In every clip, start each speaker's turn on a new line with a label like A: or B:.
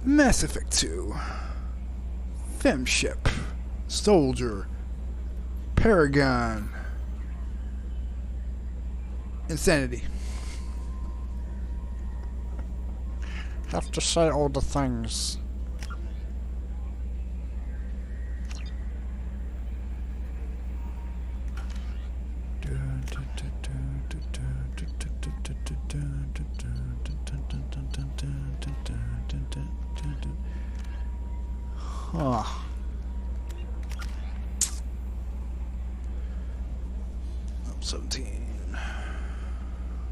A: Mass Effect 2. FemShep. Soldier. Paragon. Insanity.
B: Have to say all the things.
A: Huh. Up 17.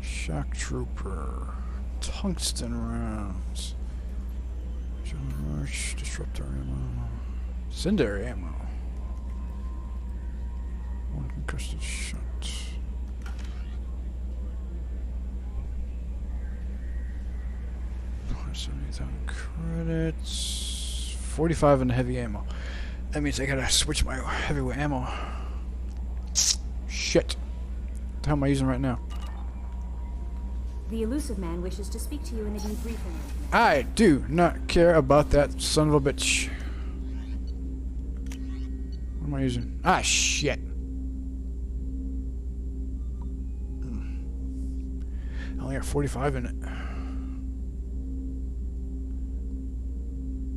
A: Shock Trooper. Tungsten rounds. Rush. Disruptor ammo. Incendiary ammo. One concussive shot. 70,000 credits. 45 in heavy ammo. That means I gotta switch my heavy ammo. Shit. What the hell am I using right now?
C: The elusive man wishes to speak to you in a debriefing.
A: I do not care about that son of a bitch. What am I using? Ah, shit. I only got 45 in it.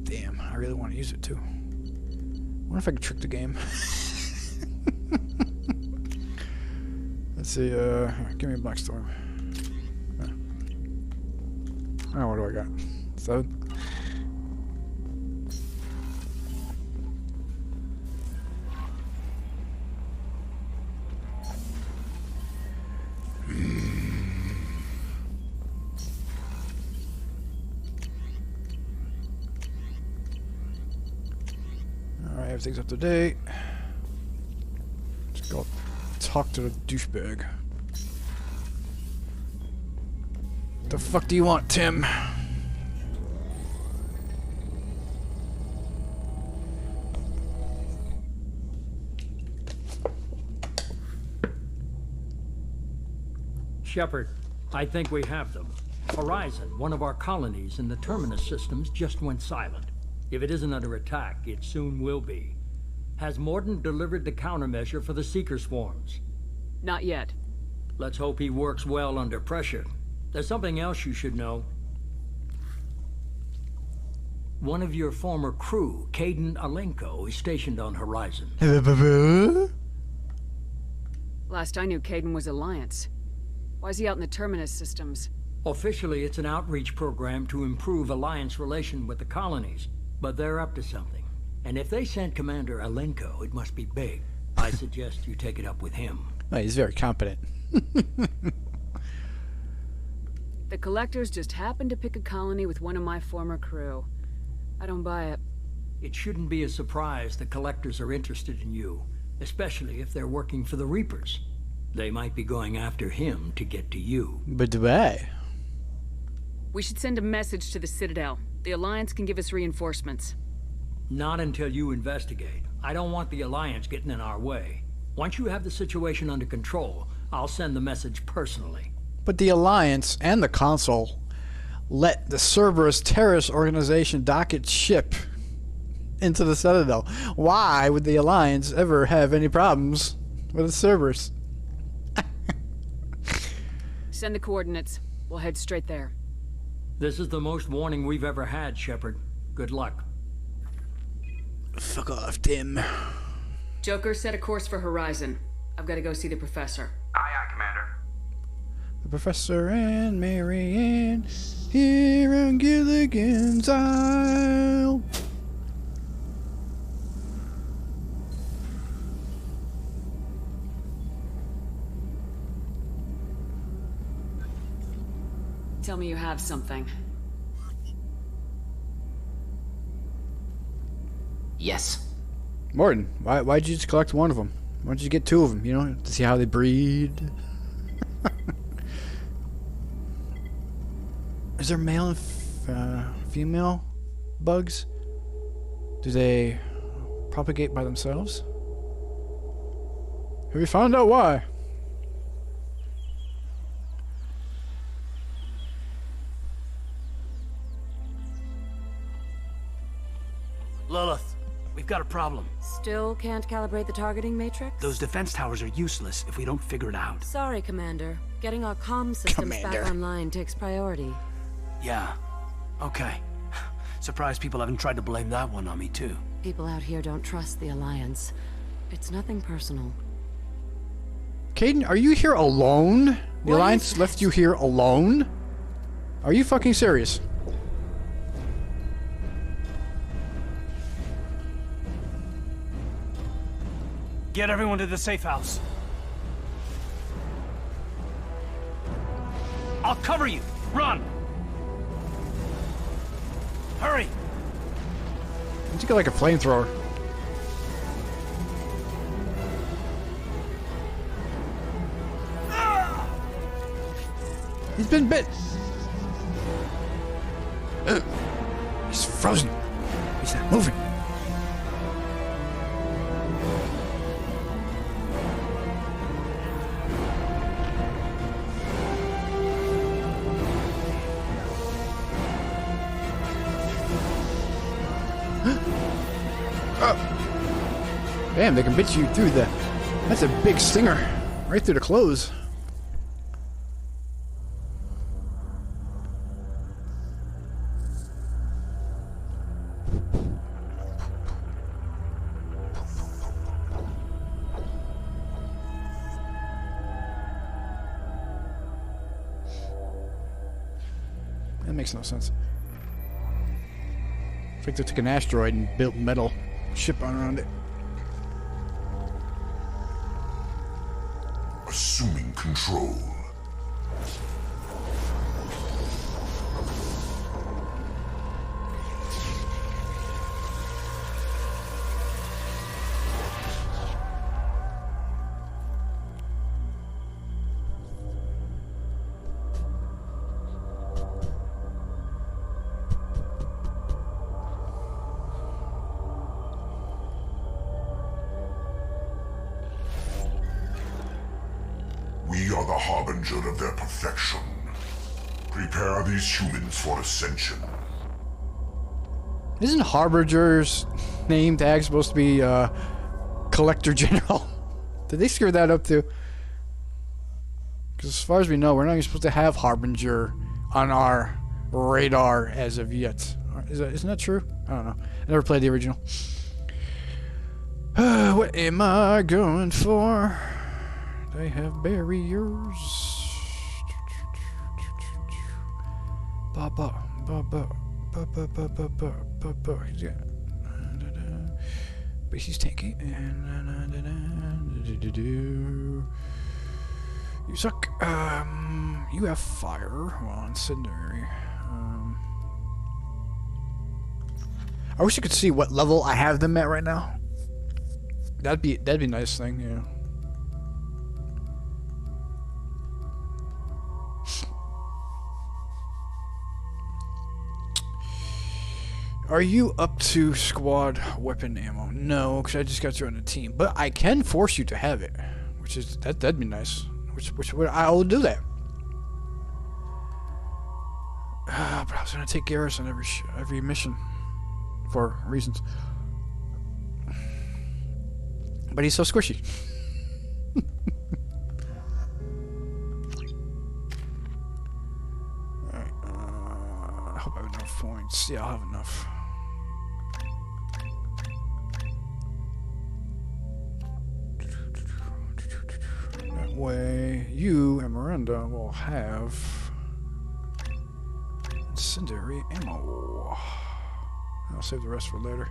A: Damn, I really want to use it too. I wonder if I can trick the game. Let's see, give me a Black Storm. Oh, what do I got? 7? Alright, everything's up to date. Let's go talk to the douchebag. The fuck do you want, Tim?
D: Shepard, I think we have them. Horizon, one of our colonies in the Terminus systems, just went silent. If it isn't under attack, it soon will be. Has Morden delivered the countermeasure for the Seeker swarms?
E: Not yet.
D: Let's hope he works well under pressure. There's something else you should know. One of your former crew, Caden Alenko, is stationed on Horizon.
E: Last I knew, Caden was Alliance. Why is he out in the Terminus systems?
D: Officially, it's an outreach program to improve Alliance relation with the colonies, but they're up to something. And if they sent Commander Alenko, it must be big. I suggest you take it up with him.
A: Oh, he's very competent.
E: The Collectors just happened to pick a colony with one of my former crew. I don't buy it.
D: It shouldn't be a surprise the Collectors are interested in you, especially if they're working for the Reapers. They might be going after him to get to you.
A: But do I?
E: We should send a message to the Citadel. The Alliance can give us reinforcements.
D: Not until you investigate. I don't want the Alliance getting in our way. Once you have the situation under control, I'll send the message personally.
A: But the Alliance and the Council let the Cerberus terrorist organization dock its ship into the Citadel. Why would the Alliance ever have any problems with the Cerberus?
E: Send the coordinates. We'll head straight there.
D: This is the most warning we've ever had, Shepard. Good luck.
A: Fuck off, Tim.
E: Joker, set a course for Horizon. I've got to go see the Professor.
F: Aye, aye, Commander.
A: The Professor and Marianne here on Gilligan's Isle.
E: Tell me you have something.
F: Yes.
A: Morton, why'd you just collect one of them? Why don't you get 2 of them, you know, to see how they breed? Is there male and female bugs? Do they propagate by themselves? Have you found out why?
G: Lilith, we've got a problem.
E: Still can't calibrate the targeting matrix?
G: Those defense towers are useless if we don't figure it out.
E: Sorry, Commander. Getting our comm systems
A: Commander.
E: back online takes priority.
G: Yeah. Okay. Surprised people haven't tried to blame that one on me, too.
E: People out here don't trust the Alliance. It's nothing personal.
A: Caden, are you here alone? The
E: What
A: Alliance
E: is
A: left you here alone? Are you fucking serious?
G: Get everyone to the safe house. I'll cover you. Run! Hurry!
A: Let's get like a flamethrower. He's been bit. He's frozen. He's not moving. Damn, they can bit you through the... That's a big stinger. Right through the clothes. That makes no sense. It's like they took an asteroid and built metal ship around it.
H: Assuming control. We are the harbinger of their perfection. Prepare these humans for ascension.
A: Isn't Harbinger's name tag supposed to be Collector General? Did they screw that up too? Because as far as we know, we're not even supposed to have Harbinger on our radar as of yet. Isn't that true? I don't know. I never played the original. What am I going for? They have barriers. But he's tanky. You suck. You have fire. Well, incendiary. I wish you could see what level I have them at right now. That'd be a nice thing, yeah. Are you up to squad weapon ammo? No, because I just got you on the team. But I can force you to have it, which is that'd be nice. Which I will do that. But I was gonna take Garrus on every mission for reasons. But he's so squishy. Alright, I hope I have enough points. Yeah, I'll have enough. That way, you and Miranda will have incendiary ammo. I'll save the rest for later.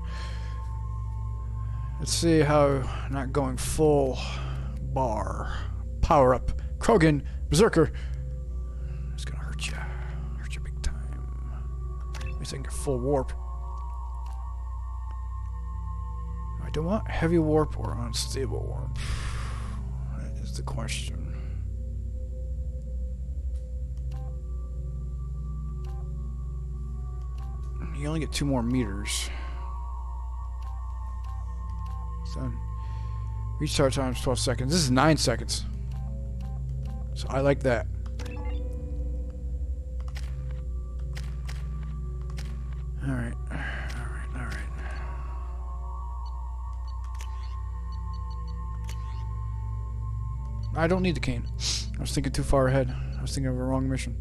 A: Let's see how not going full bar. Power up. Krogan, Berserker. It's gonna hurt you. Hurt you big time. At least I can get full warp. I don't want heavy warp or unstable warp. That is the question. You only get 2 more meters. So, restart time is 12 seconds. This is 9 seconds. So I like that. Alright. Alright. I don't need the cane. I was thinking too far ahead. I was thinking of a wrong mission.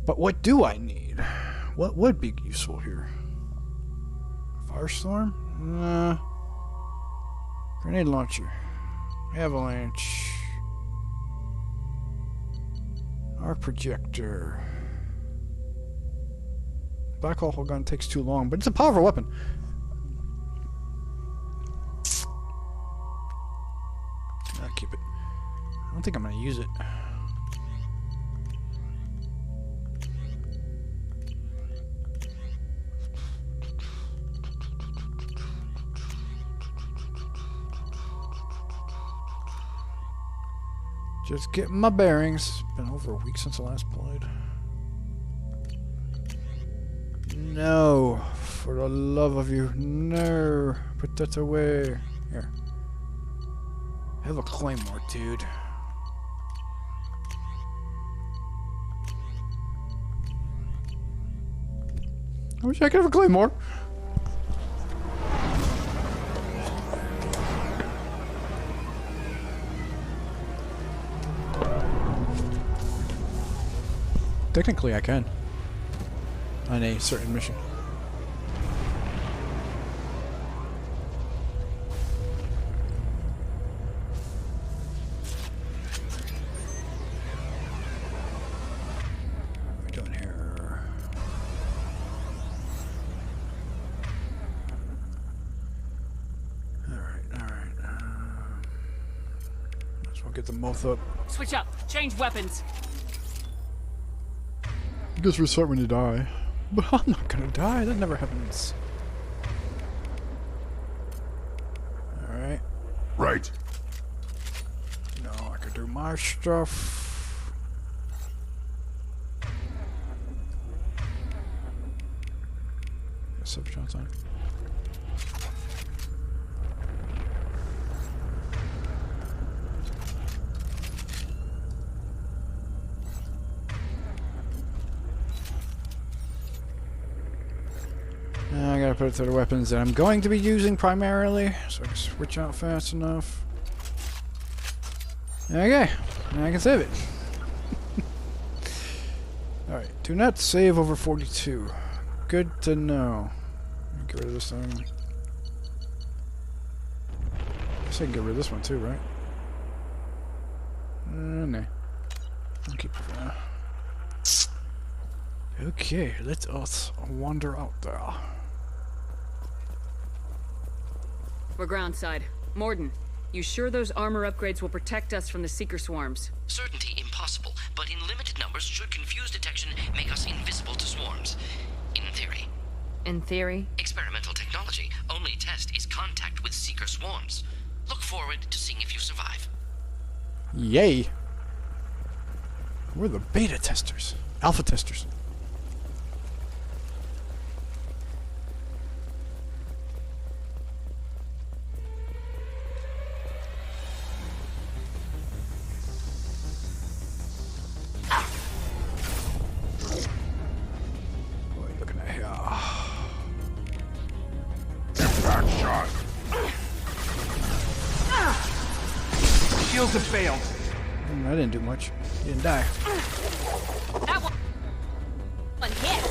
A: But what do I need? What would be useful here? Firestorm? Nah. Grenade launcher. Avalanche. Arc projector. Black hole gun takes too long, but it's a powerful weapon. I'll keep it. I don't think I'm gonna use it. Just getting my bearings. It's been over a week since I last played. No. For the love of you. No. Put that away. Here. I have a claymore, dude. I wish I could have a claymore. Technically, I can. On a certain mission. What are we doing here? Alright. Might as well get them both up.
E: Switch up. Change weapons.
A: Just restart when you die. But I'm not gonna die. That never happens. Alright.
H: Right.
A: No, I could do my stuff. Sub shots on. I gotta put it to the weapons that I'm going to be using primarily, so I can switch out fast enough. Okay, now I can save it. Alright, do not save over 42. Good to know. Get rid of this thing. I guess I can get rid of this one too, right? No. I'll keep it for now. Okay, let us wander out there.
E: We're groundside. Morden, you sure those armor upgrades will protect us from the Seeker swarms?
F: Certainty impossible, but in limited numbers should confuse detection make us invisible to swarms. In theory.
E: In theory?
F: Experimental technology. Only test is contact with Seeker swarms. Look forward to seeing if you survive.
A: Yay! We're the beta testers. Alpha testers.
G: Shields have failed.
A: I didn't do much. You didn't die.
E: That one hit.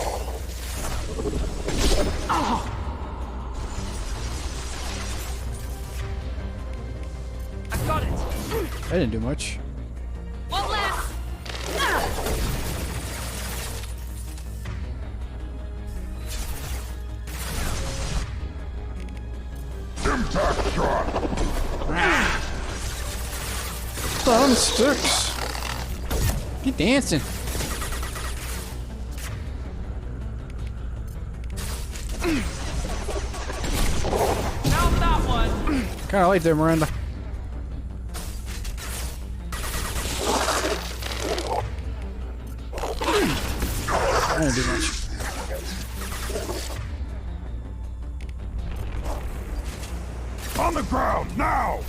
G: Oh. I got it.
A: I didn't do much.
E: One last.
H: Impact shot!
A: Thumb sticks. Keep dancing.
G: Found that one.
A: Kinda late there, Miranda. I didn't do much.
H: On the ground, now!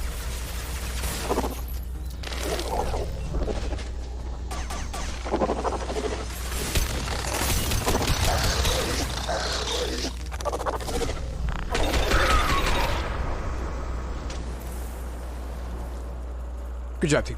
A: Good job, team.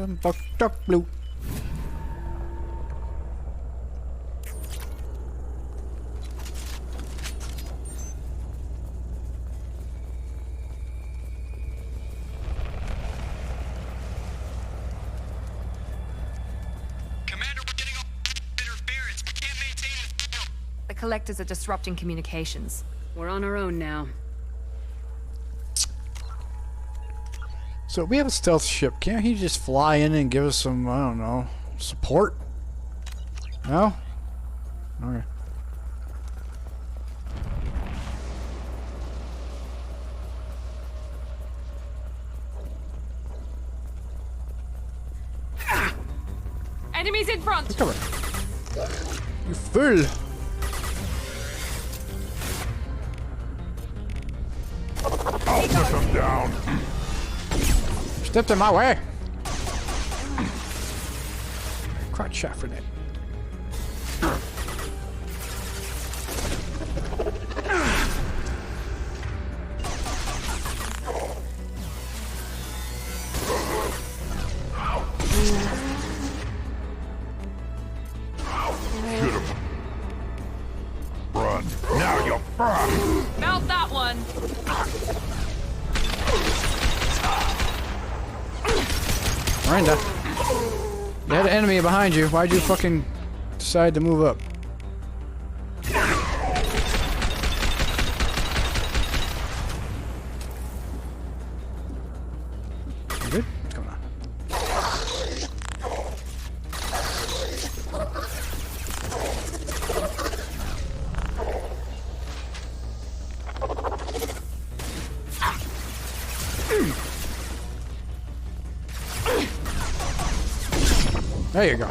A: Done fucked up, blue.
I: Commander, we're getting all interference. We can't maintain the field.
J: The collectors are disrupting communications.
E: We're on our own now.
A: So we have a stealth ship. Can't he just fly in and give us some, I don't know, support? No? Okay.
E: Enemies in front!
A: Cover. You fool!
H: I'll put them down.
A: Stepped in my way. Crotch shot for that.
H: Shoot him. Run. Now you run.
E: Mount that one!
A: Miranda. You had an enemy behind you. Why'd you fucking decide to move up? You good? What's going on? There you go.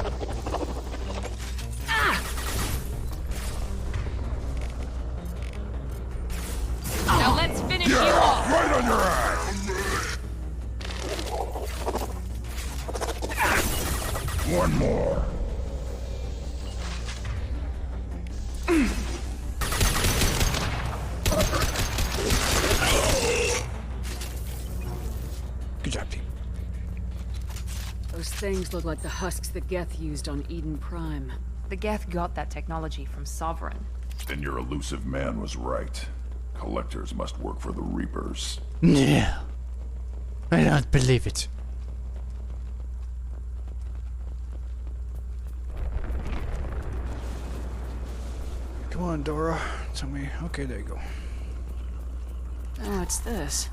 E: Now let's finish you off!
H: Right on your ass. One more.
A: Good job, team.
E: Those things look like the husks that Geth used on Eden Prime.
J: The Geth got that technology from Sovereign.
H: Then your elusive man was right. Collectors must work for the Reapers.
A: Yeah. I don't believe it. Come on, Dora. Tell me. Okay, there you go.
E: Oh, it's this.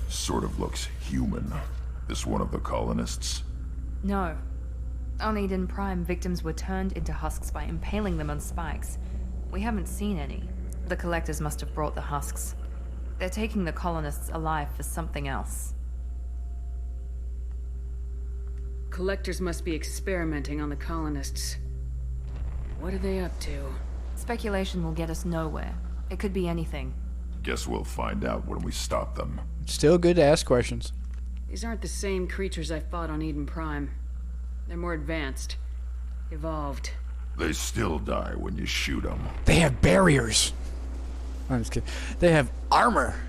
H: Sort of looks human. This one of the colonists?
J: No. On Eden Prime, victims were turned into husks by impaling them on spikes. We haven't seen any. The collectors must have brought the husks. They're taking the colonists alive for something else.
E: Collectors must be experimenting on the colonists. What are they up to?
J: Speculation will get us nowhere. It could be anything.
H: Guess we'll find out when we stop them.
A: Still good to ask questions.
E: These aren't the same creatures I fought on Eden Prime. They're more advanced. Evolved.
H: They still die when you shoot them.
A: They have barriers. I'm just kidding. They have armor.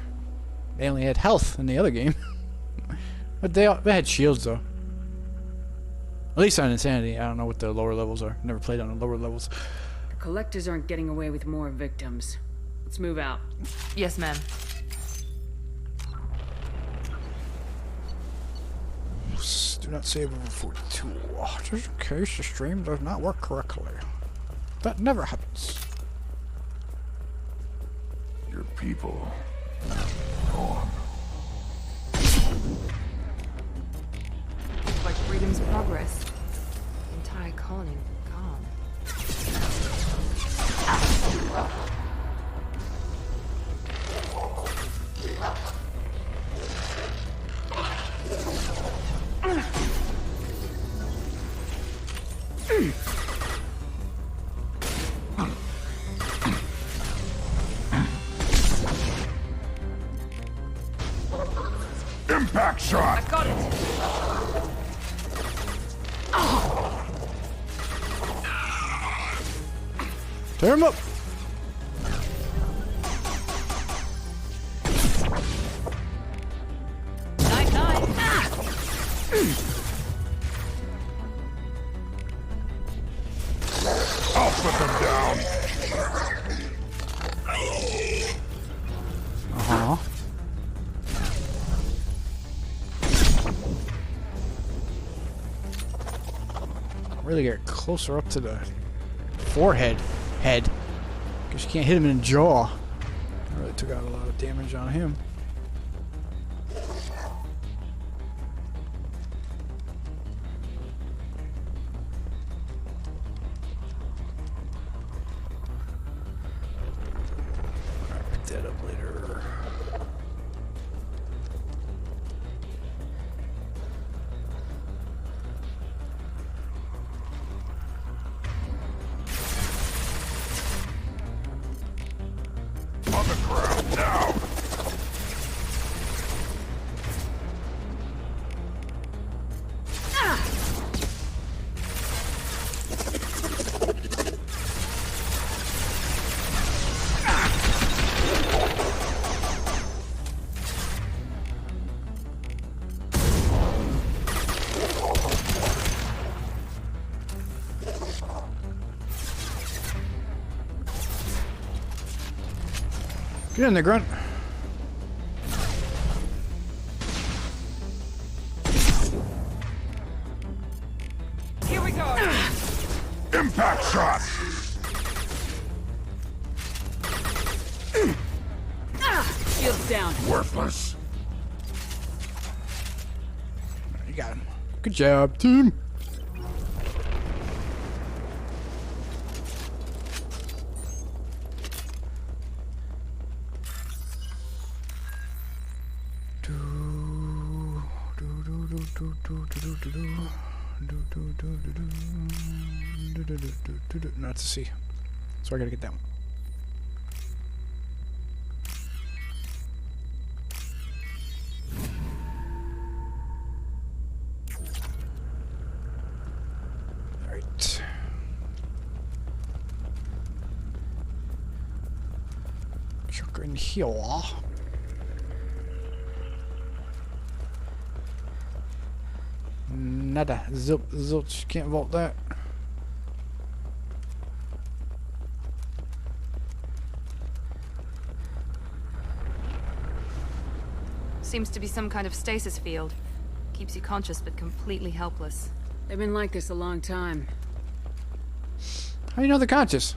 A: They only had health in the other game. But they had shields, though. At least on Insanity. I don't know what the lower levels are. Never played on the lower levels.
E: The collectors aren't getting away with more victims. Let's move out.
J: Yes, ma'am.
A: Do not save over 42. Oh, just in case the stream does not work correctly. That never happens.
H: Your people. Gone.
J: Like freedom's progress. Entire colony gone.
H: Impact shot!
E: I got it!
A: Tear him up.
J: Night, night.
H: I'll put them down.
A: Uh-huh. Really get closer up to the forehead. Head. Because you can't hit him in the jaw. I really took out a lot of damage on him. I'll pick that up later.
H: On the ground now.
A: Get in there, Grunt.
E: Here we go.
H: Impact shot.
E: Shields down.
H: Worthless.
A: You got him. Good job, team. Not to see. So I gotta get that one. Alright. Chuck in here. Nada. Zilch. Can't vault that.
J: Seems to be some kind of stasis field. Keeps you conscious but completely helpless.
E: They've been like this a long time.
A: How do you know they're conscious?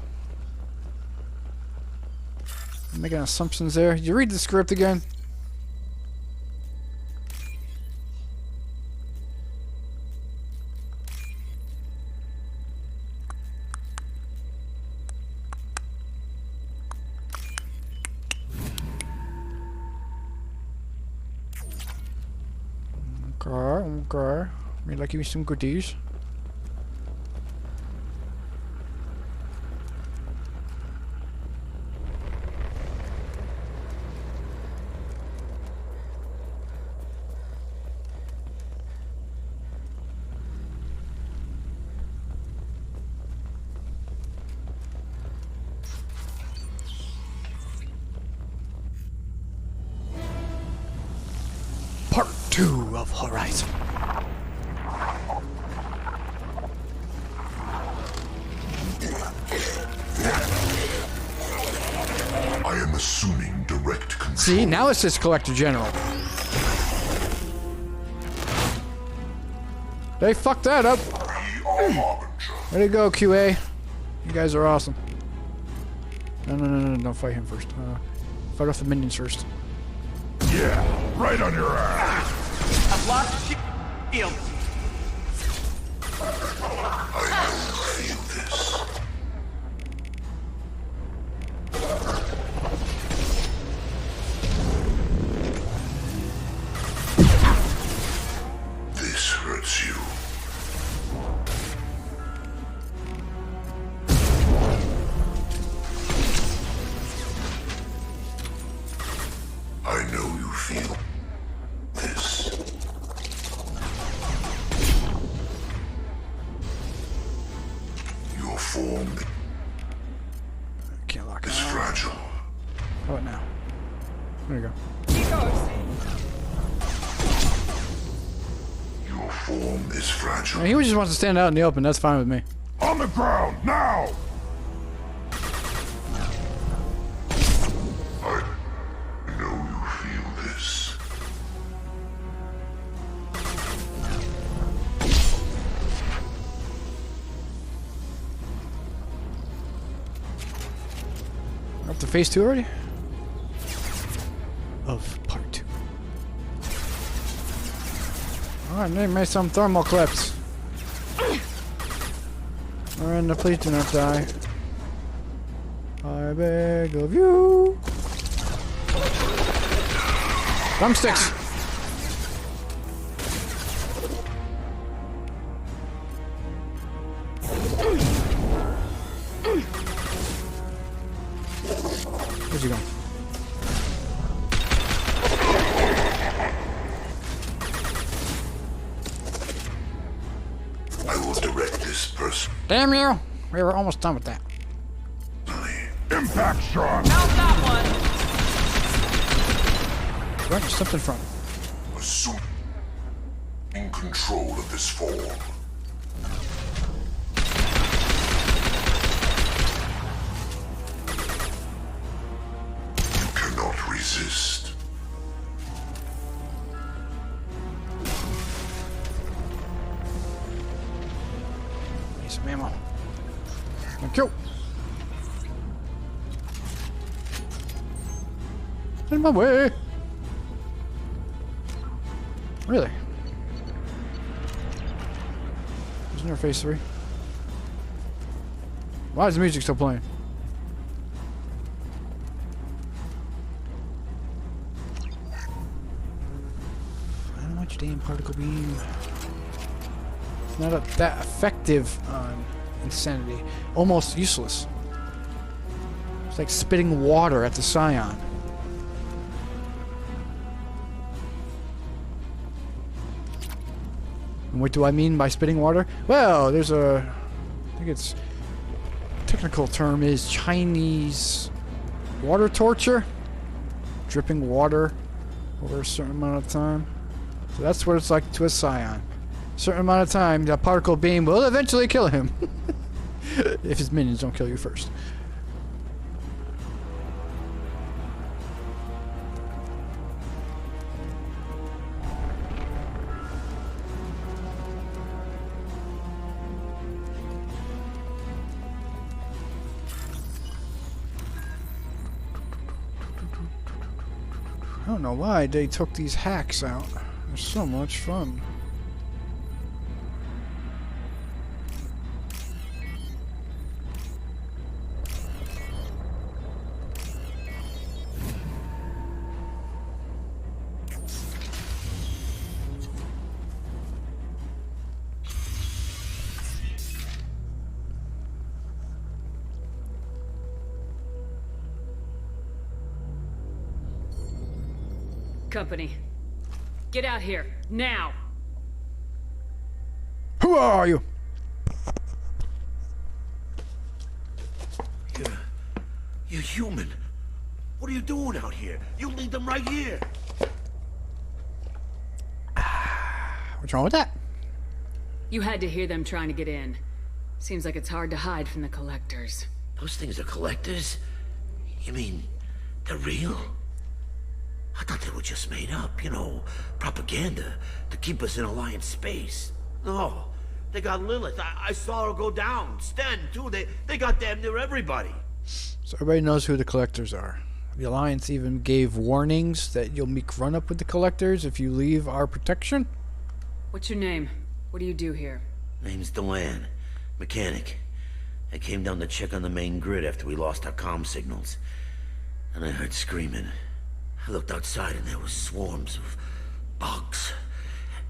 A: I'm making assumptions there. Did you read the script again? Okay. Maybe like give me some goodies. Part 2 of Horizon.
H: I am assuming direct control.
A: See, now it says Collector General. They fucked that up.
H: We are Harbinger.
A: Way to go, QA. You guys are awesome. No, don't fight him first. Fight off the minions first.
H: Yeah, right on your ass.
I: I've lost shield.
H: I know you feel this. This hurts you. I know you feel this. Your form. Your form is fragile.
A: He just wants to stand out in the open. That's fine with me.
H: On the ground, now! I know you feel this.
A: Up to phase 2 already? Of part 2. Alright, they made some thermal clips. Miranda, please do not die. I beg of you. Thumbsticks! Where's he going?
H: I will direct this person.
A: Damn you! We were almost done with that.
H: Impact shot!
A: Right, step in front.
H: Assume in control of this form. You cannot resist.
A: Need some ammo. Thank you. In my way. Really? Isn't there phase 3? Why is the music still playing? I don't want your damn particle beam. It's not that effective on insanity. Almost useless. It's like spitting water at the Scion. And what do I mean by spitting water? Well, there's a... I think it's... technical term is Chinese water torture. Dripping water over a certain amount of time. So that's what it's like to a Scion. A certain amount of time, that particle beam will eventually kill him. If his minions don't kill you first. I don't know why they took these hacks out. They're so much fun.
E: Company. Get out here, now!
A: Who are you?
K: You're human. What are you doing out here? You lead them right here.
A: What's wrong with that?
E: You had to hear them trying to get in. Seems like it's hard to hide from the collectors.
K: Those things are collectors? You mean, they're real? I thought they were just made up, you know, propaganda to keep us in Alliance space. No, they got Lilith. I saw her go down. Sten, too. They got damn near everybody.
A: So everybody knows who the collectors are. The Alliance even gave warnings that you'll make run up with the collectors if you leave our protection.
E: What's your name? What do you do here?
K: Name's Delan. Mechanic. I came down to check on the main grid after we lost our comm signals. And I heard screaming. I looked outside and there was swarms of bugs.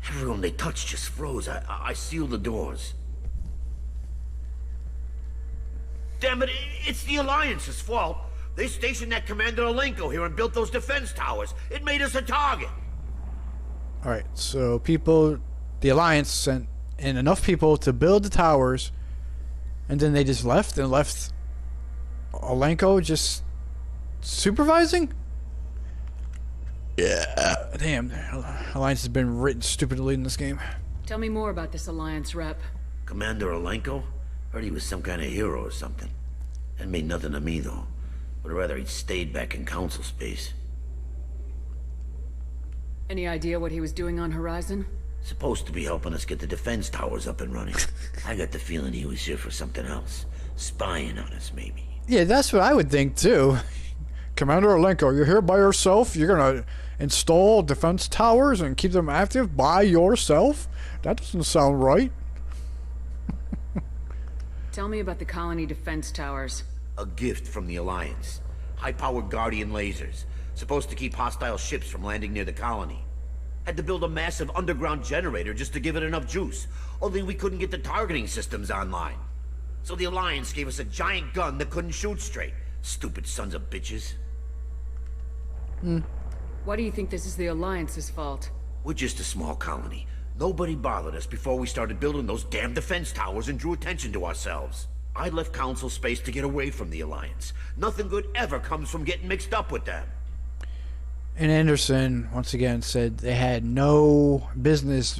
K: Everyone they touched just froze. I sealed the doors. Damn it, it's the Alliance's fault. They stationed that Commander Alenko here and built those defense towers. It made us a target.
A: Alright, so people, the Alliance sent in enough people to build the towers, and then they just left and left Alenko just supervising? Yeah. Damn, the Alliance has been written stupidly in this game.
E: Tell me more about this Alliance rep.
K: Commander Alenko? Heard he was some kind of hero or something. That made nothing to me, though. Would rather he'd stayed back in Council space.
E: Any idea what he was doing on Horizon?
K: Supposed to be helping us get the defense towers up and running. I got the feeling he was here for something else. Spying on us, maybe.
A: Yeah, that's what I would think, too. Commander Alenko, you're here by yourself? You're gonna install defense towers and keep them active by yourself? That doesn't sound right.
E: Tell me about the colony defense towers.
K: A gift from the Alliance. High-powered Guardian lasers. Supposed to keep hostile ships from landing near the colony. Had to build a massive underground generator just to give it enough juice. Only we couldn't get the targeting systems online. So the Alliance gave us a giant gun that couldn't shoot straight. Stupid sons of bitches.
E: Why do you think this is the Alliance's fault?
K: We're just a small colony. Nobody bothered us before we started building those damn defense towers and drew attention to ourselves. I left Council space to get away from the Alliance. Nothing good ever comes from getting mixed up with them.
A: And Anderson, once again, said they had no business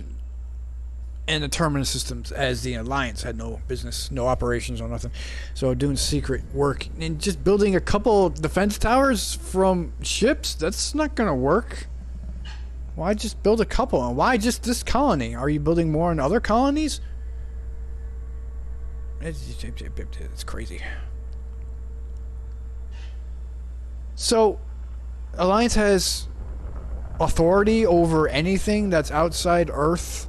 A: in the terminus systems, as the Alliance had no business, no operations or nothing. So doing secret work and just building a couple defense towers from ships, that's not going to work. Why just build a couple? And why just this colony? Are you building more in other colonies? It's crazy. So, Alliance has authority over anything that's outside Earth.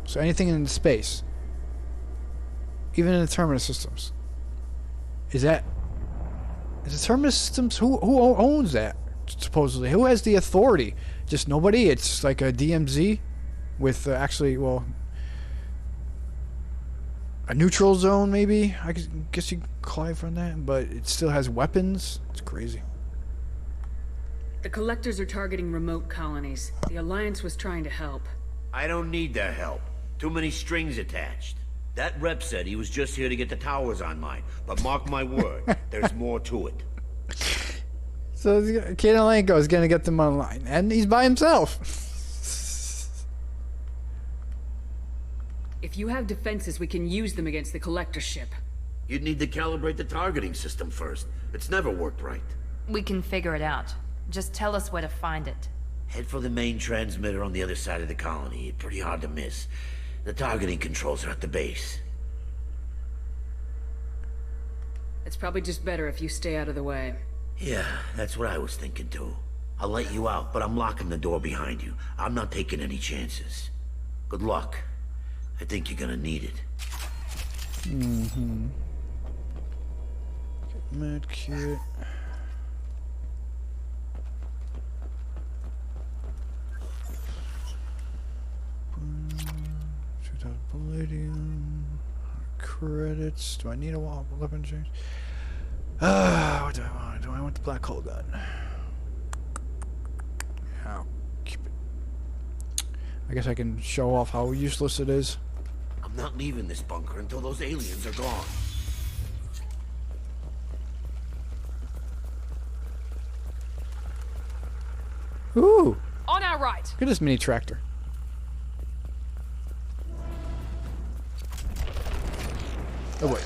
A: So anything in space. Even in the terminus systems. Is the terminus systems, who owns that, supposedly? Who has the authority? Just nobody? It's like a DMZ with actually, well, a neutral zone, maybe? I guess you could call it from that, but it still has weapons. It's crazy.
E: The Collectors are targeting remote colonies. The Alliance was trying to help.
K: I don't need their help. Too many strings attached. That rep said he was just here to get the towers online, but mark my word, there's more to it.
A: So Kate Alenko is going to get them online, and he's by himself.
E: If you have defenses, we can use them against the Collector ship.
K: You'd need to calibrate the targeting system first. It's never worked right.
J: We can figure it out. Just tell us where to find it.
K: Head for the main transmitter on the other side of the colony. Pretty hard to miss. The targeting controls are at the base.
E: It's probably just better if you stay out of the way.
K: Yeah, that's what I was thinking too. I'll let you out, but I'm locking the door behind you. I'm not taking any chances. Good luck. I think you're gonna need it.
A: Mm-hmm. Get med kit. Palladium. Credits. Do I need a weapon change? What do I want? Do I want the black hole gun? I'll keep it. I guess I can show off how useless it is.
K: I'm not leaving this bunker until those aliens are gone.
A: Ooh!
E: On our right!
A: Look at this mini tractor. Oh wait.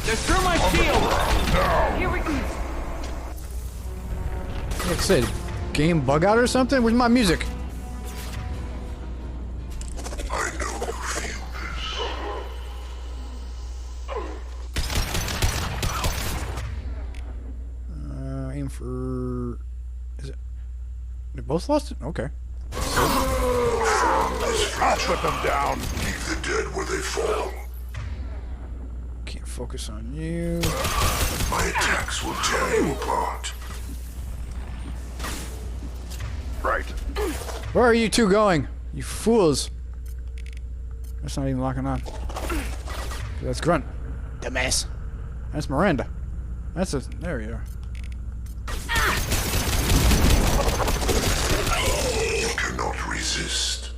I: They're through my shield!
E: Here we go!
A: Like I said, game bug out or something? Where's my music?
H: I know you feel this.
A: Aim for... Is it... They both lost it? Okay.
H: I'll put them down. Leave the dead where they fall.
A: Can't focus on you.
H: My attacks will tear you apart. Right.
A: Where are you two going? You fools. That's not even locking on. That's Grunt. Dumbass. That's Miranda. That's a... There you are.
H: You cannot resist.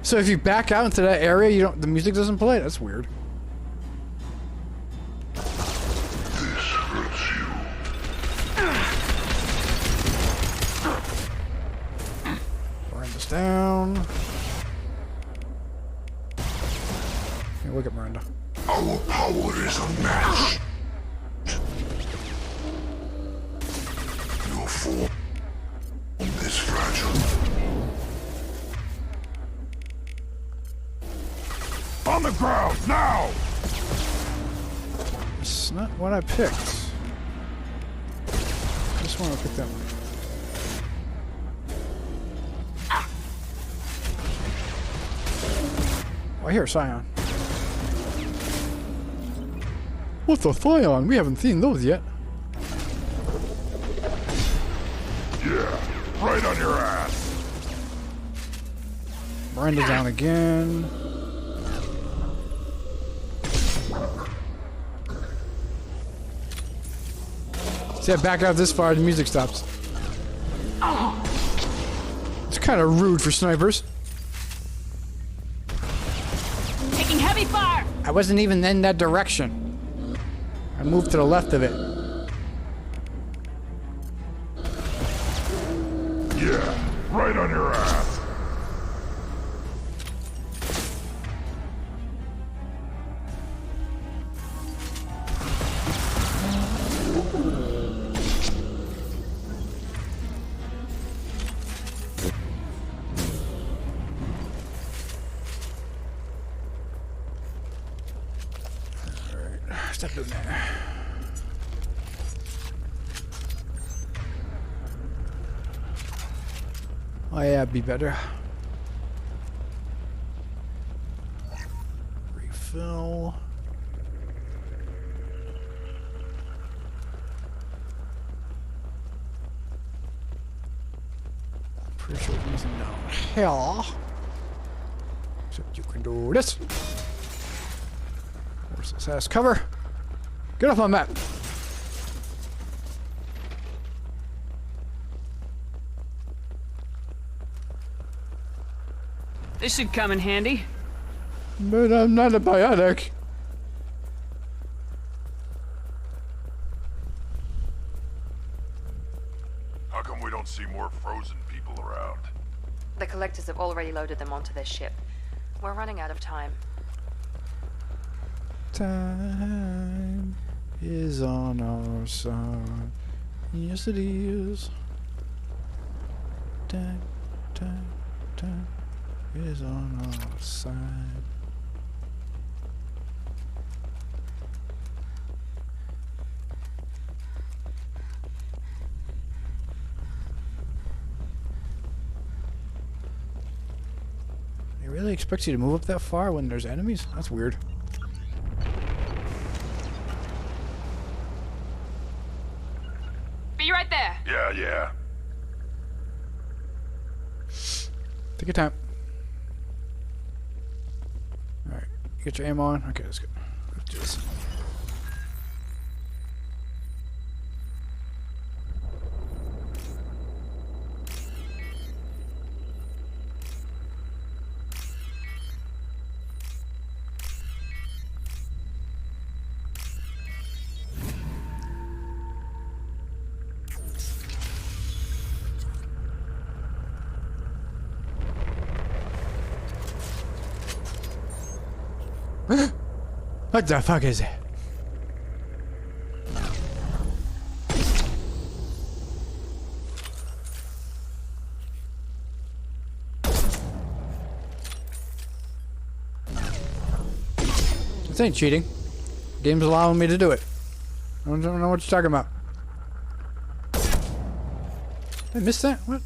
A: So if you back out into that area, you don't. The music doesn't play. That's weird.
H: This hurts you.
A: Burn this down. Hey, look at Miranda.
H: Our power is unmatched. Your form is fragile. On the ground, now!
A: It's not what I picked. I just want to pick that one. Oh, I hear Scion. What's a Scion? We haven't seen those yet.
H: Yeah, right on your ass.
A: Miranda down again. See, I back out this far, the music stops. It's kind of rude for snipers.
E: Taking heavy fire!
A: I wasn't even in that direction. I moved to the left of it.
H: Yeah, right on your ass.
A: Stop doing that. Oh yeah, be better. Refill. Pretty sure he's down here. Except you can do this. Where's this ass cover? Get off my map.
E: This should come in handy.
A: But I'm not a biotic.
H: How come we don't see more frozen people around?
J: The collectors have already loaded them onto their ship. We're running out of time.
A: Time is on our side. Yes, it is. Time is on our side. They really expect you to move up that far when there's enemies? That's weird.
E: Be right there.
H: Yeah.
A: Take your time. Alright, you get your aim on? Okay, that's good. Let's do this. What the fuck is it? This ain't cheating. Game's allowing me to do it. I don't know what you're talking about. Did I miss that? What?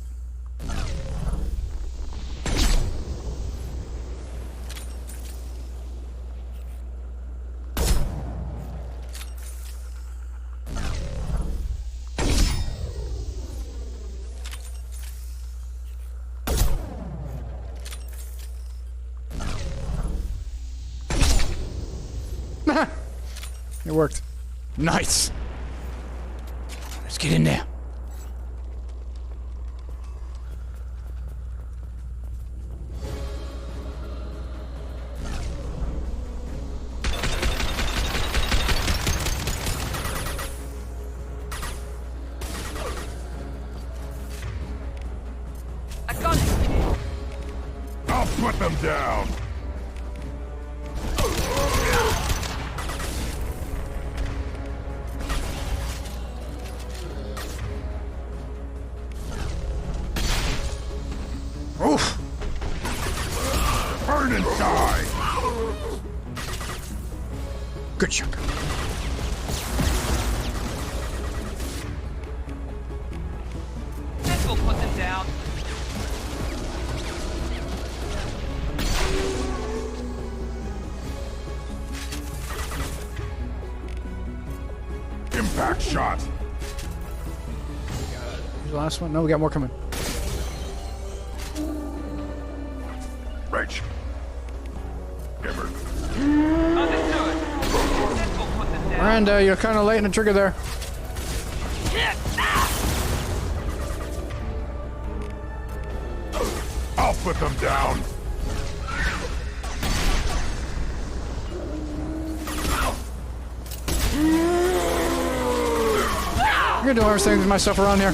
A: It worked. Nice. Let's get in there.
H: them down.
A: Oof.
H: Burn and die.
A: Good chunk.
L: This will put them down.
H: Impact shot.
A: Here's the last one. No, we got more coming.
H: Rage. Hammer.
L: Understood. This will put them down.
A: Miranda, you're kind of late in the trigger there.
H: I'll put them down.
A: You're doing everything to myself around here.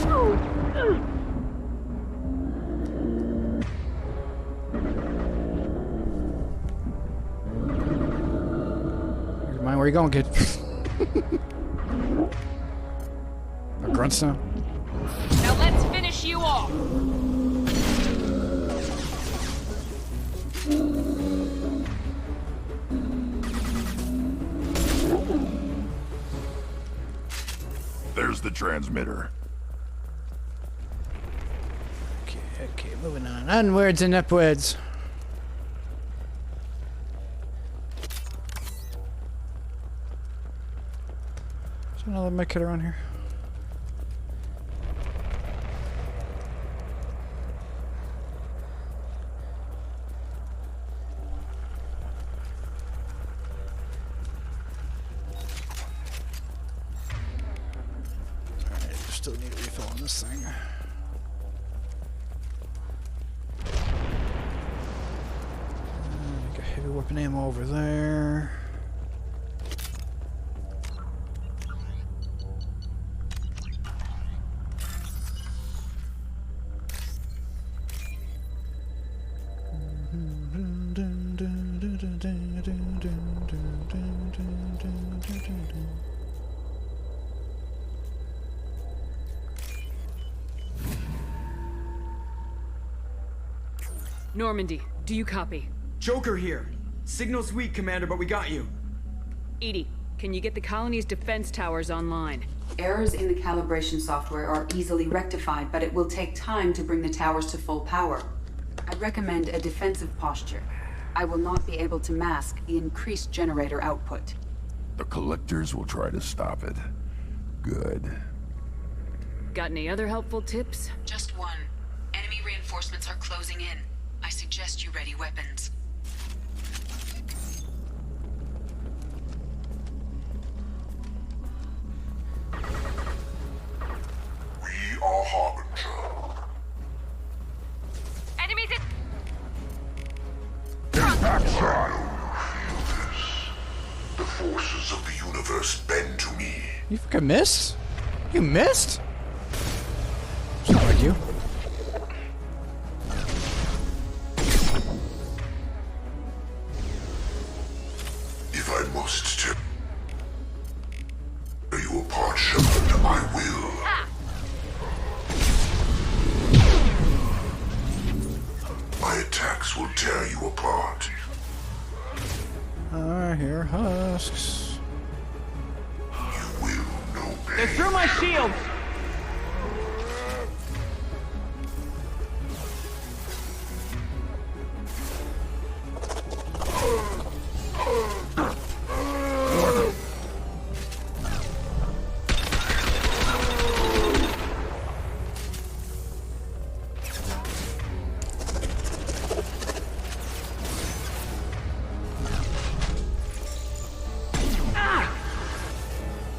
A: Mind where you going, kid? A grunts now.
L: Now let's finish you off.
H: There's the transmitter.
A: Okay, moving on. Onwards and upwards. Is there another med kit around here? Alright, still need a refill on this thing. Got heavy weapon ammo over there.
E: Normandy, do you copy?
M: Joker here. Signal's weak, Commander, but we got you.
E: Edie, can you get the colony's defense towers online?
N: Errors in the calibration software are easily rectified, but it will take time to bring the towers to full power. I'd recommend a defensive posture. I will not be able to mask the increased generator output.
H: The collectors will try to stop it. Good.
E: Got any other helpful tips?
N: Just one. Enemy reinforcements are closing in. I suggest you ready weapons.
H: We are Harbinger.
L: Enemies in...
H: Impact shot. Feel this. The forces of the universe bend to me.
A: You fucking missed? You missed? It's not like you.
H: If I must tear you apart, Shepard, I will. My attacks will tear you apart.
A: I hear husks.
H: You will know pain.
L: They're through my shields!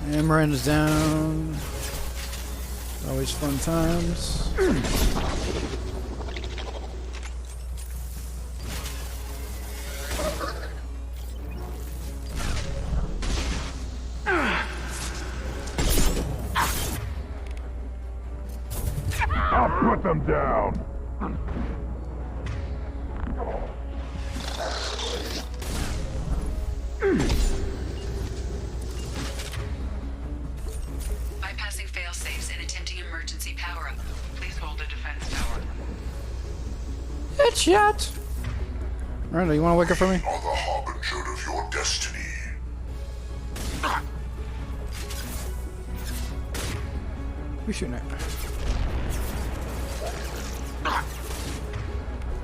A: And Miranda's down. Always fun times.
H: I'll put them down.
A: Shit! Miranda, you want to wake up for me?
H: We are the harbinger of your destiny.
A: Who are you shooting at?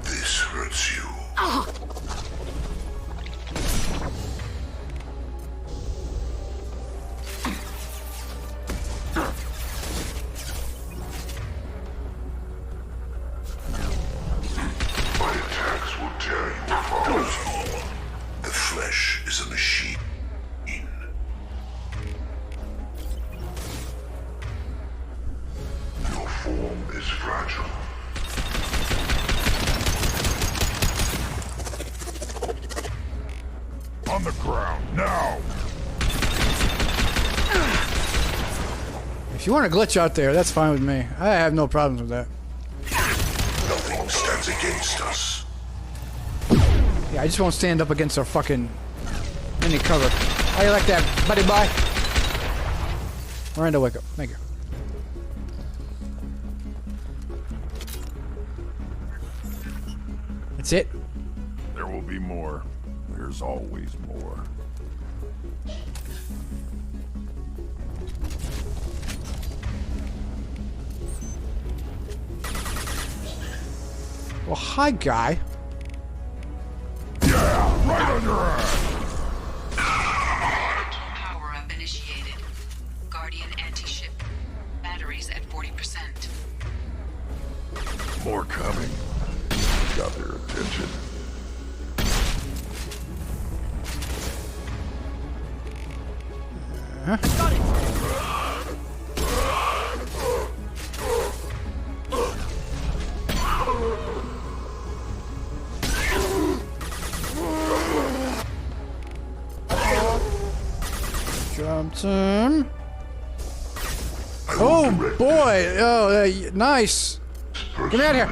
H: This hurts you. My attacks will tear you apart. The flesh is a machine. Your form is fragile. On the ground, now!
A: If you want to glitch out there, that's fine with me. I have no problems with that.
H: Nothing stands against us.
A: Yeah, I just won't stand up against our fucking any cover. How you like that, buddy boy? Miranda, wake up. Thank you. That's it?
H: There will be more. There's always more.
A: Well, hi, guy.
H: Yeah, right on your ass!
N: Power up initiated. Guardian anti-ship. Batteries at 40%.
H: More coming. Got their attention.
A: Got it. Jumped him. Oh boy! Oh, nice. Get me out of here.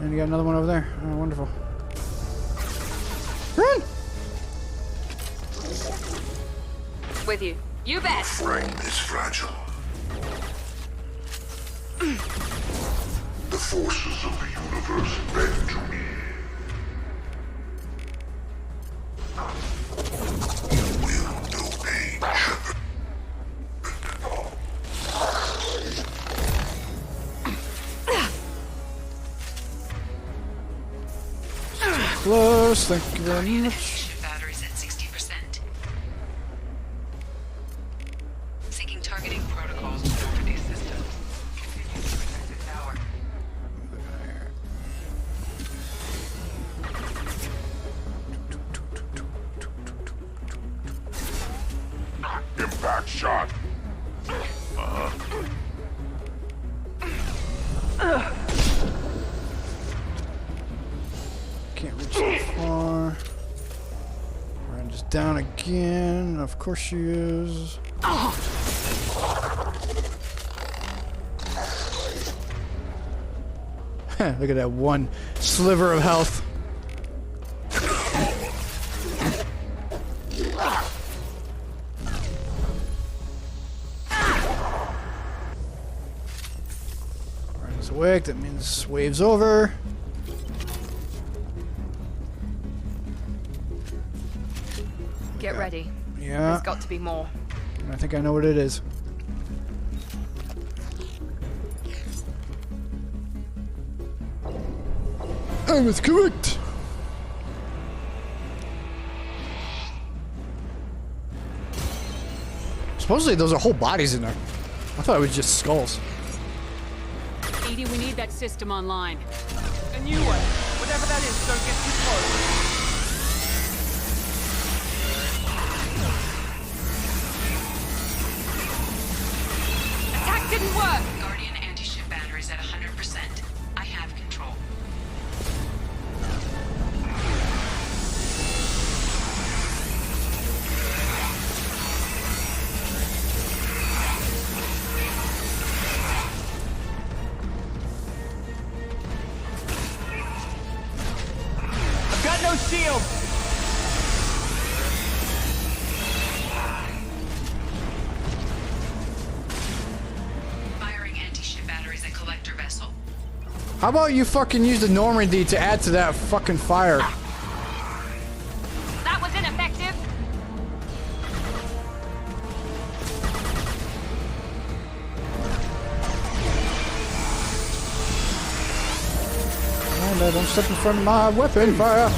A: And you got another one over there. Oh, wonderful. Run!
E: With you. You bet.
H: Frame is fragile. The forces of the universe bend to me. You will know pain, Shepard.
A: Close, thank you very much.
N: Batteries at 60%. Seeking targeting protocols for these systems. Continue to protect the tower.
H: Impact shot.
A: Can't reach that far. Miranda's down again. Of course she is. Look at that one sliver of health. Miranda's awake. That means wave's over.
J: Get ready.
A: Yeah.
J: There's got to be more.
A: I think I know what it is. I was correct. Supposedly those are whole bodies in there. I thought it was just skulls.
E: Edie, we need that system online.
L: A new one. Whatever that is, don't get too close.
E: Attack didn't work!
N: Guardian anti-ship batteries at 100%. I have control.
L: I've got no shield!
N: Firing anti-ship batteries at collector vessel.
A: How about you fucking use the Normandy to add to that fucking fire?
C: That was ineffective.
A: Oh, don't step in front of my weapon fire.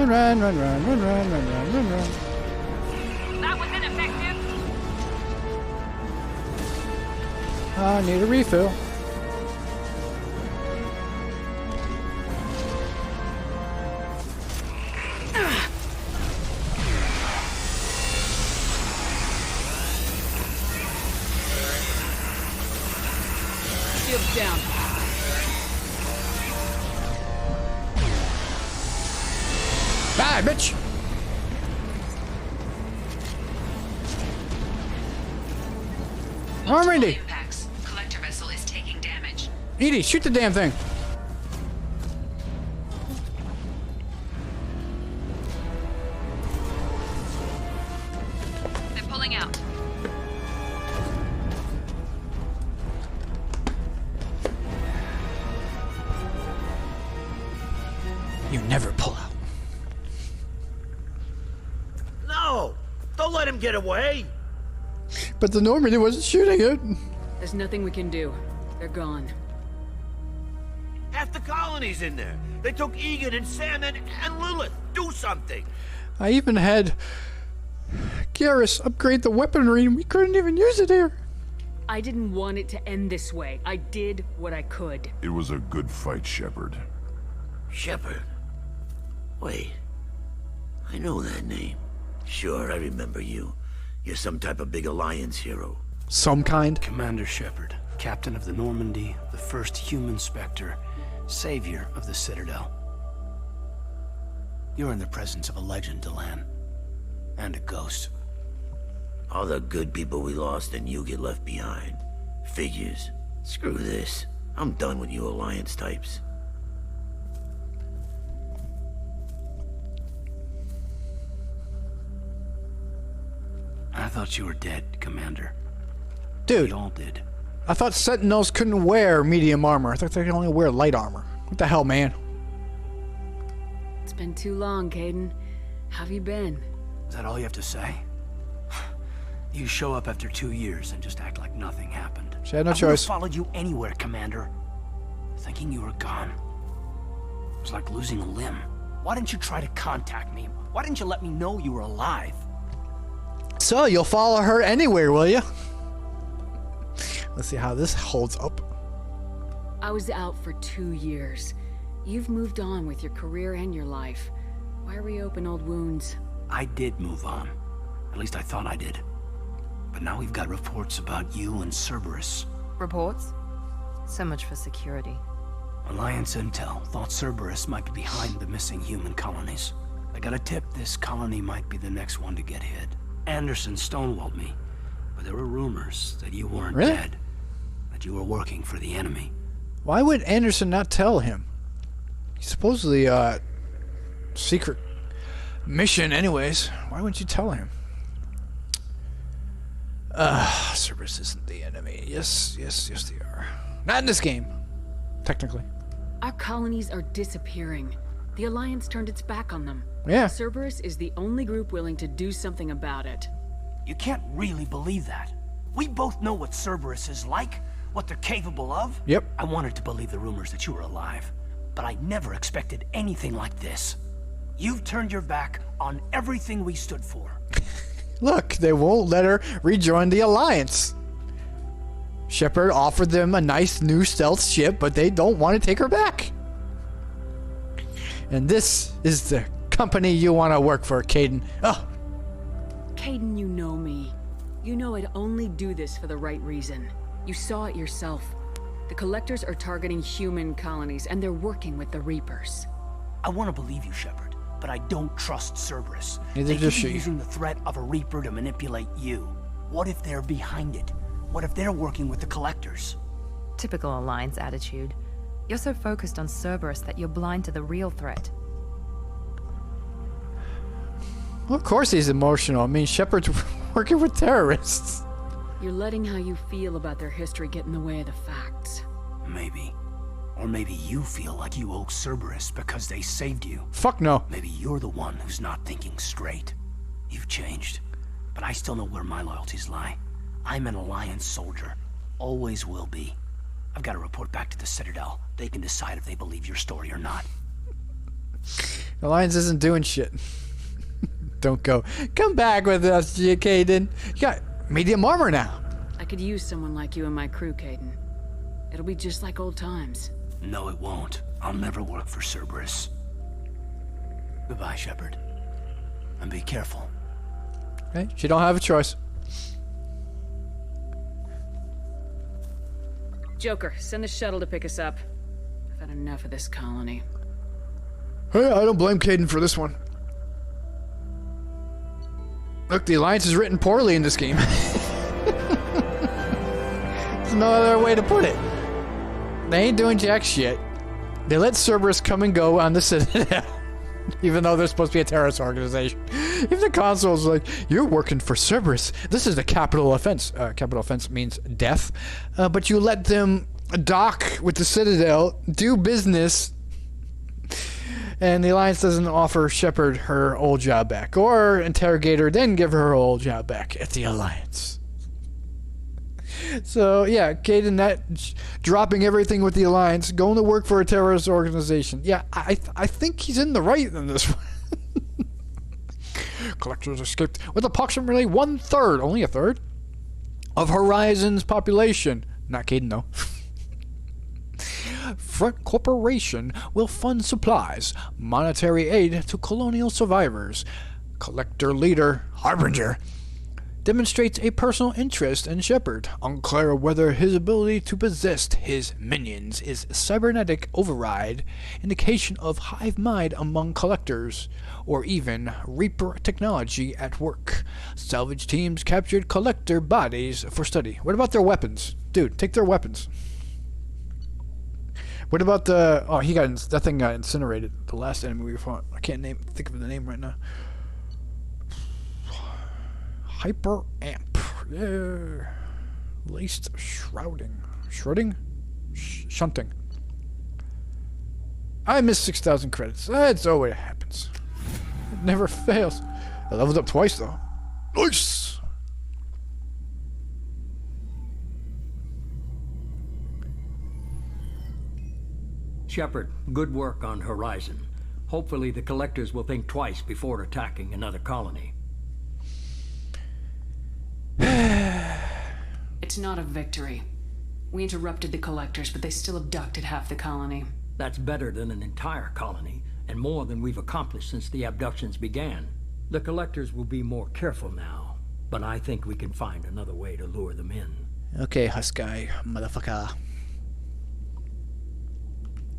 A: Run.
C: That was ineffective.
A: I need a refill.
E: Shields down.
A: Die, bitch! Normandy!
N: Impacts. Collector vessel is taking damage.
A: Edie, shoot the damn thing!
N: They're pulling out.
A: You never pull out.
K: No! Don't let him get away!
A: But the Normandy wasn't shooting it.
E: There's nothing we can do. They're gone.
K: Half the colony's in there. They took Egan and Sam and Lilith. Do something!
A: I even had Garrus upgrade the weaponry and we couldn't even use it here.
E: I didn't want it to end this way. I did what I could.
H: It was a good fight, Shepard.
K: Shepard? Wait. I know that name. Sure, I remember you. You're some type of big Alliance hero.
A: Some kind?
G: Commander Shepard, captain of the Normandy, the first human Spectre, savior of the Citadel. You're in the presence of a legend, Delan. And a ghost.
K: All the good people we lost and you get left behind. Figures. Screw this. I'm done with you Alliance types.
G: I thought you were dead, Commander.
A: Dude.
G: We all did.
A: I thought Sentinels couldn't wear medium armor. I thought they could only wear light armor. What the hell, man?
E: It's been too long, Caden. How have you been?
G: Is that all you have to say? You show up after 2 years and just act like nothing happened.
A: She had no
G: I
A: choice.
G: Followed you anywhere, Commander. Thinking you were gone. It was like losing a limb. Why didn't you try to contact me? Why didn't you let me know you were alive?
A: So, you'll follow her anywhere, will you? Let's see how this holds up.
E: I was out for 2 years. You've moved on with your career and your life. Why reopen old wounds?
G: I did move on. At least I thought I did. But now we've got reports about you and Cerberus.
J: Reports? So much for security.
G: Alliance intel thought Cerberus might be behind the missing human colonies. I got a tip this colony might be the next one to get hit. Anderson stonewalled me, but there were rumors that you weren't dead. That you were working for the enemy.
A: Why would Anderson not tell him? He's supposedly secret mission anyways. Why wouldn't you tell him? Cerberus isn't the enemy. Yes, they are. Not in this game, technically.
E: Our colonies are disappearing. The Alliance turned its back on them.
A: Yeah.
E: Cerberus is the only group willing to do something about it.
G: You can't really believe that. We both know what Cerberus is like, what they're capable of.
A: Yep.
G: I wanted to believe the rumors that you were alive, but I never expected anything like this. You've turned your back on everything we stood for.
A: Look, they won't let her rejoin the Alliance. Shepard offered them a nice new stealth ship, but they don't want to take her back. And this is the company you want to work for, Caden. Oh.
E: Caden, you know me. You know I'd only do this for the right reason. You saw it yourself. The Collectors are targeting human colonies, and they're working with the Reapers.
G: I want to believe you, Shepard, but I don't trust Cerberus.
A: Neither
G: They
A: does
G: could be
A: she.
G: using the threat of a Reaper to manipulate you. What if they're behind it? What if they're working with the Collectors?
J: Typical Alliance attitude. You're so focused on Cerberus that you're blind to the real threat.
A: Well, of course he's emotional. I mean, Shepard's working with terrorists.
E: You're letting how you feel about their history get in the way of the facts.
G: Maybe. Or maybe you feel like you owe Cerberus because they saved you.
A: Fuck no.
G: Maybe you're the one who's not thinking straight. You've changed. But I still know where my loyalties lie. I'm an Alliance soldier. Always will be. I've got to report back to the Citadel. They can decide if they believe your story or not.
A: Alliance isn't doing shit. Don't go. Come back with us, Caden. You got medium armor now.
E: I could use someone like you in my crew, Caden. It'll be just like old times.
G: No, it won't. I'll never work for Cerberus. Goodbye, Shepard. And be careful.
A: Okay, she don't have a choice.
E: Joker, send the shuttle to pick us up. I've had enough of this colony.
A: Hey, I don't blame Caden for this one. Look, the Alliance is written poorly in this game. There's no other way to put it. They ain't doing jack shit. They let Cerberus come and go on the Citadel. Even though they're supposed to be a terrorist organization. Even the consul's like, you're working for Cerberus. This is a capital offense. Capital offense means death. But you let them dock with the Citadel, do business, and the Alliance doesn't offer Shepard her old job back. Or interrogate her, then give her old job back at the Alliance. So, yeah, Caden, that dropping everything with the Alliance, going to work for a terrorist organization. Yeah, I think he's in the right in this one. Collectors escaped with approximately 1/3, only a third, of Horizon's population. Not Caden, though. Front Corporation will fund supplies, monetary aid to colonial survivors. Collector leader, Harbinger, demonstrates a personal interest in Shepard, unclear whether his ability to possess his minions is cybernetic override, indication of hive mind among collectors, or even Reaper technology at work. Salvage teams captured collector bodies for study. What about their weapons? Dude, take their weapons. What about the... Oh, that thing got incinerated. The last enemy we fought. I can't think of the name right now. Hyper amp. Yeah. Laced shrouding. Shrouding? Shunting. I missed 6,000 credits. That's always what happens. It never fails. I leveled up twice though. Nice!
D: Shepard, good work on Horizon. Hopefully the Collectors will think twice before attacking another colony.
E: It's not a victory. We interrupted the Collectors, but they still abducted half the colony.
D: That's better than an entire colony, and more than we've accomplished since the abductions began. The Collectors will be more careful now, but I think we can find another way to lure them in.
A: Okay, Husky, motherfucker.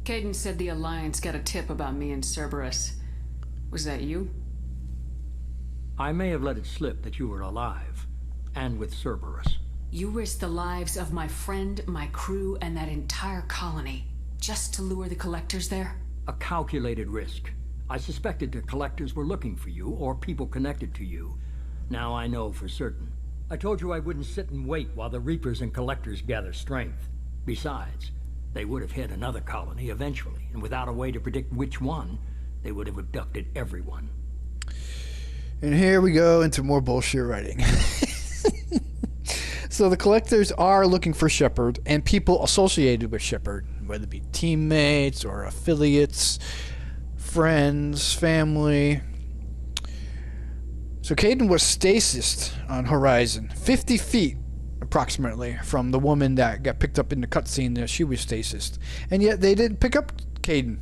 E: Caden said the Alliance got a tip about me and Cerberus. Was that you?
D: I may have let it slip that you were alive, and with Cerberus.
E: You risked the lives of my friend, my crew, and that entire colony, just to lure the Collectors there?
D: A calculated risk. I suspected the Collectors were looking for you, or people connected to you. Now I know for certain. I told you I wouldn't sit and wait while the Reapers and Collectors gather strength. Besides, they would have hit another colony eventually, and without a way to predict which one, they would have abducted everyone.
A: And here we go into more bullshit writing. So the Collectors are looking for Shepard and people associated with Shepard, whether it be teammates or affiliates, friends, family. So Caden was stasis on Horizon, 50 feet approximately from the woman that got picked up in the cutscene that she was stasis. And yet they didn't pick up Caden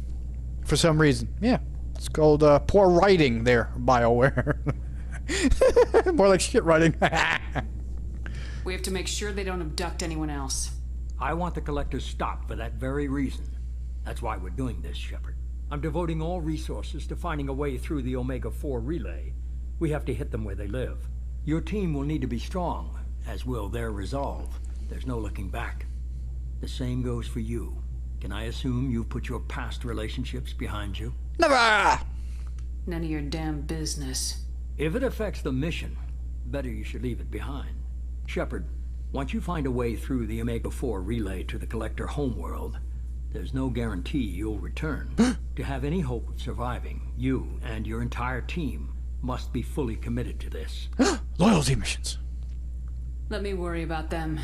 A: for some reason. Yeah, it's called poor writing there, BioWare. More like shit writing.
E: We have to make sure they don't abduct anyone else.
D: I want the Collectors stopped for that very reason. That's why we're doing this, Shepard. I'm devoting all resources to finding a way through the Omega-4 relay. We have to hit them where they live. Your team will need to be strong, as will their resolve. there's no looking back. The same goes for you. Can I assume you've put your past relationships behind you?
A: Never!
E: None of your damn business.
D: If it affects the mission, better you should leave it behind. Shepard, once you find a way through the Omega-4 relay to the Collector homeworld, there's no guarantee you'll return. To have any hope of surviving, you and your entire team must be fully committed to this.
A: Loyalty missions.
E: Let me worry about them.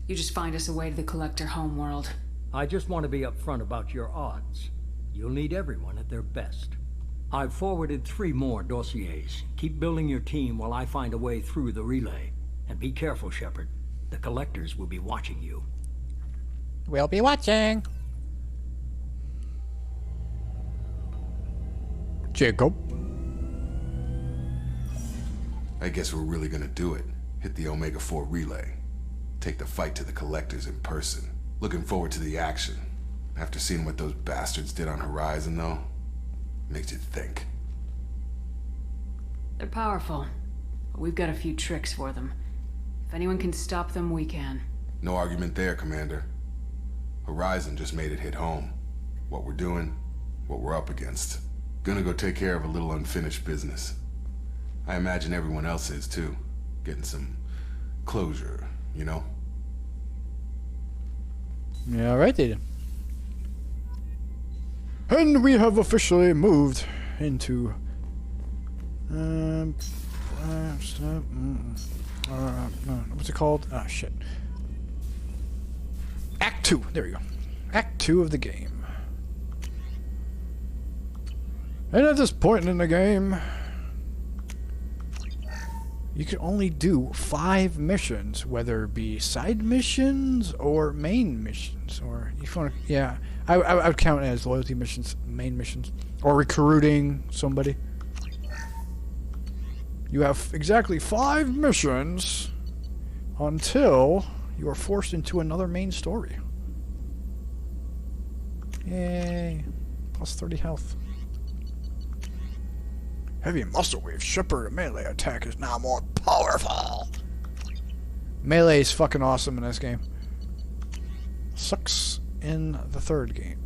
E: You just find us a way to the Collector homeworld.
D: I just want to be upfront about your odds. You'll need everyone at their best. I've forwarded 3 more dossiers. Keep building your team while I find a way through the relay. And be careful, Shepard. The Collectors will be watching you.
A: We'll be watching. Jacob.
O: I guess we're really gonna do it. Hit the Omega-4 relay. Take the fight to the Collectors in person. Looking forward to the action. After seeing what those bastards did on Horizon, though, makes you think.
E: They're powerful, but we've got a few tricks for them. If anyone can stop them, we can.
O: No argument there, Commander. Horizon just made it hit home. What we're doing, what we're up against. Gonna go take care of a little unfinished business. I imagine everyone else is, too. Getting some closure, you know?
A: Yeah, right then. And we have officially moved into what's it called? Ah, shit. Act 2. There we go. Act 2 of the game. And at this point in the game, you can only do 5 missions, whether it be side missions or main missions, or if you want to, yeah, I would count it as loyalty missions, main missions, or recruiting somebody. You have exactly 5 missions until you are forced into another main story. Yay! Plus 30 health. Heavy muscle wave Shepard melee attack is now more powerful. Melee is fucking awesome in this game. Sucks in the 3rd game.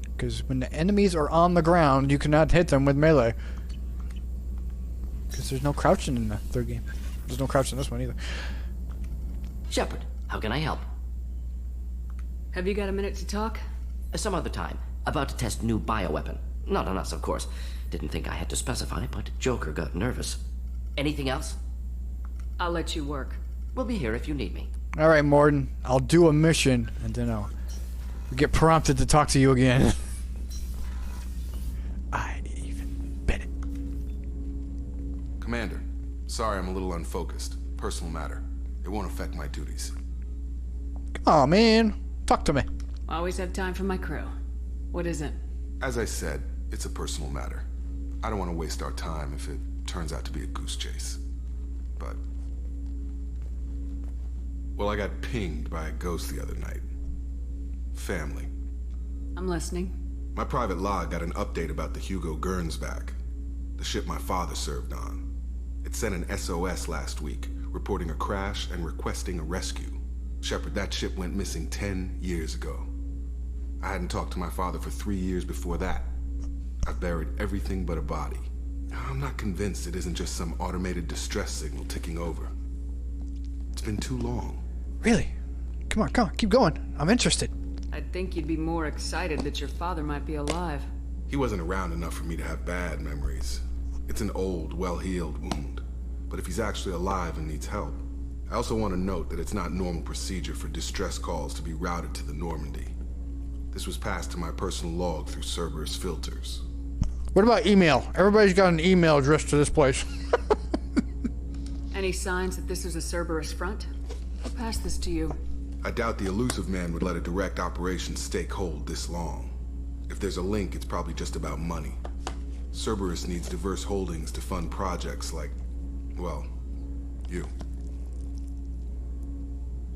A: Because when the enemies are on the ground, you cannot hit them with melee. Because there's no crouching in the 3rd game. There's no crouching in this one either.
F: Shepard, how can I help?
E: Have you got a minute to talk?
F: Some other time. About to test new bioweapon. Not on us, of course. Didn't think I had to specify, but Joker got nervous. Anything else?
E: I'll let you work.
F: We'll be here if you need me.
A: Alright, Morden. I'll do a mission, and then I'll get prompted to talk to you again. I even bet it.
O: Commander, sorry I'm a little unfocused. Personal matter. It won't affect my duties.
A: Come on, man. Talk to me.
E: Always have time for my crew. What is it?
O: As I said, it's a personal matter. I don't want to waste our time if it turns out to be a goose chase. But... well, I got pinged by a ghost the other night. Family.
E: I'm listening.
O: My private log got an update about the Hugo Gernsback, the ship my father served on. It sent an SOS last week, reporting a crash and requesting a rescue. Shepard, that ship went missing 10 years ago. I hadn't talked to my father for 3 years before that. I've buried everything but a body. I'm not convinced it isn't just some automated distress signal ticking over. It's been too long.
A: Really? Come on, keep going. I'm interested.
E: I'd think you'd be more excited that your father might be alive.
O: He wasn't around enough for me to have bad memories. It's an old, well-healed wound. But if he's actually alive and needs help, I also want to note that it's not normal procedure for distress calls to be routed to the Normandy. This was passed to my personal log through Cerberus filters.
A: What about email? Everybody's got an email address to this place.
E: Any signs that this is a Cerberus front? I'll pass this to you.
O: I doubt the elusive man would let a direct operation stake hold this long. If there's a link, it's probably just about money. Cerberus needs diverse holdings to fund projects like, well, you.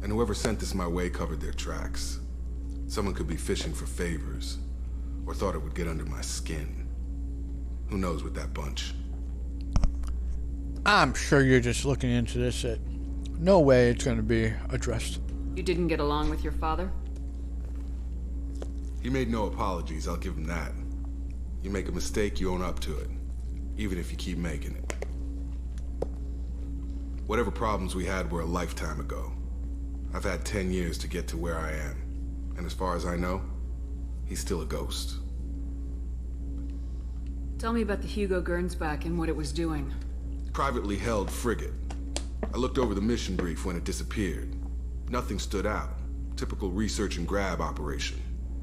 O: And whoever sent this my way covered their tracks. Someone could be fishing for favors, or thought it would get under my skin. Who knows with that bunch?
A: I'm sure you're just looking into this. No way it's going to be addressed.
E: You didn't get along with your father?
O: He made no apologies, I'll give him that. You make a mistake, you own up to it. Even if you keep making it. Whatever problems we had were a lifetime ago. I've had 10 years to get to where I am. And as far as I know, he's still a ghost.
E: Tell me about the Hugo Gernsback and what it was doing.
O: Privately held frigate. I looked over the mission brief when it disappeared. Nothing stood out. Typical research and grab operation.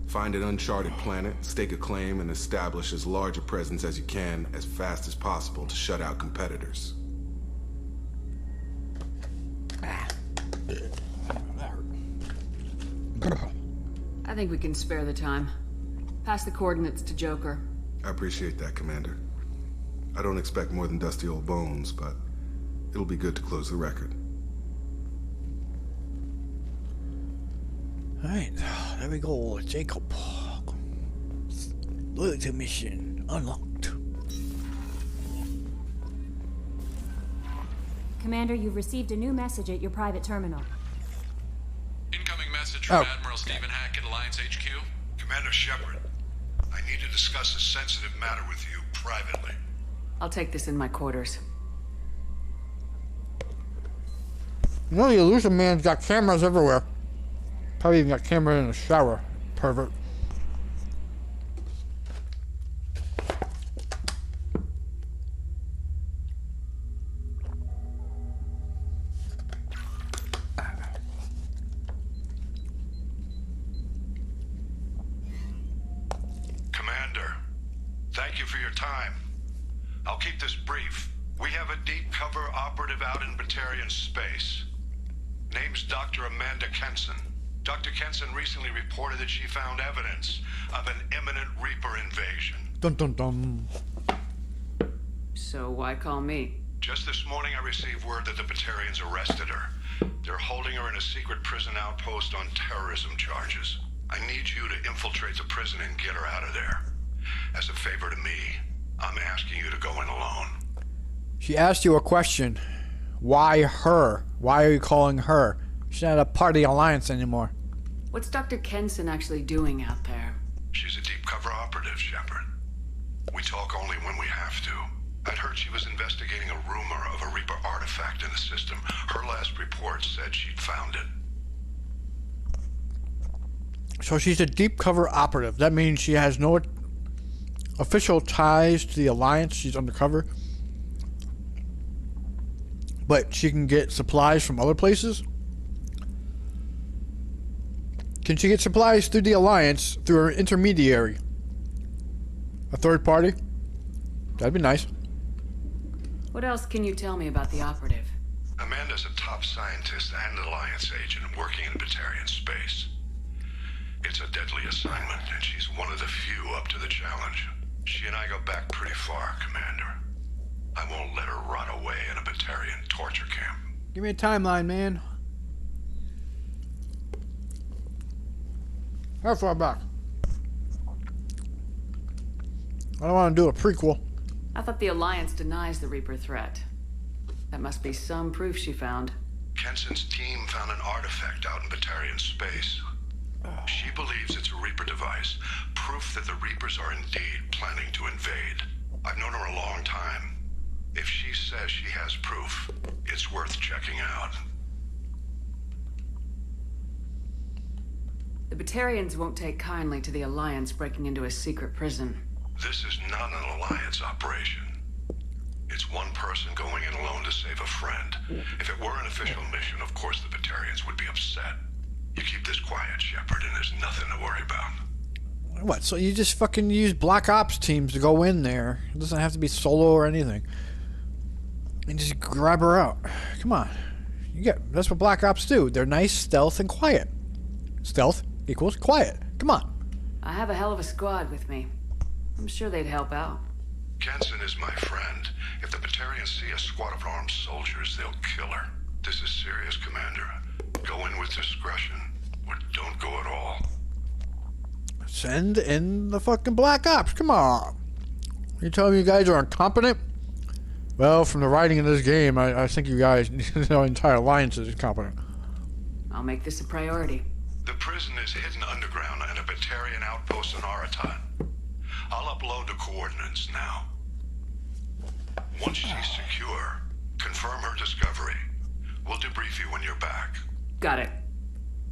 O: Find an uncharted planet, stake a claim, and establish as large a presence as you can as fast as possible to shut out competitors.
E: I think we can spare the time. Pass the coordinates to Joker.
O: I appreciate that, Commander. I don't expect more than dusty old bones, but it'll be good to close the record.
A: Alright, there we go, Jacob. Loyalty mission unlocked.
C: Commander, you've received a new message at your private terminal.
P: Incoming message from Admiral Stephen Hackett, Alliance HQ.
Q: Commander Shepard, I need to discuss a sensitive matter with you privately.
E: I'll take this in my quarters.
A: You know the Illusion Man's got cameras everywhere. Probably even got camera in the shower. Pervert.
Q: Commander, thank you for your time. I'll keep this brief. We have a deep cover operative out in Batarian space. Name's Dr. Amanda Kenson. Dr. Kenson recently reported that she found evidence of an imminent Reaper invasion.
A: Dun dun dun.
E: So why call me?
Q: Just this morning I received word that the Batarians arrested her. They're holding her in a secret prison outpost on terrorism charges. I need you to infiltrate the prison and get her out of there. As a favor to me, I'm asking you to go in alone.
A: She asked you a question. Why her? Why are you calling her? She's not a part of the Alliance anymore.
E: What's Dr. Kenson actually doing out there?
Q: She's a deep cover operative, Shepard. We talk only when we have to. I'd heard she was investigating a rumor of a Reaper artifact in the system. Her last report said she'd found it.
A: So she's a deep cover operative. That means she has no official ties to the Alliance. She's undercover. But she can get supplies from other places? Can she get supplies through the Alliance through an intermediary? A third party? That'd be nice.
E: What else can you tell me about the operative?
Q: Amanda's a top scientist and Alliance agent working in Batarian space. It's a deadly assignment, and she's one of the few up to the challenge. She and I go back pretty far, Commander. I won't let her rot away in a Batarian torture camp.
A: Give me a timeline, man. How far back? I don't want to do a prequel.
E: I thought the Alliance denies the Reaper threat. That must be some proof she found.
Q: Kenson's team found an artifact out in Batarian space. She believes it's a Reaper device, proof that the Reapers are indeed planning to invade. I've known her a long time. If she says she has proof, it's worth checking out.
E: The Batarians won't take kindly to the Alliance breaking into a secret prison.
Q: This is not an Alliance operation. It's one person going in alone to save a friend. If it were an official mission, of course the Batarians would be upset. You keep this quiet, Shepard, and there's nothing to worry about.
A: What, so you just fucking use Black Ops teams to go in there? It doesn't have to be solo or anything. And just grab her out. Come on. That's what Black Ops do. They're nice, stealth, and quiet. Stealth equals quiet. Come on.
E: I have a hell of a squad with me. I'm sure they'd help out.
Q: Kenson is my friend. If the Batarians see a squad of armed soldiers, they'll kill her. This is serious, Commander. Go in with discretion, or don't go at all.
A: Send in the fucking Black Ops. Come on. You telling me you guys are incompetent? Well, from the writing in this game, I think you guys, the entire alliance is incompetent.
E: I'll make this a priority.
Q: The prison is hidden underground in a Batarian outpost in Aratan. I'll upload the coordinates now. Once she's secure, confirm her discovery. We'll debrief you when you're back.
E: Got it.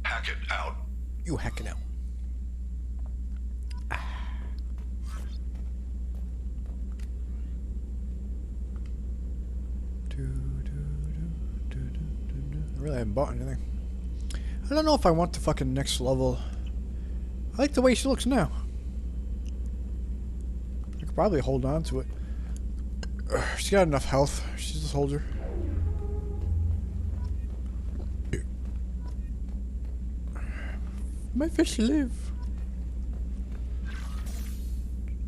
Q: Hackett out.
A: You hack it out. I really haven't bought anything. I don't know if I want the fucking next level. I like the way she looks now. I could probably hold on to it. She's got enough health. She's a soldier. My fish live.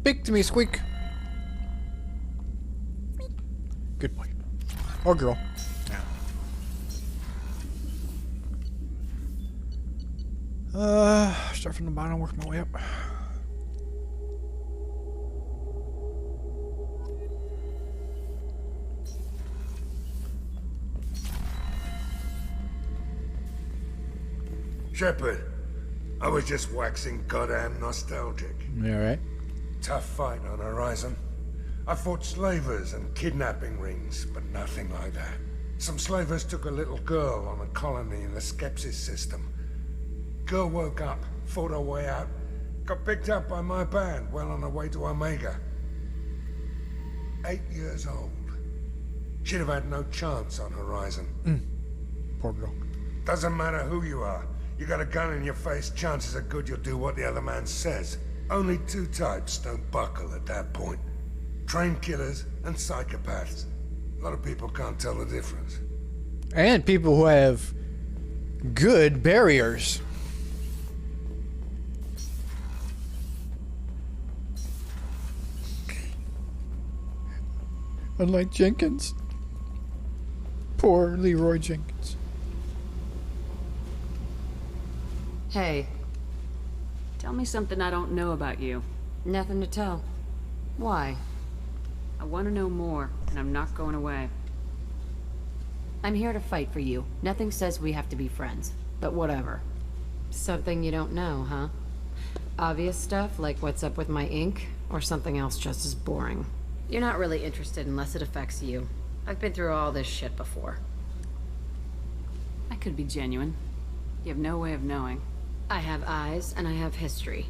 A: Speak to me, Squeak. Good boy. Or girl. Start from the bottom, work my way up.
R: Shepard, I was just waxing goddamn nostalgic.
A: You alright?
R: Tough fight on Horizon. I fought slavers and kidnapping rings, but nothing like that. Some slavers took a little girl on a colony in the Skepsis system. Girl woke up, fought her way out, got picked up by my band well on her way to Omega. 8 years old. She'd have had no chance on Horizon.
A: Poor girl.
R: Doesn't matter who you are. You got a gun in your face, chances are good you'll do what the other man says. Only two types don't buckle at that point. Trained killers and psychopaths. A lot of people can't tell the difference.
A: And people who have good barriers. Unlike Jenkins. Poor Leroy Jenkins.
E: Hey. Tell me something I don't know about you.
S: Nothing to tell. Why?
E: I want to know more, and I'm not going away.
S: I'm here to fight for you. Nothing says we have to be friends, but whatever. Something you don't know, huh? Obvious stuff, like what's up with my ink, or something else just as boring? You're not really interested unless it affects you. I've been through all this shit before.
E: I could be genuine. You have no way of knowing.
S: I have eyes, and I have history.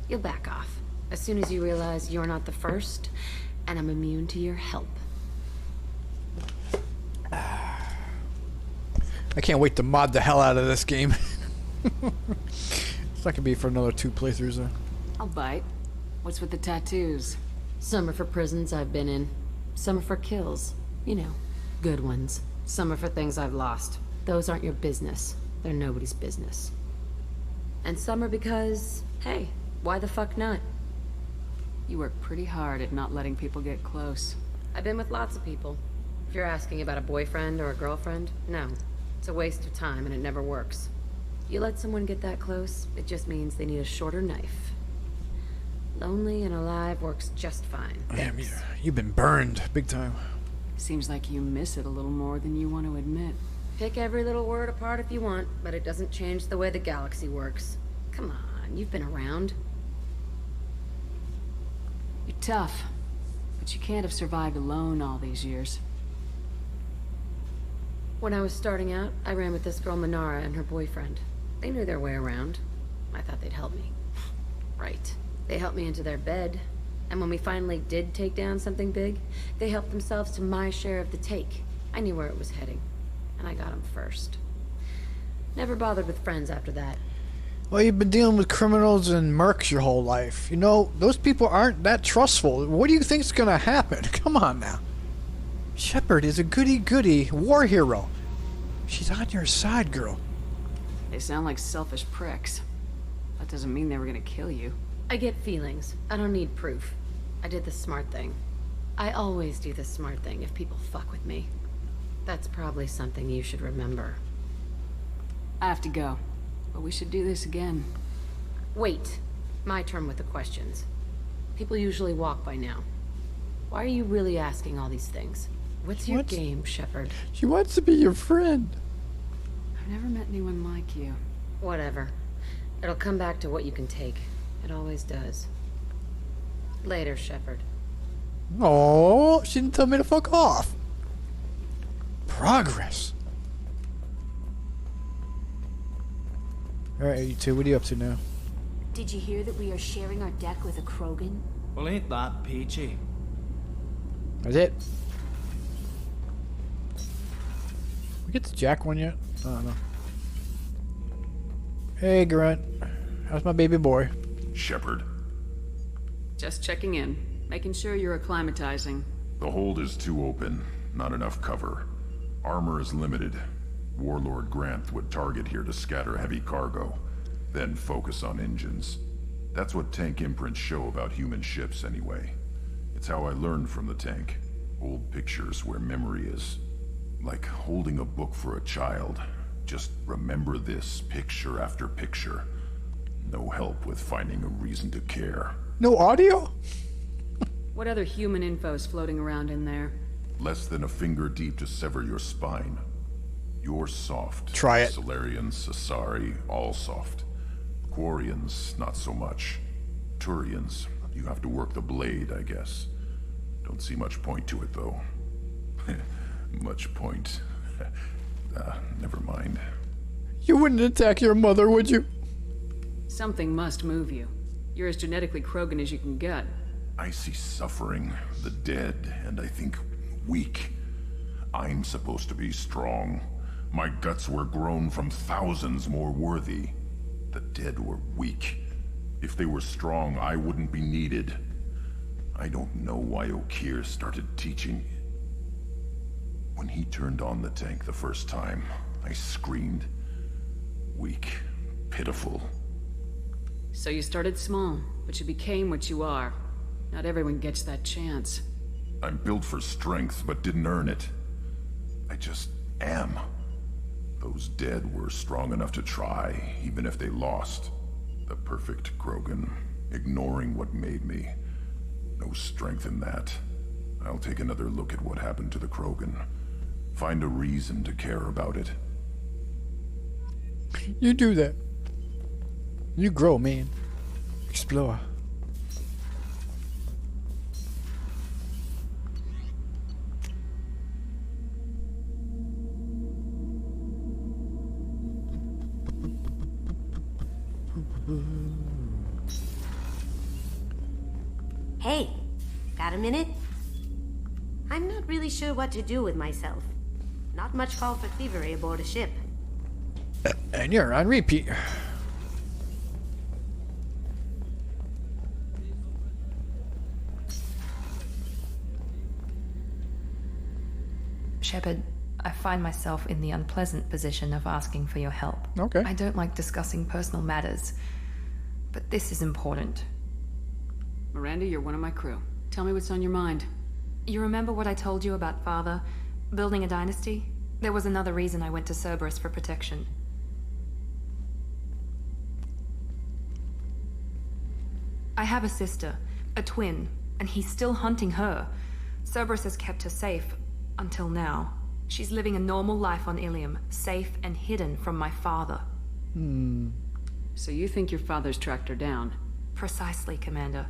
S: You'll back off. As soon as you realize you're not the first, and I'm immune to your help.
A: I can't wait to mod the hell out of this game. It's not gonna be for another 2 playthroughs though.
E: I'll bite. What's with the tattoos?
S: Some are for prisons I've been in. Some are for kills. You know, good ones. Some are for things I've lost. Those aren't your business. They're nobody's business. And some are because, hey, why the fuck not?
E: You work pretty hard at not letting people get close.
S: I've been with lots of people. If you're asking about a boyfriend or a girlfriend, no. It's a waste of time and it never works. You let someone get that close, it just means they need a shorter knife. Lonely and alive works just fine.
A: Damn, you've been burned big time.
E: Seems like you miss it a little more than you want to admit.
S: Pick every little word apart if you want, but it doesn't change the way the galaxy works. Come on, you've been around.
E: You're tough, but you can't have survived alone all these years.
S: When I was starting out, I ran with this girl Minara and her boyfriend. They knew their way around. I thought they'd help me. Right. They helped me into their bed, and when we finally did take down something big, they helped themselves to my share of the take. I knew where it was heading, and I got them first. Never bothered with friends after that.
A: Well, you've been dealing with criminals and mercs your whole life. You know, those people aren't that trustful. What do you think's gonna happen? Come on now. Shepard is a goody-goody war hero. She's on your side, girl.
E: They sound like selfish pricks. That doesn't mean they were gonna kill you.
S: I get feelings. I don't need proof. I did the smart thing. I always do the smart thing if people fuck with me. That's probably something you should remember.
E: I have to go, but we should do this again.
S: Wait. My turn with the questions. People usually walk by now. Why are you really asking all these things? What's your game, Shepard?
A: She wants to be your friend.
E: never met anyone like you.
S: Whatever. It'll come back to what you can take. It always does. Later, Shepard.
A: Oh, she didn't tell me to fuck off. Progress. Alright, you two, what are you up to now?
C: Did you hear that we are sharing our deck with a Krogan?
T: Well, ain't that peachy?
A: That's it. We get to Jack one yet? I don't know. Hey, Grunt. How's my baby boy?
U: Shepard.
E: Just checking in. Making sure you're acclimatizing.
U: The hold is too open. Not enough cover. Armor is limited. Warlord Grant would target here to scatter heavy cargo, then focus on engines. That's what tank imprints show about human ships anyway. It's how I learned from the tank. Old pictures where memory is. Like holding a book for a child. Just remember this picture after picture. No help with finding a reason to care.
A: No audio?
E: What other human info's floating around in there?
U: Less than a finger deep to sever your spine. You're soft.
A: Try it.
U: Solarians, Asari, all soft. Quarians, not so much. Turians, you have to work the blade, I guess. Don't see much point to it, though. Much point. Never mind.
A: You wouldn't attack your mother, would you?
E: Something must move you. You're as genetically Krogan as you can get.
U: I see suffering, the dead, and I think weak. I'm supposed to be strong. My guts were grown from thousands more worthy. The dead were weak. If they were strong, I wouldn't be needed. I don't know why Okeer started teaching. When he turned on the tank the first time, I screamed. Weak, pitiful.
E: So you started small, but you became what you are. Not everyone gets that chance.
U: I'm built for strength, but didn't earn it. I just am. Those dead were strong enough to try, even if they lost. The perfect Krogan, ignoring what made me. No strength in that. I'll take another look at what happened to the Krogan. Find a reason to care about it.
A: You do that. You grow, man. Explore.
V: Hey, got a minute? I'm not really sure what to do with myself. Not much call for thievery aboard a ship.
A: And you're on repeat.
J: Shepard, I find myself in the unpleasant position of asking for your help.
A: Okay.
J: I don't like discussing personal matters, but this is important.
E: Miranda, you're one of my crew. Tell me what's on your mind.
J: You remember what I told you about Father? Building a dynasty? There was another reason I went to Cerberus for protection. I have a sister, a twin, and he's still hunting her. Cerberus has kept her safe, until now. She's living a normal life on Ilium, safe and hidden from my father.
E: So you think your father's tracked her down?
J: Precisely, Commander.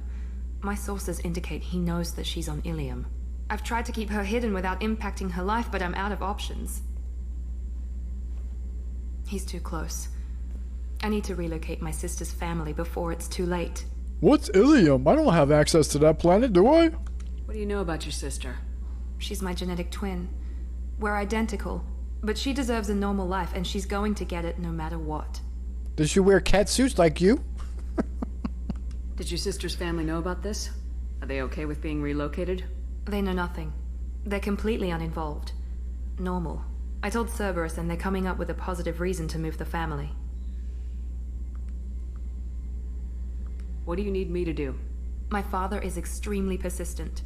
J: My sources indicate he knows that she's on Ilium. I've tried to keep her hidden without impacting her life, but I'm out of options. He's too close. I need to relocate my sister's family before it's too late.
A: What's Ilium? I don't have access to that planet, do I?
E: What do you know about your sister?
J: She's my genetic twin. We're identical, but she deserves a normal life, and she's going to get it no matter what.
A: Does she wear cat suits like you?
E: Did your sister's family know about this? Are they okay with being relocated?
J: They know nothing. They're completely uninvolved. Normal. I told Cerberus, and they're coming up with a positive reason to move the family.
E: What do you need me to do?
J: My father is extremely persistent.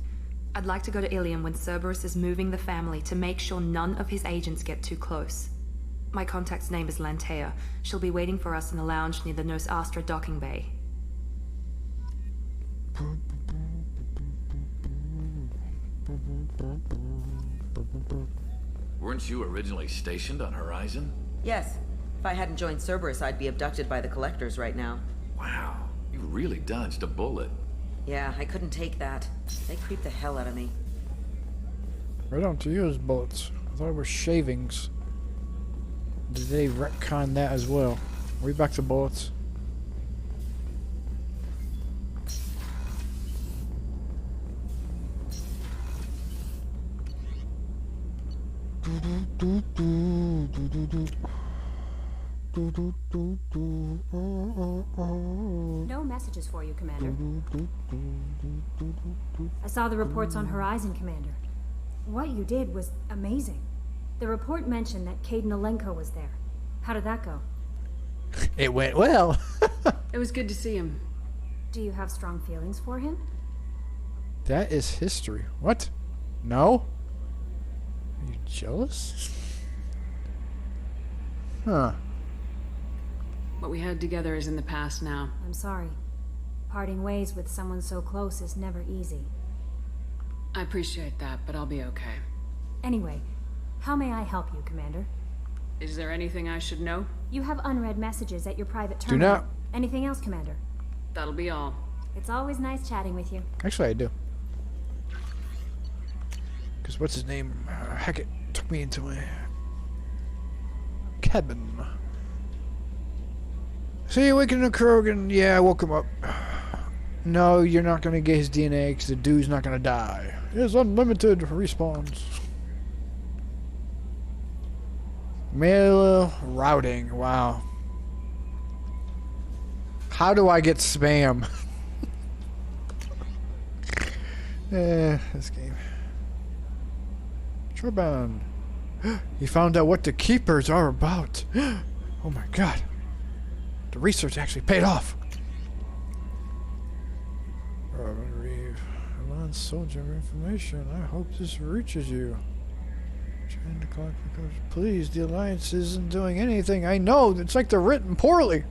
J: I'd like to go to Ilium when Cerberus is moving the family to make sure none of his agents get too close. My contact's name is Lantea. She'll be waiting for us in the lounge near the Nos Astra docking bay.
W: Weren't you originally stationed on Horizon?
B: Yes. If I hadn't joined Cerberus, I'd be abducted by the Collectors right now.
I: Wow, you really dodged a bullet.
B: Yeah, I couldn't take that. They creep the hell out of me.
A: I don't use bullets. I thought it were shavings. Did they retcon that as well? Are we back to bullets?
C: No messages for you, Commander. I saw the reports on Horizon, Commander. What you did was amazing. The report mentioned that Caden Alenko was there. How did that go?
A: It went well.
E: It was good to see him.
C: Do you have strong feelings for him?
A: That is history. What? No? Are you jealous? Huh.
E: What we had together is in the past now.
C: I'm sorry. Parting ways with someone so close is never easy.
E: I appreciate that, but I'll be okay.
C: Anyway, how may I help you, Commander?
E: Is there anything I should know?
C: You have unread messages at your private terminal.
A: Do not.
C: Anything else, Commander?
E: That'll be all.
C: It's always nice chatting with you.
A: Actually, I do. Because what's his name? Hackett took me into my cabin. See, waking up Krogan. Yeah, I woke him up. No, you're not going to get his DNA because the dude's not going to die. He has unlimited respawns. Mail routing. Wow. How do I get spam? This game. Turban. He found out what the Keepers are about. Oh my god. The research actually paid off. Robin Reeve. Alon soldier information. I hope this reaches you. Trying to clock because please, the Alliance isn't doing anything. I know, it's like they're written poorly.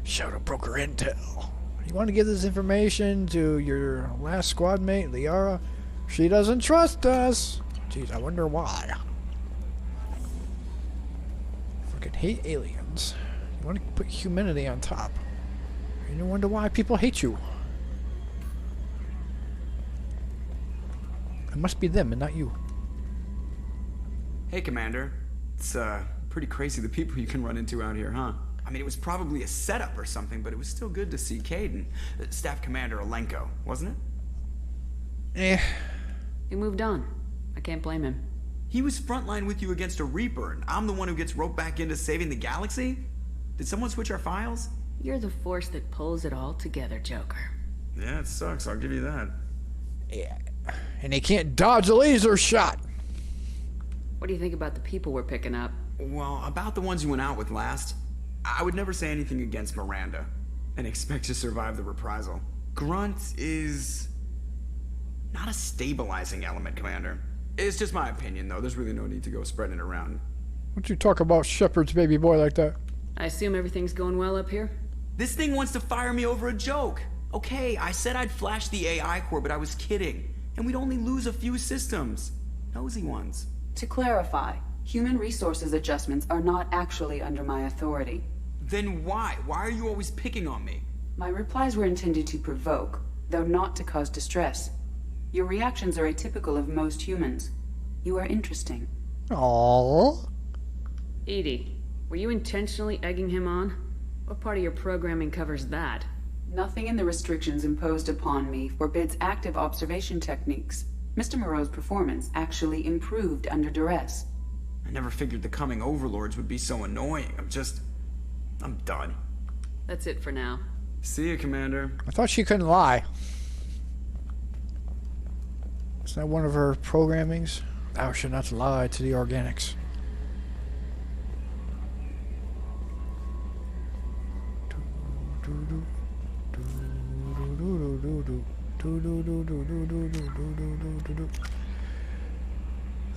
A: Shadow broker intel. You want to give this information to your last squad mate, Liara? She doesn't trust us. Jeez, I wonder why. Fucking hate aliens. You want to put humanity on top. And you wonder why people hate you. It must be them and not you.
M: Hey, Commander. It's, pretty crazy the people you can run into out here, huh? I mean, it was probably a setup or something, but it was still good to see Caden. Staff Commander Alenko, wasn't it?
E: He moved on. I can't blame him.
M: He was frontline with you against a Reaper, and I'm the one who gets roped back into saving the galaxy? Did someone switch our files?
E: You're the force that pulls it all together, Joker.
M: Yeah, it sucks, I'll give you that.
A: Yeah. And they can't dodge a laser shot.
E: What do you think about the people we're picking up?
M: Well, about the ones you went out with last, I would never say anything against Miranda, and expect to survive the reprisal. Grunt is not a stabilizing element, Commander. It's just my opinion, though. There's really no need to go spreading it around.
A: What'd you talk about Shepard's baby boy like that?
E: I assume everything's going well up here?
M: This thing wants to fire me over a joke. Okay, I said I'd flash the AI core, but I was kidding. And we'd only lose a few systems. Nosy ones.
N: To clarify, human resources adjustments are not actually under my authority.
M: Then why? Why are you always picking on me?
N: My replies were intended to provoke, though not to cause distress. Your reactions are atypical of most humans. You are interesting.
A: Aww.
E: Edie, were you intentionally egging him on? What part of your programming covers that?
N: Nothing in the restrictions imposed upon me forbids active observation techniques. Mr. Moreau's performance actually improved under duress.
M: I never figured the coming overlords would be so annoying. I'm done.
E: That's it for now.
M: See you, Commander.
A: I thought she couldn't lie. Isn't that one of her programmings? Thou should not lie to the organics.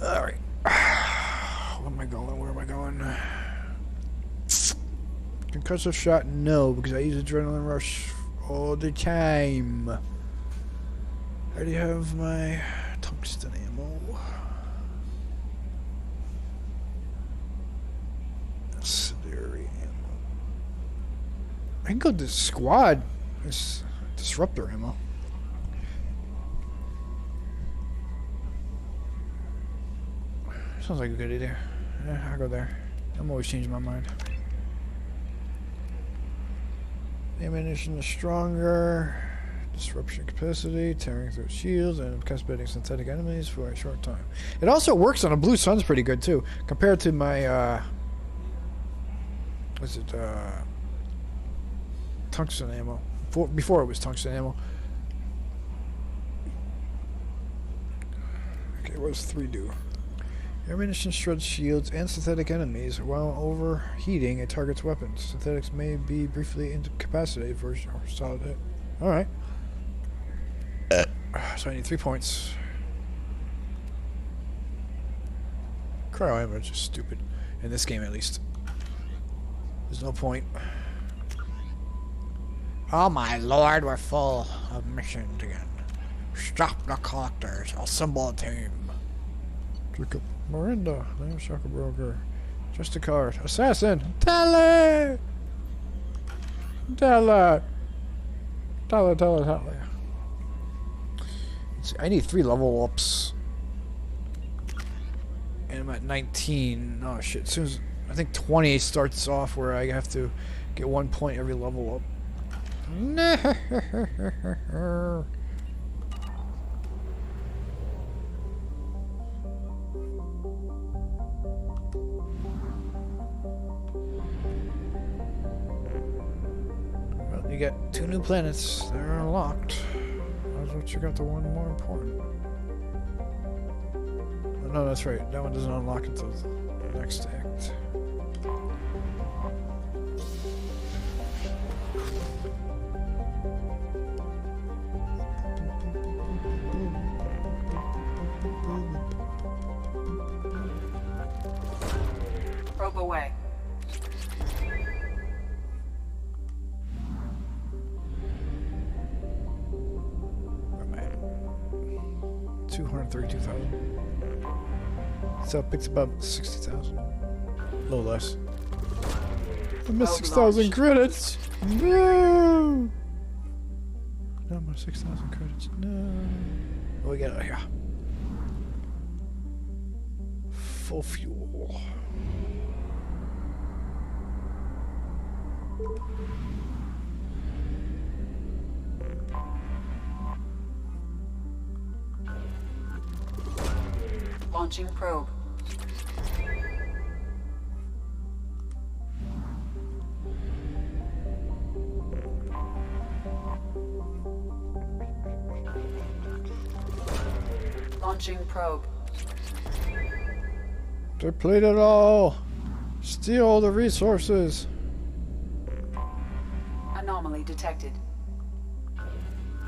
A: Alright. Where am I going? Where am I going? Concussive shot? No, because I use adrenaline rush all the time. I already have my tungsten ammo. I can go to squad. This disruptor ammo. Sounds like a good idea. Yeah, I'll go there. I'm always changing my mind. Ammunition is stronger. Disruption capacity, tearing through shields, and captivating synthetic enemies for a short time. It also works on a blue sun's pretty good too, compared to my what's it? Tungsten ammo. Before it was tungsten ammo. Okay, what does 3 do? Ammunition shreds shields and synthetic enemies while overheating a target's weapons. Synthetics may be briefly incapacitated for a solid hit. Alright. So I need 3 points. Cryo ammo is just stupid. In this game, at least. There's no point. Oh my lord, we're full of missions again. Stop the collectors. Assemble a team. Jacob. Miranda. Lamb Shocker Broker. Just a card. Assassin. Tele! Tele! Tele. I need 3 level ups. And I'm at 19. Oh shit. As soon as I think 20 starts off where I have to get 1 point every level up. No. Well, you got 2 new planets. They're unlocked. What you got the one more important? Oh, no, that's right. That one doesn't unlock until the next act.
N: Probe away.
A: 232,000. So it picks about 60,000. A little less. I missed 6,000 credits. No. No, my 6,000 credits. No. What we got out here? Full fuel.
N: Launching probe. Launching probe.
A: Deplete it all. Steal all the resources.
N: Anomaly detected.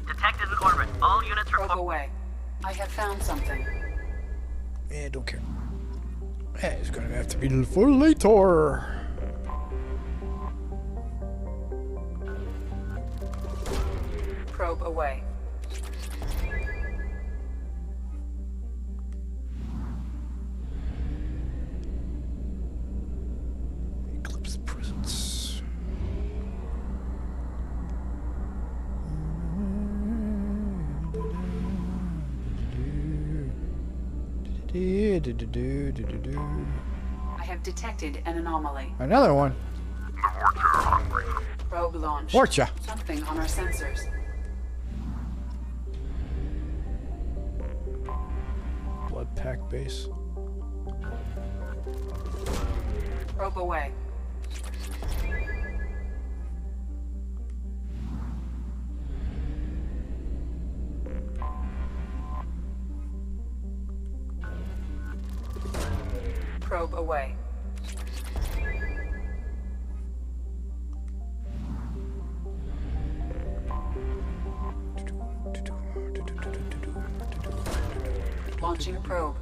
H: Detected in orbit. All units report.
N: Probe away. I have found something.
A: Yeah, don't care. Yeah, it's gonna have to be for later.
N: Probe away.
A: Eclipse presence.
N: I have detected an anomaly.
A: Another one.
N: Probe launch.
A: Vorcha.
N: Something on our sensors.
A: Blood pack base.
N: Probe away. Probe away. Launching probe.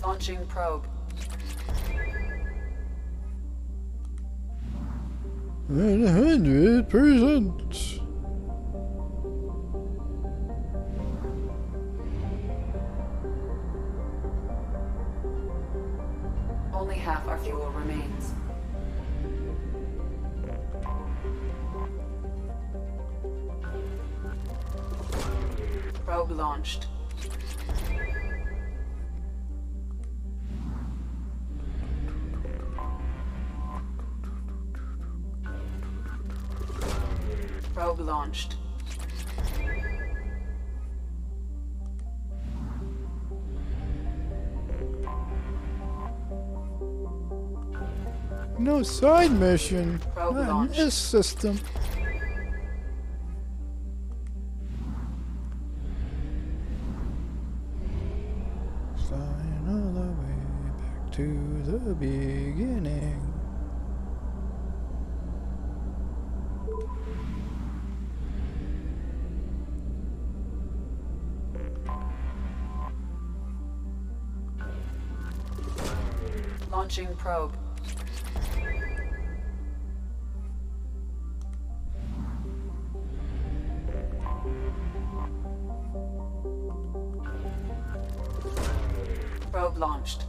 N: Launching probe.
A: 100%.
N: Only half our fuel remains. Probe launched. Probe launched.
A: No side mission.
N: Probe
A: Not in
N: launched.
A: this system. Flying all the way back to the beginning.
N: Launching probe. Probe launched.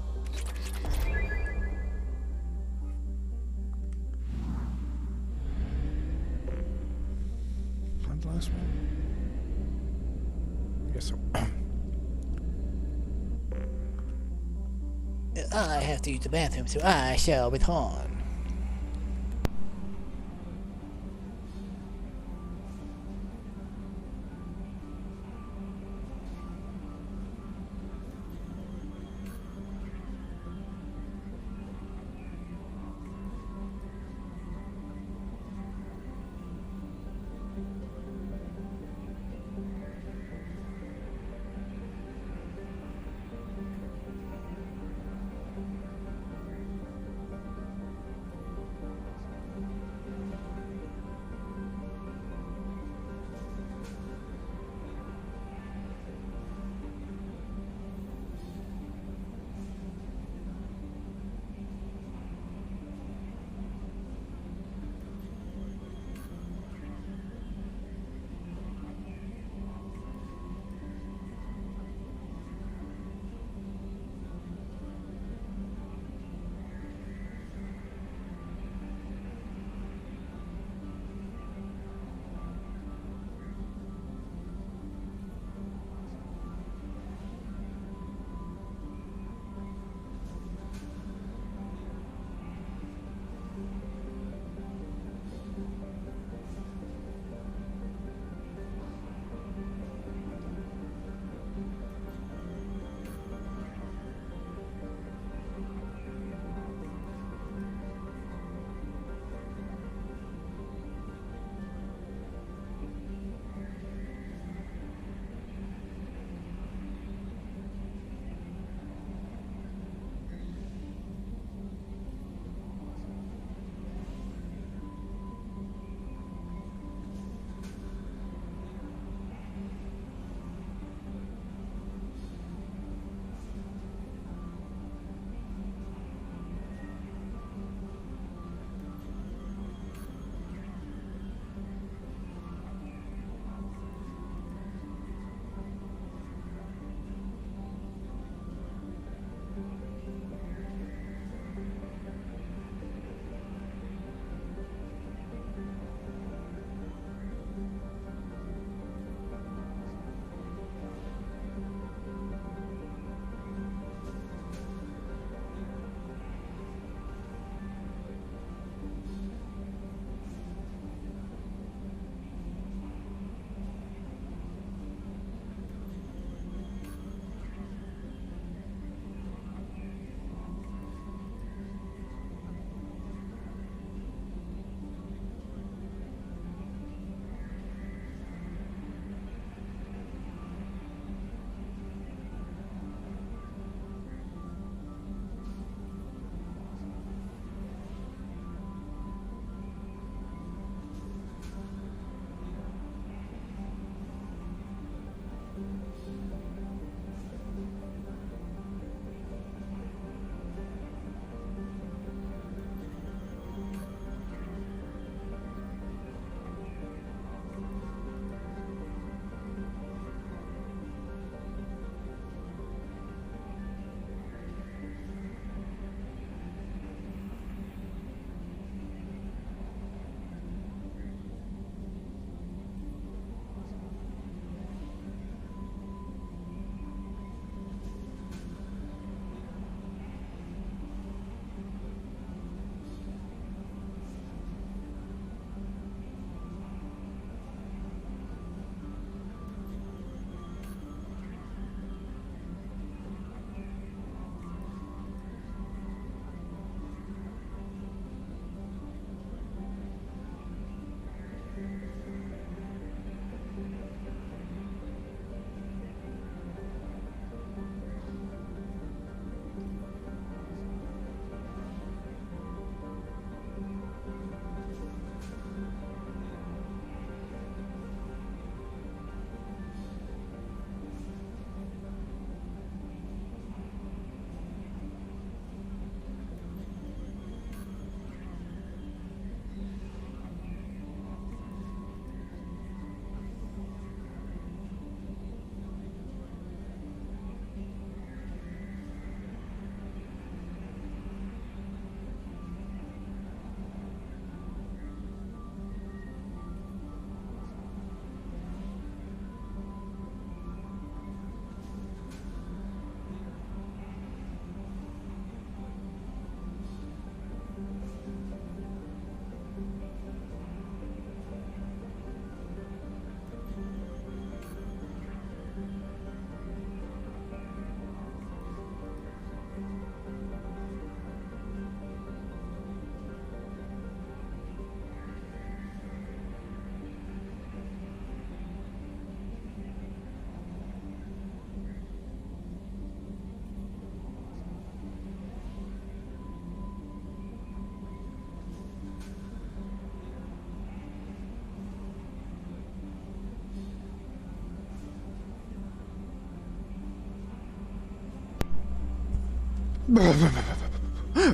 A: That last one? I guess so. I have to use the bathroom, so I shall return.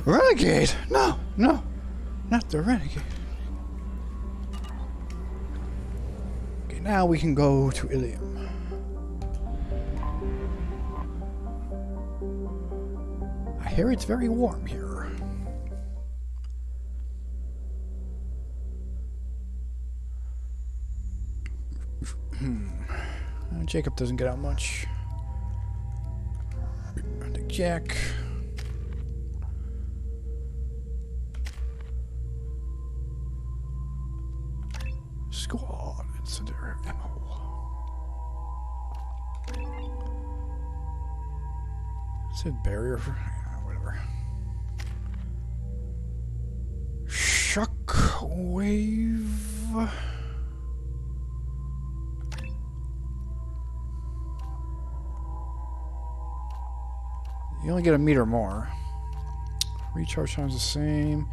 A: Renegade! No, no, not the renegade. Okay, now we can go to Ilium. I hear it's very warm here. Jacob doesn't get out much. I think Jack. Squad incendiary ammo. Is it barrier for whatever? Shockwave. You only get a meter more. Recharge time's the same.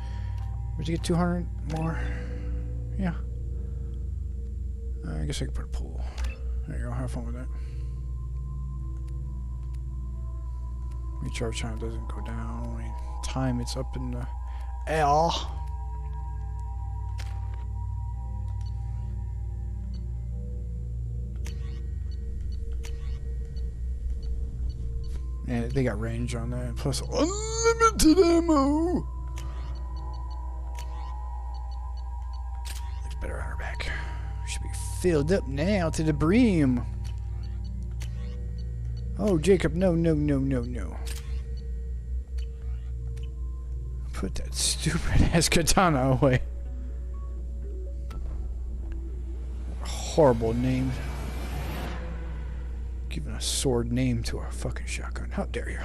A: Would you get 200 more? Yeah. I guess I could put a pool. There you go. Have fun with that. Recharge time doesn't go down. Only time it's up in the L. Yeah, they got range on that, plus unlimited ammo. Looks better on her back. Should be filled up now to the brim. Oh, Jacob, no, no, no, no, no. Put that stupid ass katana away. Horrible name. Giving a sword name to a fucking shotgun. How dare you?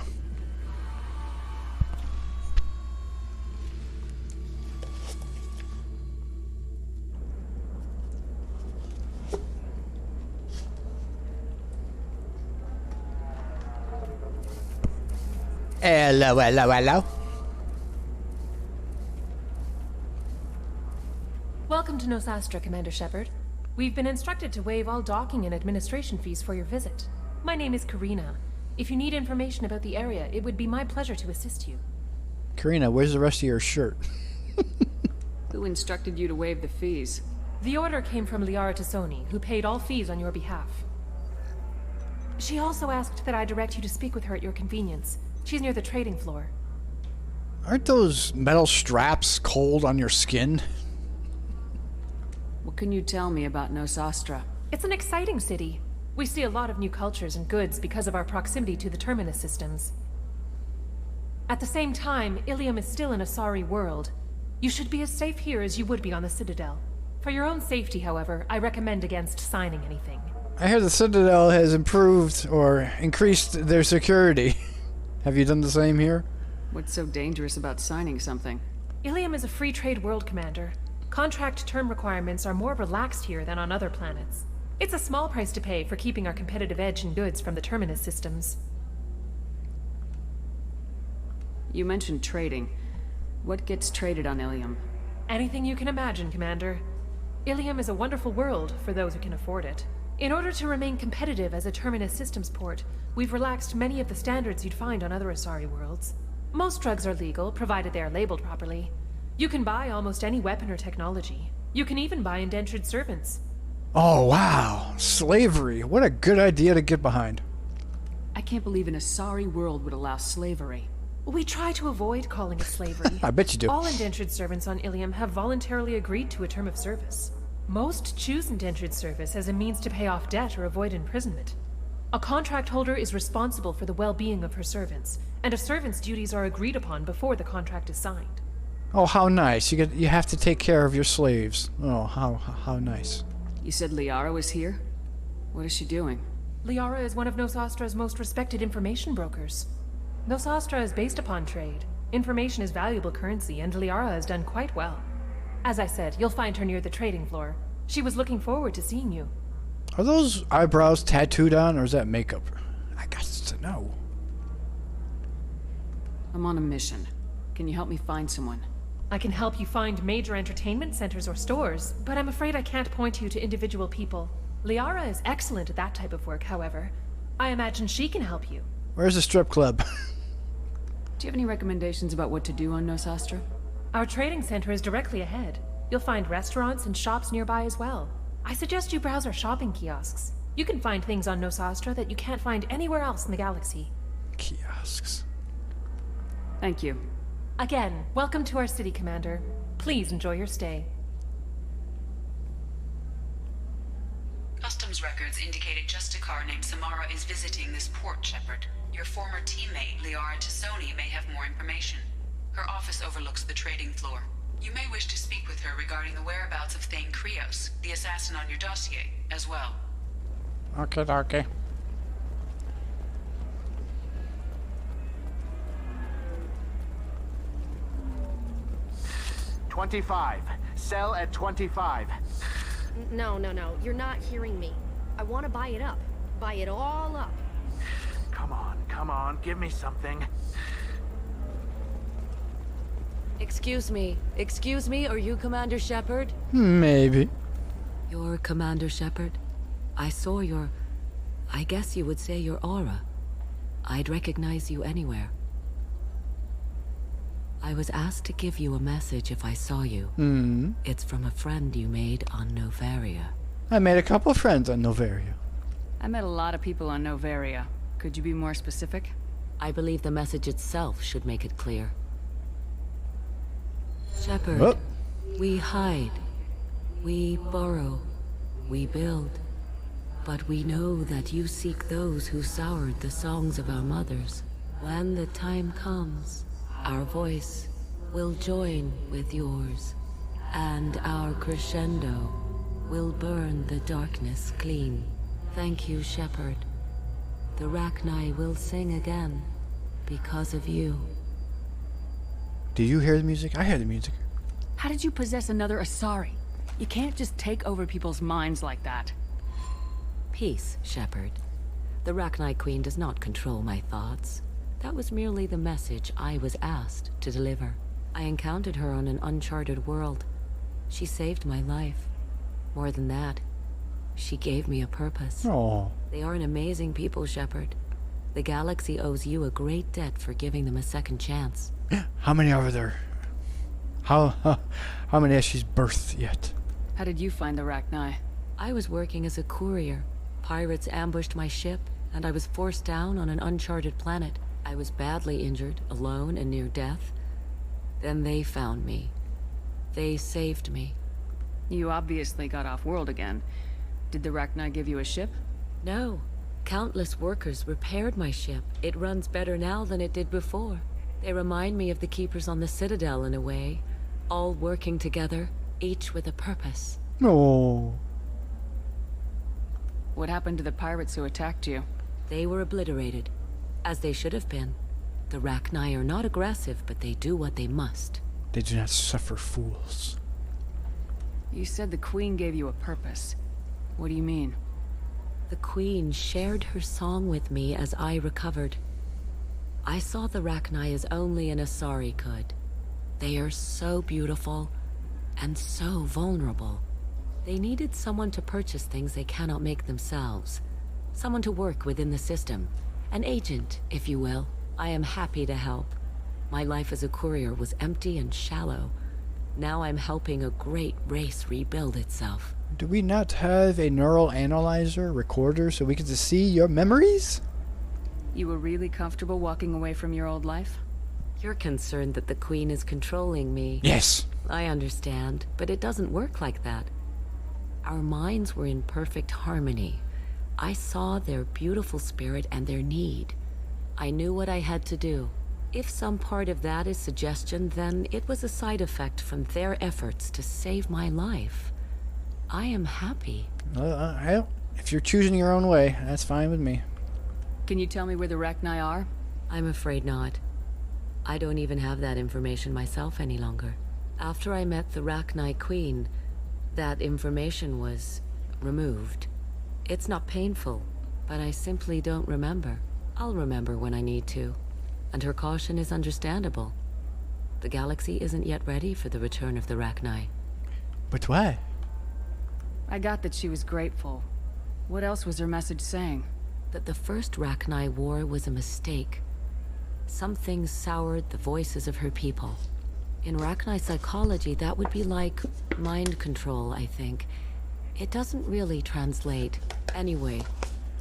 A: Hello, hello, hello.
K: Welcome to Nosastra, Commander Shepard. We've been instructed to waive all docking and administration fees for your visit. My name is Karina. If you need information about the area, it would be my pleasure to assist you.
A: Karina, where's the rest of your shirt?
E: Who instructed you to waive the fees?
K: The order came from Liara Tassoni, who paid all fees on your behalf. She also asked that I direct you to speak with her at your convenience. She's near the trading floor.
A: Aren't those metal straps cold on your skin?
E: What can you tell me about Nosastra?
K: It's an exciting city. We see a lot of new cultures and goods because of our proximity to the Terminus systems. At the same time, Ilium is still an Asari world. You should be as safe here as you would be on the Citadel. For your own safety, however, I recommend against signing anything.
A: I hear the Citadel has improved or increased their security. Have you done the same here?
E: What's so dangerous about signing something?
K: Ilium is a free trade world, Commander. Contract term requirements are more relaxed here than on other planets. It's a small price to pay for keeping our competitive edge in goods from the Terminus systems.
E: You mentioned trading. What gets traded on Ilium?
K: Anything you can imagine, Commander. Ilium is a wonderful world for those who can afford it. In order to remain competitive as a Terminus systems port, we've relaxed many of the standards you'd find on other Asari worlds. Most drugs are legal, provided they are labeled properly. You can buy almost any weapon or technology. You can even buy indentured servants.
A: Oh, wow. Slavery. What a good idea to get behind.
E: I can't believe an Asari world would allow slavery.
K: We try to avoid calling it slavery.
A: I bet you do.
K: All indentured servants on Ilium have voluntarily agreed to a term of service. Most choose indentured service as a means to pay off debt or avoid imprisonment. A contract holder is responsible for the well-being of her servants, and a servant's duties are agreed upon before the contract is signed.
A: Oh, how nice. You have to take care of your slaves. Oh, how nice.
E: You said Liara was here? What is she doing?
K: Liara is one of Nosastra's most respected information brokers. Nosastra is based upon trade. Information is valuable currency, and Liara has done quite well. As I said, you'll find her near the trading floor. She was looking forward to seeing you.
A: Are those eyebrows tattooed on, or is that makeup? I got to know.
E: I'm on a mission. Can you help me find someone?
K: I can help you find major entertainment centers or stores, but I'm afraid I can't point you to individual people. Liara is excellent at that type of work, however. I imagine she can help you.
A: Where's the strip club?
E: Do you have any recommendations about what to do on Nosastra?
K: Our trading center is directly ahead. You'll find restaurants and shops nearby as well. I suggest you browse our shopping kiosks. You can find things on Nosastra that you can't find anywhere else in the galaxy.
A: Kiosks.
E: Thank you.
K: Again, welcome to our city, Commander. Please enjoy your stay.
N: Customs records indicated just a car named Samara is visiting this port, Shepard. Your former teammate, Liara Tassoni, may have more information. Her office overlooks the trading floor. You may wish to speak with her regarding the whereabouts of Thane Krios, the assassin on your dossier, as well.
A: Okay.
G: 25. Sell at 25.
V: No. You're not hearing me. I want to buy it up. Buy it all up.
G: Come on. Give me something.
S: Excuse me, are you Commander Shepard?
A: Maybe.
S: You're Commander Shepard? I saw I guess you would say your aura. I'd recognize you anywhere. I was asked to give you a message if I saw you. It's from a friend you made on Novaria.
A: I made a couple friends on Novaria.
E: I met a lot of people on Novaria. Could you be more specific?
S: I believe the message itself should make it clear. Shepard, we hide. We burrow. We build. But we know that you seek those who soured the songs of our mothers. When the time comes, our voice will join with yours, and our crescendo will burn the darkness clean. Thank you, Shepard. The Rachni will sing again because of you.
A: Do you hear the music? I hear the music.
E: How did you possess another Asari? You can't just take over people's minds like that.
S: Peace, Shepard. The Rachni Queen does not control my thoughts. That was merely the message I was asked to deliver. I encountered her on an uncharted world. She saved my life. More than that, she gave me a purpose.
A: Oh.
S: They are an amazing people, Shepard. The galaxy owes you a great debt for giving them a second chance.
A: How many are there? How many has she birthed yet?
E: How did you find the Rachni?
S: I was working as a courier. Pirates ambushed my ship, and I was forced down on an uncharted planet. I was badly injured, alone and near death. Then they found me. They saved me.
E: You obviously got off-world again. Did the Rachni give you a ship?
S: No. Countless workers repaired my ship. It runs better now than it did before. They remind me of the Keepers on the Citadel in a way. All working together, each with a purpose.
A: Oh.
E: What happened to the pirates who attacked you?
S: They were obliterated, as they should have been. The Rachni are not aggressive, but they do what they must.
A: They do not suffer fools.
E: You said the Queen gave you a purpose. What do you mean?
S: The Queen shared her song with me as I recovered. I saw the Rachni as only an Asari could. They are so beautiful and so vulnerable. They needed someone to purchase things they cannot make themselves. Someone to work within the system. An agent, if you will. I am happy to help. My life as a courier was empty and shallow. Now I'm helping a great race rebuild itself.
A: Do we not have a neural analyzer recorder so we can just see your memories?
E: You were really comfortable walking away from your old life?
S: You're concerned that the Queen is controlling me.
A: Yes.
S: I understand, but it doesn't work like that. Our minds were in perfect harmony. I saw their beautiful spirit and their need. I knew what I had to do. If some part of that is suggestion, then it was a side effect from their efforts to save my life. I am happy.
A: If you're choosing your own way, that's fine with me.
E: Can you tell me where the Rachni are?
S: I'm afraid not. I don't even have that information myself any longer. After I met the Rachni Queen, that information was removed. It's not painful, but I simply don't remember. I'll remember when I need to. And her caution is understandable. The galaxy isn't yet ready for the return of the Rachni.
A: But why?
E: I got that she was grateful. What else was her message saying?
S: That the first Rachni war was a mistake. Some things soured the voices of her people. In Rachni psychology, that would be like mind control, I think. It doesn't really translate. Anyway,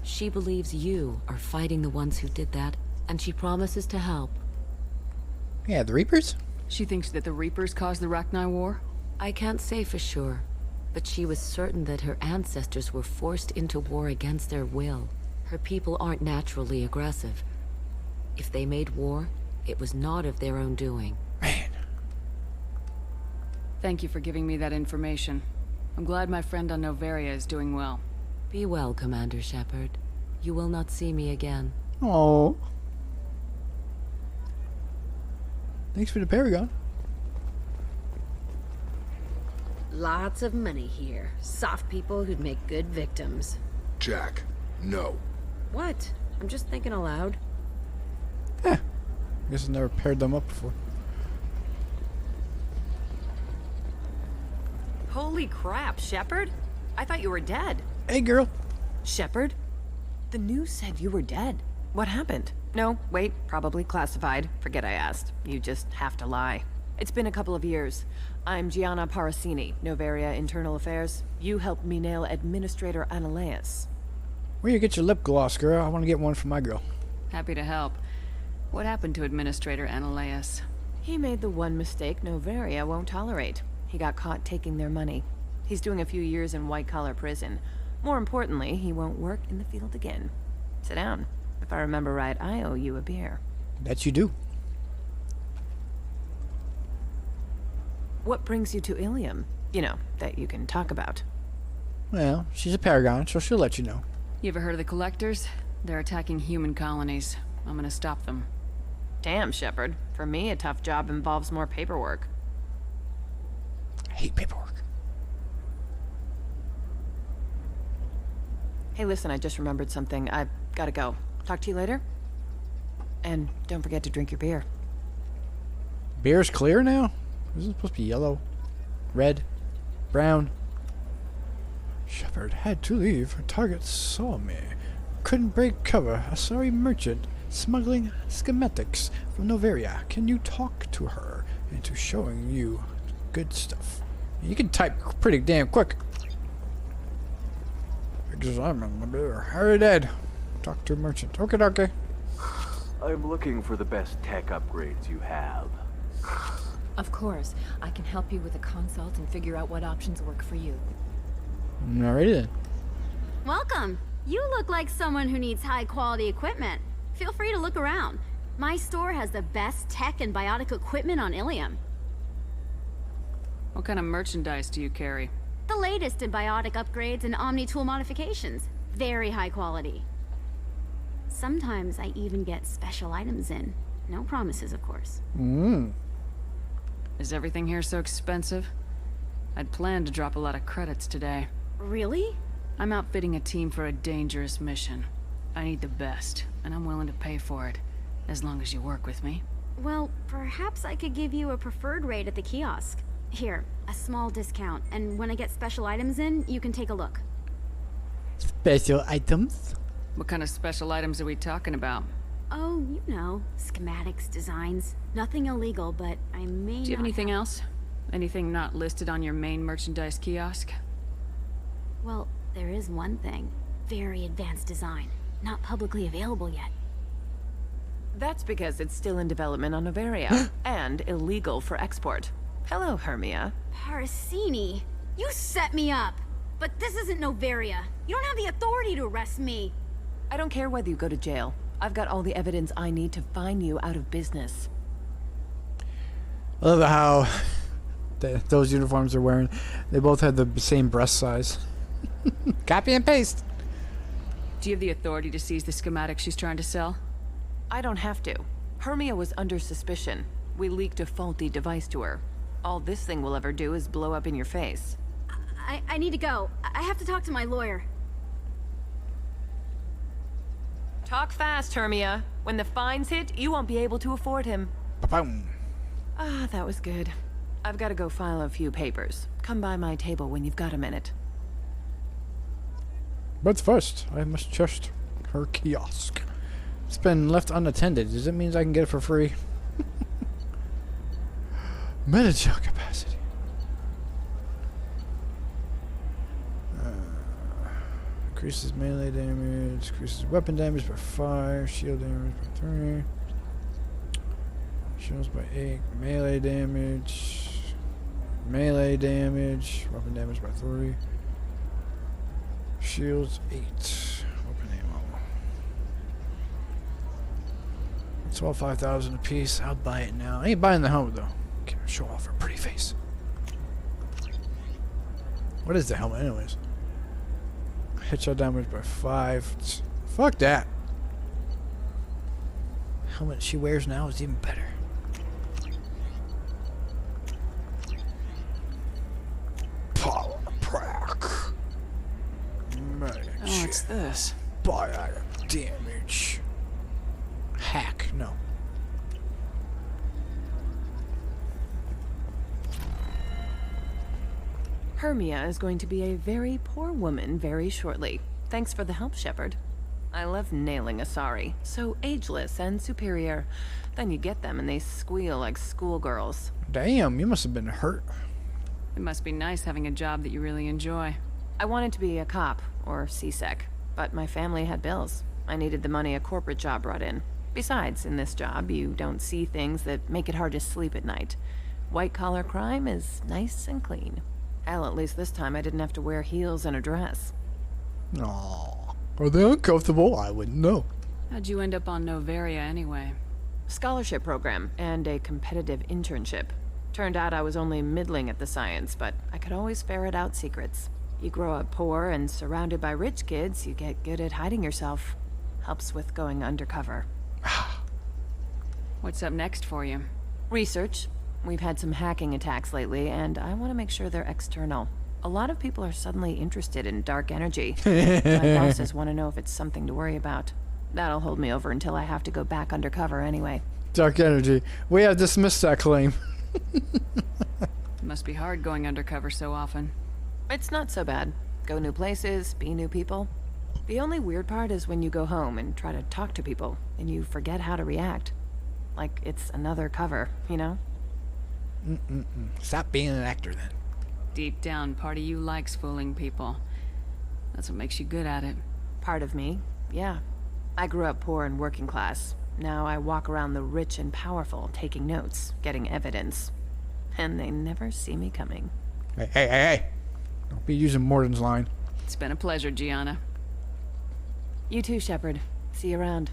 S: she believes you are fighting the ones who did that, and she promises to help.
A: Yeah, the Reapers?
E: She thinks that the Reapers caused the Rachni War?
S: I can't say for sure, but she was certain that her ancestors were forced into war against their will. Her people aren't naturally aggressive. If they made war, it was not of their own doing.
A: Man.
E: Thank you for giving me that information. I'm glad my friend on Noveria is doing well.
S: Be well, Commander Shepard. You will not see me again.
A: Oh. Thanks for the Paragon.
S: Lots of money here. Soft people who'd make good victims.
O: Jack, no.
S: What? I'm just thinking aloud.
A: Guess I've never paired them up before.
D: Holy crap, Shepard? I thought you were dead.
A: Hey, girl.
D: Shepard? The news said you were dead. What happened? No, wait, probably classified. Forget I asked. You just have to lie. It's been a couple of years. I'm Gianna Parasini, Noveria Internal Affairs. You helped me nail Administrator Ananias.
A: Where you get your lip gloss, girl? I want to get one for my girl.
E: Happy to help. What happened to Administrator Ananias?
D: He made the one mistake Noveria won't tolerate. He got caught taking their money. He's doing a few years in white-collar prison. More importantly, he won't work in the field again. Sit down. If I remember right, I owe you a beer.
A: That you do.
D: What brings you to Ilium? You know, that you can talk about.
A: Well, she's a Paragon, so she'll let you know.
E: You ever heard of the Collectors? They're attacking human colonies. I'm gonna stop them.
D: Damn, Shepard. For me, a tough job involves more paperwork.
A: I hate paperwork.
D: Hey, listen, I just remembered something. I've gotta go. Talk to you later? And don't forget to drink your beer.
A: Beer's clear now? Isn't it supposed to be yellow? Red? Brown? Shepard had to leave. Her target saw me. Couldn't break cover. A sorry merchant smuggling schematics from Noveria. Can you talk to her into showing you good stuff? You can type pretty damn quick. Because I'm in the beer. Harry dead. Talk to a merchant. Okay.
L: I'm looking for the best tech upgrades you have.
W: Of course. I can help you with a consult and figure out what options work for you.
A: Alrighty then.
X: Welcome. You look like someone who needs high-quality equipment. Feel free to look around. My store has the best tech and biotic equipment on Ilium.
E: What kind of merchandise do you carry?
X: The latest in biotic upgrades and Omni-tool modifications. Very high quality. Sometimes I even get special items in. No promises, of course.
E: Is everything here so expensive? I'd planned to drop a lot of credits today.
X: Really?
E: I'm outfitting a team for a dangerous mission. I need the best, and I'm willing to pay for it, as long as you work with me.
X: Well, perhaps I could give you a preferred rate at the kiosk. Here, a small discount, and when I get special items in, you can take a look.
A: Special items?
E: What kind of special items are we talking about?
X: Oh, you know, schematics, designs. Nothing illegal, but I may
E: Do you have anything else? Anything not listed on your main merchandise kiosk?
X: Well, there is one thing. Very advanced design. Not publicly available yet.
D: That's because it's still in development on Noveria, and illegal for export. Hello, Hermia.
X: Parasini, you set me up! But this isn't Noveria. You don't have the authority to arrest me.
D: I don't care whether you go to jail. I've got all the evidence I need to fine you out of business.
A: I love how those uniforms they're wearing, they both had the same breast size. Copy and paste.
E: Do you have the authority to seize the schematic she's trying to sell?
D: I don't have to. Hermia was under suspicion. We leaked a faulty device to her. All this thing will ever do is blow up in your face.
X: I need to go. I have to talk to my lawyer.
D: Talk fast, Hermia. When the fines hit, you won't be able to afford him.
A: Ba-boom.
D: Ah, that was good. I've got to go file a few papers. Come by my table when you've got a minute.
A: But first, I must test her kiosk. It's been left unattended. Does it mean I can get it for free? Metagel capacity. Increases melee damage. Increases weapon damage by 5. Shield damage by 3. Shields by 8. Melee damage. Melee damage. Weapon damage by 3. Shields 8. Weapon ammo. It's all 5,000 a piece. I'll buy it now. I ain't buying the helmet though. Can show off her pretty face. What is the helmet anyways? Headshot damage by 5. Fuck that. Helmet she wears now is even better. Power crack.
E: Oh, what's this?
A: Biotic damage. Hack. No.
D: Hermia is going to be a very poor woman very shortly. Thanks for the help, Shepard. I love nailing Asari. So ageless and superior. Then you get them and they squeal like schoolgirls.
A: Damn, you must have been hurt.
E: It must be nice having a job that you really enjoy.
D: I wanted to be a cop, or CSEC, but my family had bills. I needed the money a corporate job brought in. Besides, in this job, you don't see things that make it hard to sleep at night. White-collar crime is nice and clean. Hell, at least this time I didn't have to wear heels and a dress.
A: Aww. Are they uncomfortable? I wouldn't know.
E: How'd you end up on Novaria anyway?
D: Scholarship program and a competitive internship. Turned out I was only middling at the science, but I could always ferret out secrets. You grow up poor and surrounded by rich kids, you get good at hiding yourself. Helps with going undercover.
E: What's up next for you?
D: Research. We've had some hacking attacks lately, and I want to make sure they're external. A lot of people are suddenly interested in dark energy. My bosses want to know if it's something to worry about. That'll hold me over until I have to go back undercover anyway.
A: Dark energy. We have dismissed that claim.
E: It must be hard going undercover so often.
D: It's not so bad. Go new places, be new people. The only weird part is when you go home and try to talk to people, and you forget how to react. Like it's another cover, you know?
A: Stop being an actor then.
E: Deep down, part of you likes fooling people. That's what makes you good at it.
D: Part of me, yeah. I grew up poor and working class. Now I walk around the rich and powerful, taking notes, getting evidence. And they never see me coming.
A: Hey. Don't be using Morden's line.
E: It's been a pleasure, Gianna.
D: You too, Shepard. See you around.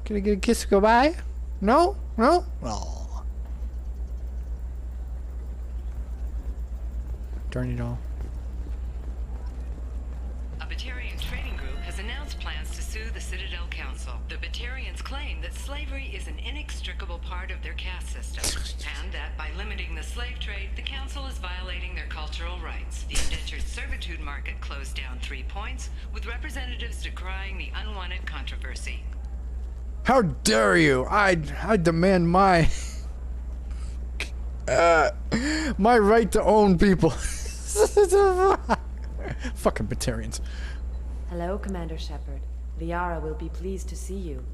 A: Can I get a kiss goodbye? No? No? Oh. Darn it all.
F: A Batarian trading group has announced plans to sue the Citadel Council. The Batarians claim that slavery is an inextricable part of their caste system, and that by limiting the slave trade, the Council is violating their cultural rights. The indentured servitude market closed down 3 points, with representatives decrying the unwanted controversy.
A: How dare you! I demand my my right to own people. Fucking Batarians.
P: Hello, Commander Shepard. Liara will be pleased to see you.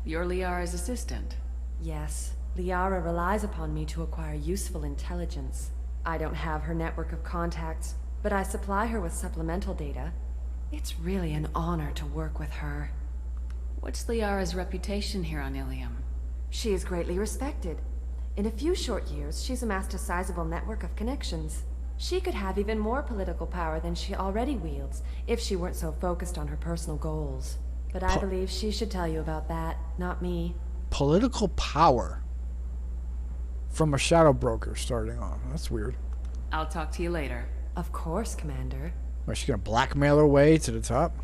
E: You're Liara's assistant?
P: Yes. Liara relies upon me to acquire useful intelligence. I don't have her network of contacts, but I supply her with supplemental data. It's really an honor to work with her.
E: What's Liara's reputation here on Ilium?
P: She is greatly respected. In a few short years, she's amassed a sizable network of connections. She could have even more political power than she already wields, if she weren't so focused on her personal goals. But I believe she should tell you about that, not me.
A: Political power? From a shadow broker starting off. That's weird.
E: I'll talk to you later.
P: Of course, Commander.
A: Is she gonna blackmail her way to the top?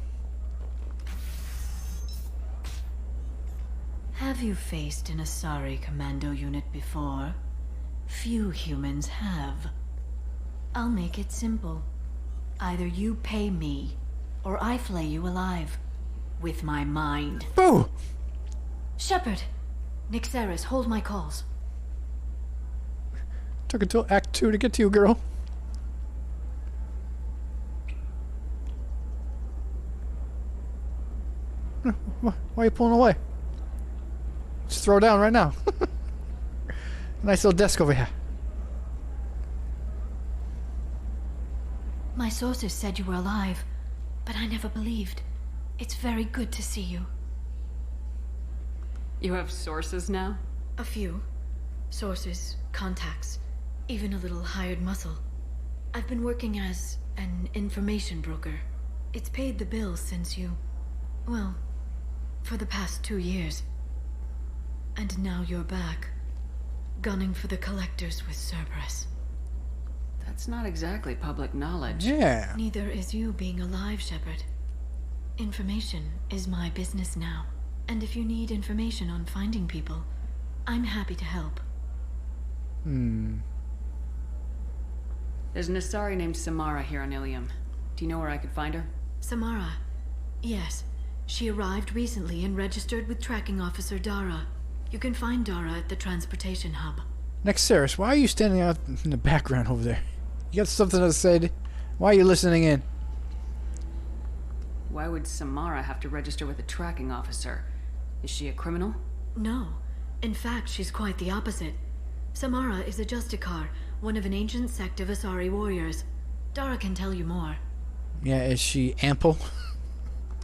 Q: Have you faced an Asari commando unit before? Few humans have. I'll make it simple. Either you pay me, or I flay you alive. With my mind.
A: Boo!
Q: Shepard! Nixeris, hold my calls.
A: Took until Act 2 to get to you, girl. Why are you pulling away? Just throw it down right now. Nice little desk over here.
Q: My sources said you were alive, but I never believed. It's very good to see you.
E: You have sources now?
Q: A few. Sources, contacts, even a little hired muscle. I've been working as an information broker. It's paid the bills since you... well, for the past 2 years. And now you're back, gunning for the collectors with Cerberus.
E: That's not exactly public knowledge.
A: Yeah.
Q: Neither is you being alive, Shepard. Information is my business now. And if you need information on finding people, I'm happy to help.
E: There's an Asari named Samara here on Ilium. Do you know where I could find her?
Q: Samara. Yes. She arrived recently and registered with Tracking Officer Dara. You can find Dara at the transportation hub.
A: Next, Ceres, why are you standing out in the background over there? You got something to say? Why are you listening in?
E: Why would Samara have to register with a tracking officer? Is she a criminal?
Q: No. In fact, she's quite the opposite. Samara is a Justicar, one of an ancient sect of Asari warriors. Dara can tell you more.
A: Yeah, is she ample?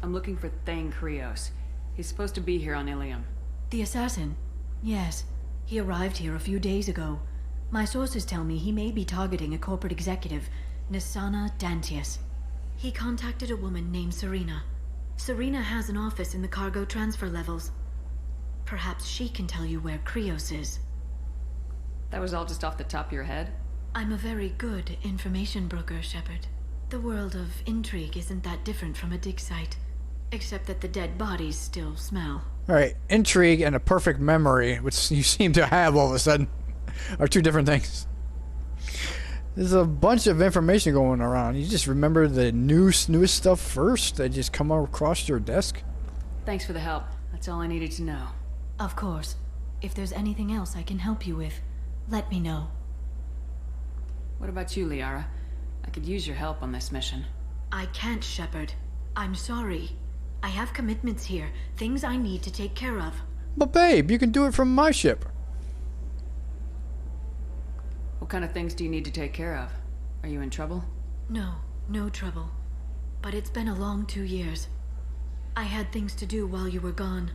E: I'm looking for Thane Krios. He's supposed to be here on Ilium.
Q: The assassin? Yes. He arrived here a few days ago. My sources tell me he may be targeting a corporate executive, Nisana Dantius. He contacted a woman named Serena. Serena has an office in the cargo transfer levels. Perhaps she can tell you where Krios is.
E: That was all just off the top of your head?
Q: I'm a very good information broker, Shepard. The world of intrigue isn't that different from a dig site, except that the dead bodies still smell.
A: Alright, intrigue and a perfect memory, which you seem to have all of a sudden, are two different things. There's a bunch of information going around. You just remember the newest stuff first that just come across your desk?
E: Thanks for the help. That's all I needed to know.
Q: Of course. If there's anything else I can help you with, let me know.
E: What about you, Liara? I could use your help on this mission.
Q: I can't, Shepard. I'm sorry. I have commitments here, things I need to take care of.
A: But babe, you can do it from my ship.
E: What kind of things do you need to take care of? Are you in trouble?
Q: No, no trouble. But it's been a long 2 years. I had things to do while you were gone.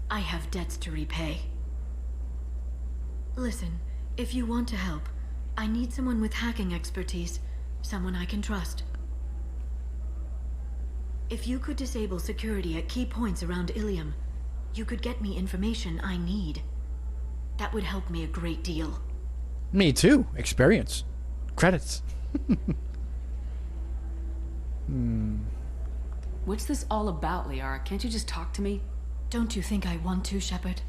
Q: I have debts to repay. Listen, if you want to help, I need someone with hacking expertise, someone I can trust. If you could disable security at key points around Ilium, you could get me information I need. That would help me a great deal.
A: Me too. Experience. Credits.
E: What's this all about, Liara? Can't you just talk to me?
Q: Don't you think I want to, Shepard?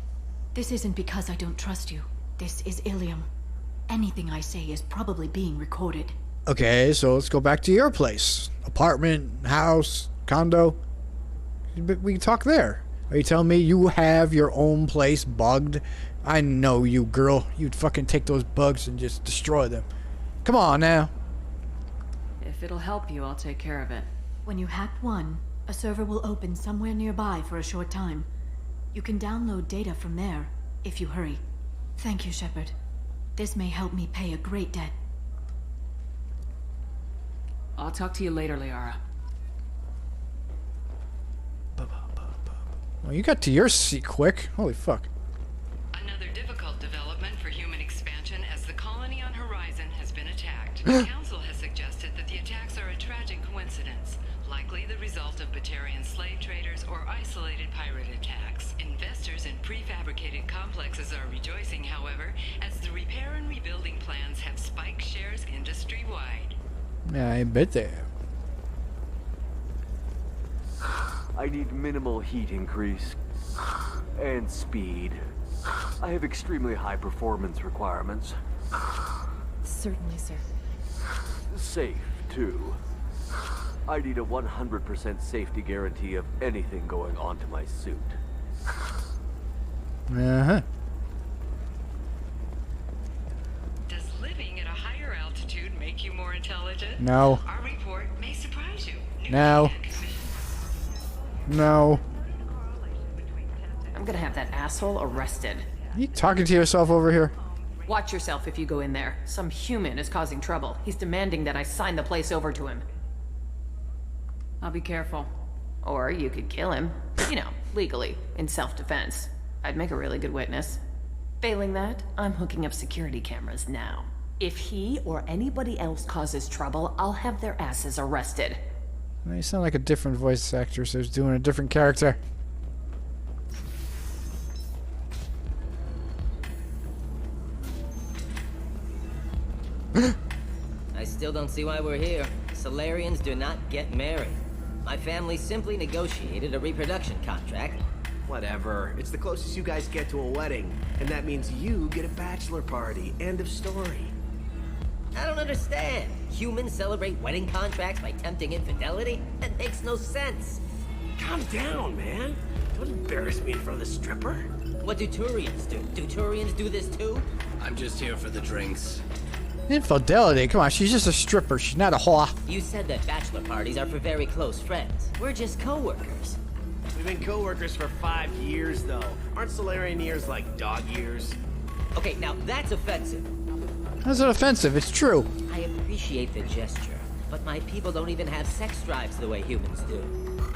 Q: This isn't because I don't trust you. This is Ilium. Anything I say is probably being recorded.
A: Okay, so let's go back to your place. Apartment, house, condo. We can talk there. Are you telling me you have your own place bugged? I know you, girl. You'd fucking take those bugs and just destroy them. Come on now.
E: If it'll help you, I'll take care of it.
Q: When you hack one, a server will open somewhere nearby for a short time. You can download data from there, if you hurry. Thank you, Shepard. This may help me pay a great debt.
E: I'll talk to you later, Liara.
A: Well, you got to your seat quick. Holy fuck.
F: Another difficult development for human expansion as the colony on Horizon has been attacked. The Council has suggested that the attacks are a tragic coincidence, likely the result of Batarian slave traders or isolated pirate attacks. Investors in prefabricated complexes are rejoicing, however, as the repair and rebuilding plans have spiked shares industry-wide.
A: Yeah, I bet they have.
L: I need minimal heat increase and speed. I have extremely high performance requirements.
W: Certainly, sir.
L: Safe, too. I need a 100% safety guarantee of anything going onto my suit.
A: Uh-huh.
F: Does living at a higher altitude make you more intelligent?
A: No.
F: Our report may surprise you.
A: No. No.
D: I'm gonna have that asshole arrested.
A: Are you talking to yourself over here?
D: Watch yourself if you go in there. Some human is causing trouble. He's demanding that I sign the place over to him.
E: I'll be careful.
D: Or you could kill him. You know, legally, in self-defense. I'd make a really good witness. Failing that, I'm hooking up security cameras now. If he or anybody else causes trouble, I'll have their asses arrested.
A: Well, you sound like a different voice actor, so he's doing a different character.
J: I still don't see why we're here. Solarians do not get married. My family simply negotiated a reproduction contract.
R: Whatever. It's the closest you guys get to a wedding. And that means you get a bachelor party. End of story.
J: I don't understand. Humans celebrate wedding contracts by tempting infidelity? That makes no sense.
R: Calm down, man. Don't embarrass me in front of the stripper.
J: What do Turians do? Do Turians do this too?
I: I'm just here for the drinks.
A: Infidelity? Come on, she's just a stripper. She's not a whore.
J: You said that bachelor parties are for very close friends. We're just co-workers.
R: We've been co-workers for 5 years, though. Aren't Solarian years like dog years?
J: Okay, now that's offensive.
A: How's it offensive? It's true.
J: I appreciate the gesture, but my people don't even have sex drives the way humans do.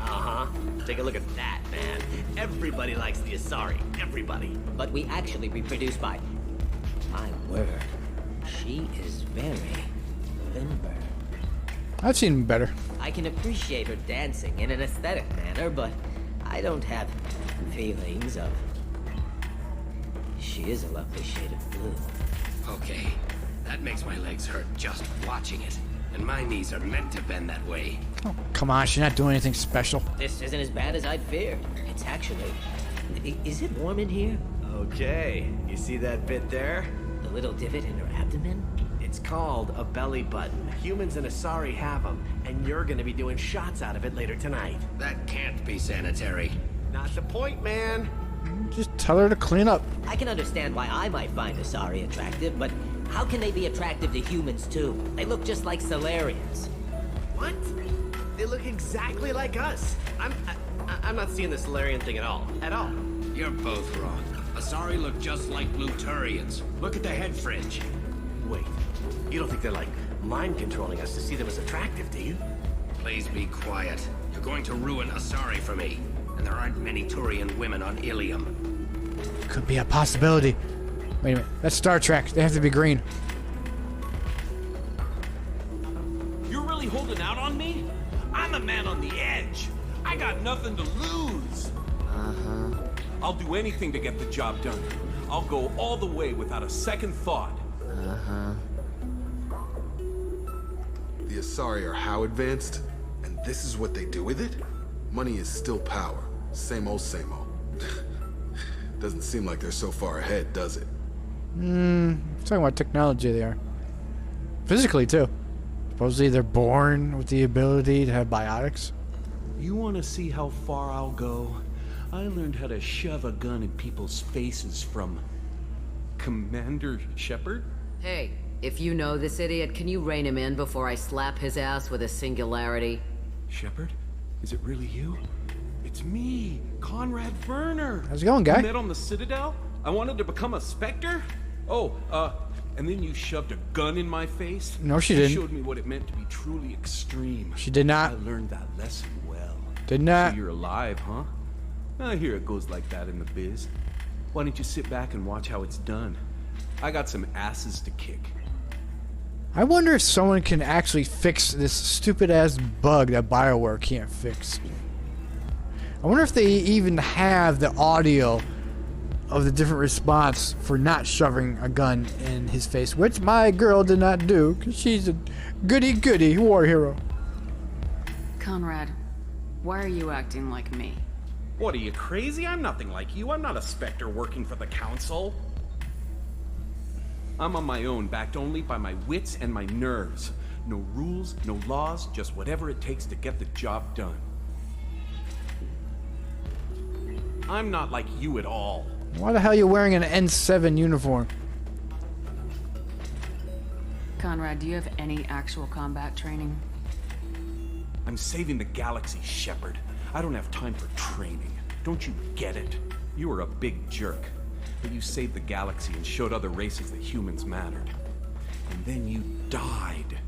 R: Uh-huh. Take a look at that, man. Everybody likes the Asari. Everybody.
J: But we actually reproduce by... My word. She is very limber.
A: I've seen better.
J: I can appreciate her dancing in an aesthetic manner, but I don't have feelings of... She is a lovely shade of blue.
I: Okay, that makes my legs hurt just watching it. And my knees are meant to bend that way.
A: Oh, come on, she's not doing anything special.
J: This isn't as bad as I'd feared. It's actually... Is it warm in here?
R: Okay, you see that bit there?
J: The little divot in her abdomen?
R: It's called a belly button. Humans and Asari have them, and you're gonna be doing shots out of it later tonight.
I: That can't be sanitary.
R: Not the point, man.
A: Just tell her to clean up.
J: I can understand why I might find Asari attractive, but how can they be attractive to humans too? They look just like Solarians.
R: What? They look exactly like us. I'm not seeing the Solarian thing at all. At all.
I: You're both wrong. Asari look just like blue Turians. Look at the head fringe.
R: Wait, you don't think they're like mind controlling us to see them as attractive, do you?
I: Please be quiet. You're going to ruin Asari for me. And there aren't many Turian women on Ilium.
A: Could be a possibility. Wait a minute. That's Star Trek. They have to be green.
T: You're really holding out on me? I'm a man on the edge. I got nothing to lose.
J: Uh-huh.
T: I'll do anything to get the job done. I'll go all the way without a second thought.
J: Uh-huh.
O: The Asari are how advanced? And this is what they do with it? Money is still power. Same old, same old. Doesn't seem like they're so far ahead, does it?
A: Talking about technology they are. Physically, too. Supposedly they're born with the ability to have biotics.
T: You want to see how far I'll go? I learned how to shove a gun in people's faces from... Commander Shepard?
B: Hey, if you know this idiot, can you rein him in before I slap his ass with a singularity?
T: Shepard? Is it really you? It's me, Conrad Werner.
A: How's it going, guy?
T: We met on the Citadel? I wanted to become a Spectre? Oh, and then you shoved a gun in my face?
A: No, she
T: You
A: didn't.
T: showed me what it meant to be truly extreme.
A: She did not.
T: I learned that lesson well.
A: Did not.
T: So you're alive, huh? I hear it goes like that in the biz. Why don't you sit back and watch how it's done? I got some asses to kick.
A: I wonder if someone can actually fix this stupid-ass bug that BioWare can't fix. I wonder if they even have the audio of the different response for not shoving a gun in his face, which my girl did not do, because she's a goody-goody war hero.
E: Conrad, why are you acting like me?
T: What, are you crazy? I'm nothing like you. I'm not a Spectre working for the Council. I'm on my own, backed only by my wits and my nerves. No rules, no laws, just whatever it takes to get the job done. I'm not like you at all.
A: Why the hell are you wearing an N7 uniform?
E: Conrad, do you have any actual combat training?
T: I'm saving the galaxy, Shepard. I don't have time for training. Don't you get it? You were a big jerk, but you saved the galaxy and showed other races that humans mattered. And then you died.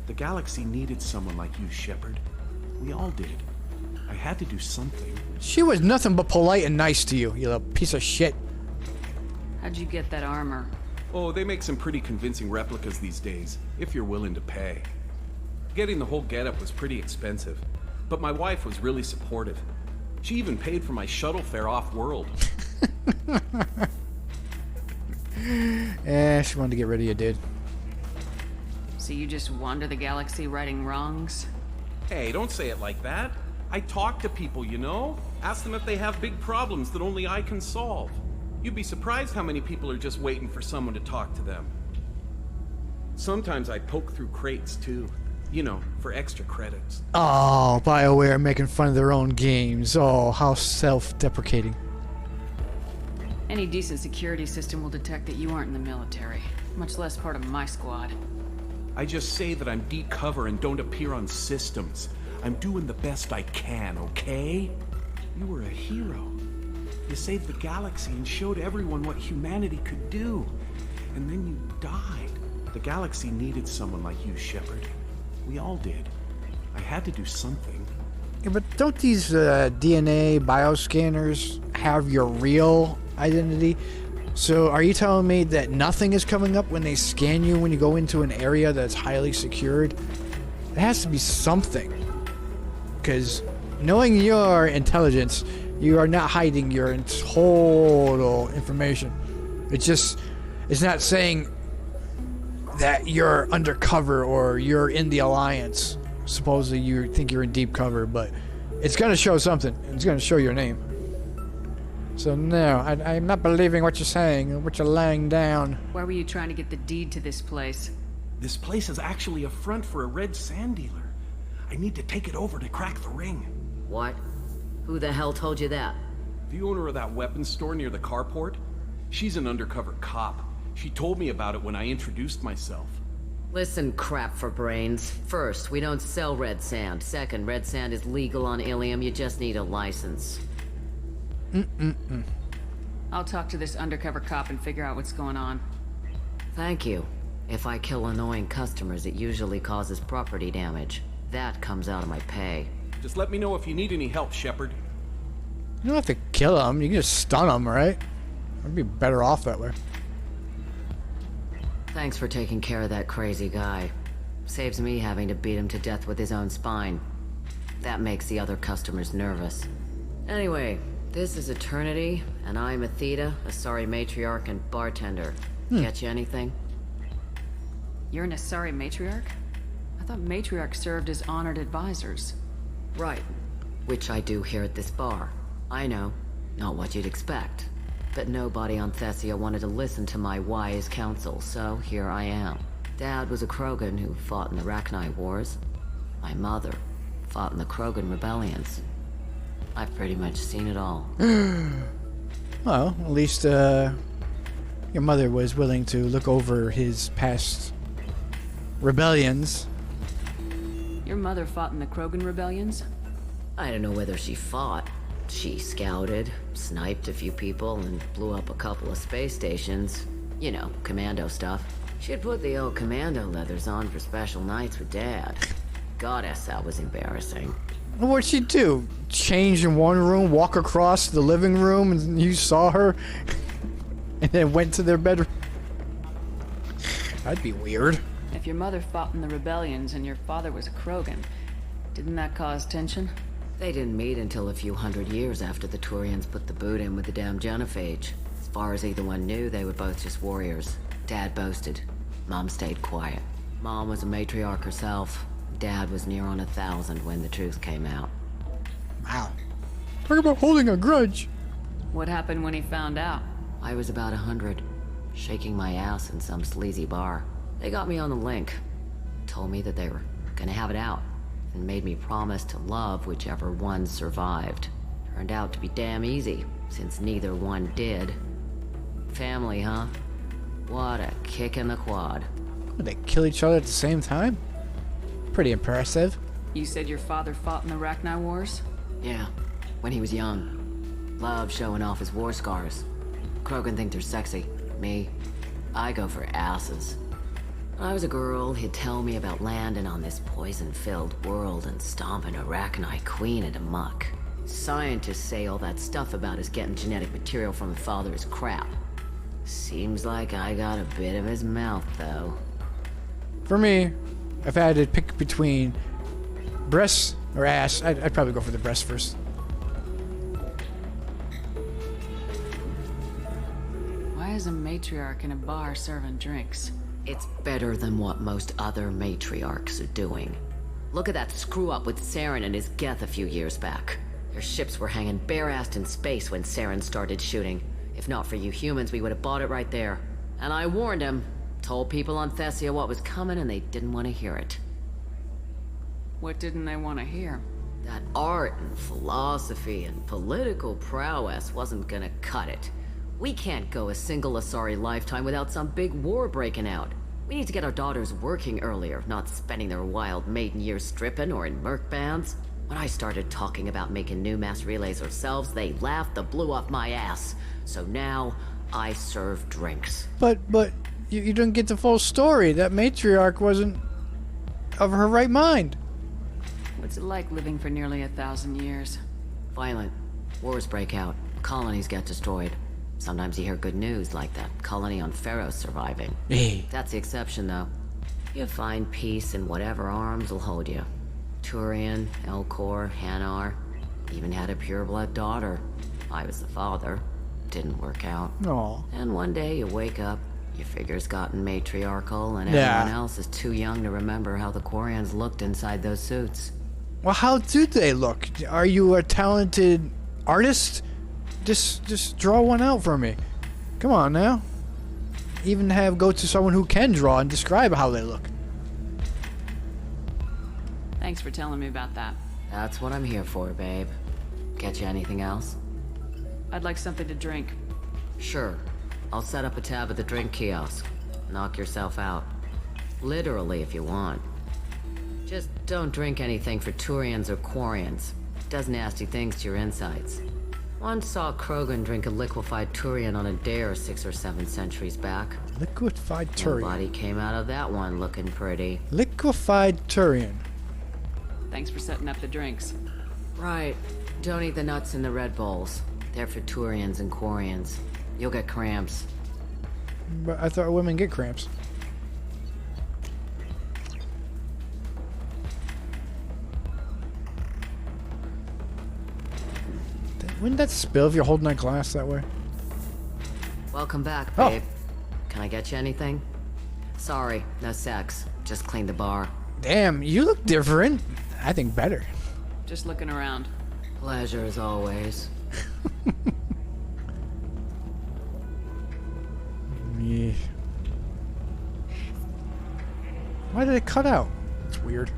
T: The galaxy needed someone like you, Shepard. We all did. I had to do something.
A: She was nothing but polite and nice to you, you little piece of shit.
E: How'd you get that armor?
T: Oh, they make some pretty convincing replicas these days, if you're willing to pay. Getting the whole getup was pretty expensive, but my wife was really supportive. She even paid for my shuttle fare off-world.
A: She wanted to get rid of you, dude.
E: So you just wander the galaxy righting wrongs?
T: Hey, don't say it like that. I talk to people, you know? Ask them if they have big problems that only I can solve. You'd be surprised how many people are just waiting for someone to talk to them. Sometimes I poke through crates, too. You know, for extra credits.
A: Oh, BioWare making fun of their own games. Oh, how self-deprecating.
E: Any decent security system will detect that you aren't in the military, much less part of my squad.
T: I just say that I'm deep cover and don't appear on systems. I'm doing the best I can, okay? You were a hero. You saved the galaxy and showed everyone what humanity could do. And then you died. The galaxy needed someone like you, Shepard. We all did. I had to do something.
A: Yeah, but don't these DNA bioscanners have your real identity? So are you telling me that nothing is coming up when they scan you when you go into an area that's highly secured? It has to be something. Because knowing your intelligence, you are not hiding your total information. It's not saying that you're undercover or you're in the Alliance. Supposedly you think you're in deep cover, but it's going to show something. It's going to show your name. So no, I'm not believing what you're saying, what you're laying down.
E: Why were you trying to get the deed to this place?
T: This place is actually a front for a red sand dealer. I need to take it over to crack the ring.
B: What? Who the hell told you that?
T: The owner of that weapons store near the carport? She's an undercover cop. She told me about it when I introduced myself.
B: Listen, crap for brains. First, we don't sell red sand. Second, red sand is legal on Ilium. You just need a license.
E: I'll talk to this undercover cop and figure out what's going on.
B: Thank you. If I kill annoying customers, it usually causes property damage. That comes out of my pay.
T: Just let me know if you need any help, Shepard.
A: You don't have to kill them. You can just stun them, right? I'd be better off that way.
B: Thanks for taking care of that crazy guy. Saves me having to beat him to death with his own spine. That makes the other customers nervous. Anyway, this is Eternity, and I'm Athena, a sorry matriarch and bartender. Catch you anything?
E: You're an Asari matriarch? I thought matriarchs served as honored advisors.
B: Right. Which I do here at this bar. I know. Not what you'd expect. But nobody on Thessia wanted to listen to my wise counsel, so here I am. Dad was a Krogan who fought in the Rachni Wars. My mother fought in the Krogan rebellions. I've pretty much seen it all.
A: Well, at least your mother was willing to look over his past rebellions.
E: Your mother fought in the Krogan rebellions?
B: I don't know whether she fought. She scouted, sniped a few people, and blew up a couple of space stations. You know, commando stuff. She'd put the old commando leathers on for special nights with Dad. Goddess, that was embarrassing.
A: What'd she do? Change in one room, walk across the living room, and you saw her? And then went to their bedroom? That'd be weird.
E: If your mother fought in the rebellions and your father was a Krogan, didn't that cause tension?
B: They didn't meet until a few hundred years after the Turians put the boot in with the damn genophage. As far as either one knew, they were both just warriors. Dad boasted. Mom stayed quiet. Mom was a matriarch herself. Dad was near on 1,000 when the truth came out.
A: Wow. Talk about holding a grudge.
E: What happened when he found out?
B: I was about 100, shaking my ass in some sleazy bar. They got me on the link. Told me that they were gonna have it out, and made me promise to love whichever one survived. Turned out to be damn easy, since neither one did. Family, huh? What a kick in the quad.
A: Would they kill each other at the same time? Pretty impressive.
E: You said your father fought in the Rachni Wars?
B: Yeah, when he was young. Love showing off his war scars. Krogan think they're sexy. Me, I go for asses. When I was a girl, he'd tell me about landing on this poison-filled world and stomping a Arachnite queen into muck. Scientists say all that stuff about us getting genetic material from the father is crap. Seems like I got a bit of his mouth, though.
A: For me, if I had to pick between breasts or ass, I'd probably go for the breast first.
E: Why is a matriarch in a bar serving drinks?
B: It's better than what most other matriarchs are doing. Look at that screw-up with Saren and his Geth a few years back. Their ships were hanging bare-assed in space when Saren started shooting. If not for you humans, we would have bought it right there. And I warned him. Told people on Thessia what was coming and they didn't want to hear it.
E: What didn't they want to hear?
B: That art and philosophy and political prowess wasn't gonna cut it. We can't go a single Asari lifetime without some big war breaking out. We need to get our daughters working earlier, not spending their wild maiden years stripping or in merc bands. When I started talking about making new mass relays ourselves, they laughed the blue off my ass. So now, I serve drinks.
A: But you didn't get the full story. That matriarch wasn't of her right mind.
E: What's it like living for nearly 1,000 years?
B: Violent. Wars break out. Colonies get destroyed. Sometimes you hear good news, like that colony on Pharaoh surviving.
A: Hey.
B: That's the exception, though. You find peace in whatever arms will hold you. Turian, Elcor, Hanar. Even had a pureblood daughter. I was the father. Didn't work out.
A: Aw.
B: And one day you wake up, your figure's gotten matriarchal, and
A: Yeah.
B: everyone else is too young to remember how the Quarians looked inside those suits.
A: Well, how do they look? Are you a talented artist? Just draw one out for me. Come on now. Even go to someone who can draw and describe how they look.
E: Thanks for telling me about that.
B: That's what I'm here for, babe. Get you anything else?
E: I'd like something to drink.
B: Sure. I'll set up a tab at the drink kiosk. Knock yourself out. Literally, if you want. Just don't drink anything for Turians or Quarians. Does nasty things to your insides. Once saw Krogan drink a liquefied Turian on a dare 6 or 7 centuries back.
A: Liquefied Turian.
B: Nobody came out of that one looking pretty.
A: Liquefied Turian.
E: Thanks for setting up the drinks.
B: Right. Don't eat the nuts in the Red Bowls. They're for Turians and Quarians. You'll get cramps.
A: But I thought women get cramps. Wouldn't that spill if you're holding that glass that way?
B: Welcome back, babe. Can I get you anything? Sorry, no sex. Just cleaned the bar.
A: Damn, you look different. I think better.
E: Just looking around.
B: Pleasure as always.
A: Yeah. Why did it cut out? It's weird.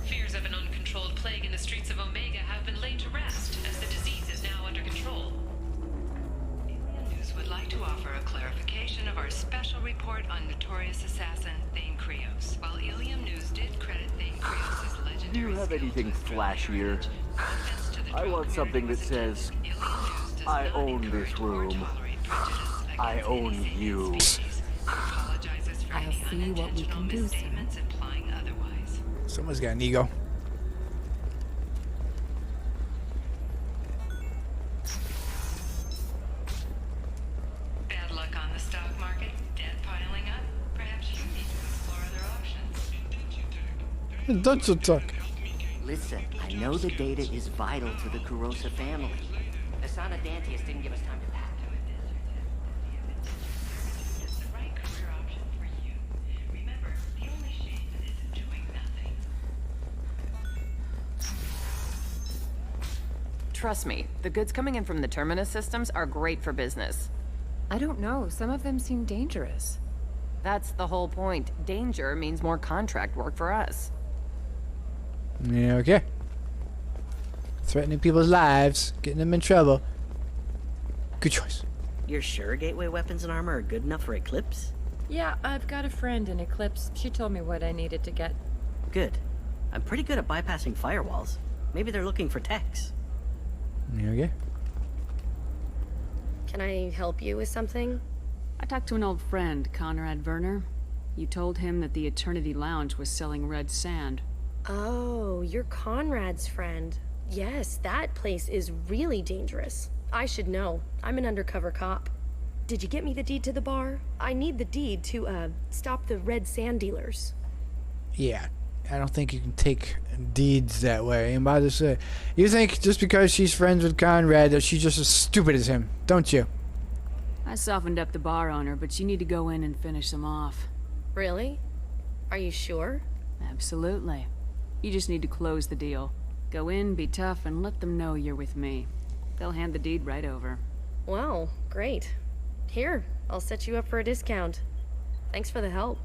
F: Fears of an uncontrolled plague in the streets of Omega have been laid to rest, as the disease is now under control. Alien News would like to offer a clarification of our special report on notorious assassin Thane Krios. While Ilium News did credit Thane Krios as legendary.
L: Do you have anything flashier? I want something that says, I own this room. I own you.
W: I'll see what we can do, sir.
A: Someone's got an ego.
F: Bad luck on the stock market, debt piling up. Perhaps you need to explore other options.
A: Don't you talk.
C: Listen, I know the data is vital to the Kurosa family. Asana Dantius didn't give us time to pack.
F: It's the right career option for you. Remember, the only shame that isn't doing nothing.
D: Trust me, the goods coming in from the Terminus systems are great for business.
W: I don't know. Some of them seem dangerous.
D: That's the whole point. Danger means more contract work for us.
A: Yeah, okay. Threatening people's lives, getting them in trouble. Good choice.
C: You're sure gateway weapons and armor are good enough for Eclipse?
W: Yeah, I've got a friend in Eclipse. She told me what I needed to get.
H: Good. I'm pretty good at bypassing firewalls. Maybe they're looking for techs.
A: Okay.
K: Can I help you with something?
E: I talked to an old friend, Conrad Werner. You told him that the Eternity Lounge was selling red sand.
K: Oh, you're Conrad's friend. Yes, that place is really dangerous. I should know. I'm an undercover cop. Did you get me the deed to the bar? I need the deed to, stop the red sand dealers.
A: Yeah, I don't think you can take deeds that way. I'm about to say, you think just because she's friends with Conrad that she's just as stupid as him, don't you?
E: I softened up the bar owner, but you need to go in and finish them off.
K: Really? Are you sure?
E: Absolutely. You just need to close the deal. Go in, be tough, and let them know you're with me. They'll hand the deed right over.
K: Wow, great. Here, I'll set you up for a discount. Thanks for the help.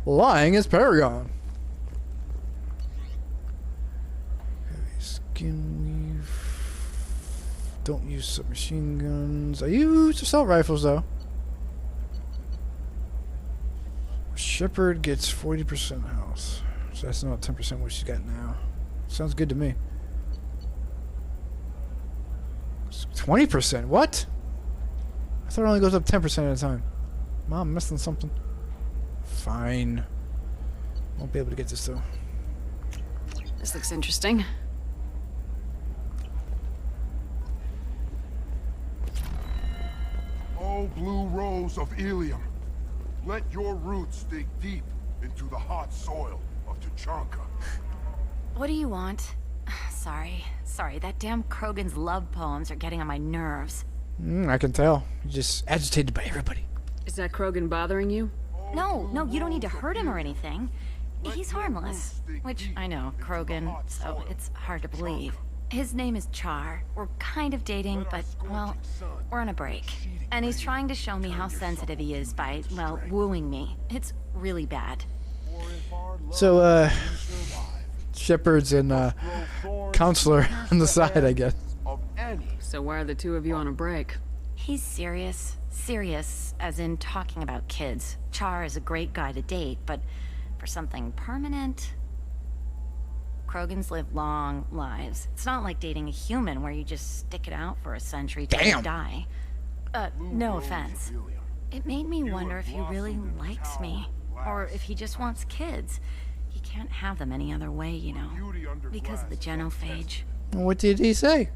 A: Lying is Paragon. Heavy skin weave. Don't use submachine guns. I use assault rifles though. Shepard gets 40% health. So that's not 10% what she's got now. Sounds good to me. 20%? What? I thought it only goes up 10% at a time. Mom, I'm missing something. Fine. Won't be able to get this though.
E: This looks interesting.
M: Oh, blue rose of Ilium, let your roots dig deep into the hot soil of Tuchanka.
U: What do you want? Sorry, that damn Krogan's love poems are getting on my nerves.
A: I can tell. You're just agitated by everybody.
E: Is that Krogan bothering you?
U: No, you don't need to hurt him or anything. He's harmless. Which, I know, Krogan, so it's hard to believe. His name is Char. We're kind of dating, but, well, we're on a break. And he's trying to show me how sensitive he is by, well, wooing me. It's really bad.
A: So, Shepard's and, counselor on the side, I guess.
E: So why are the two of you on a break?
U: He's serious. Serious, as in talking about kids. Char is a great guy to date, but for something permanent... Krogans live long lives. It's not like dating a human where you just stick it out for a century till you die. No offense. It made me wonder if he really likes me. Or if he just wants kids. He can't have them any other way, you know. Because of the genophage.
A: What did he say?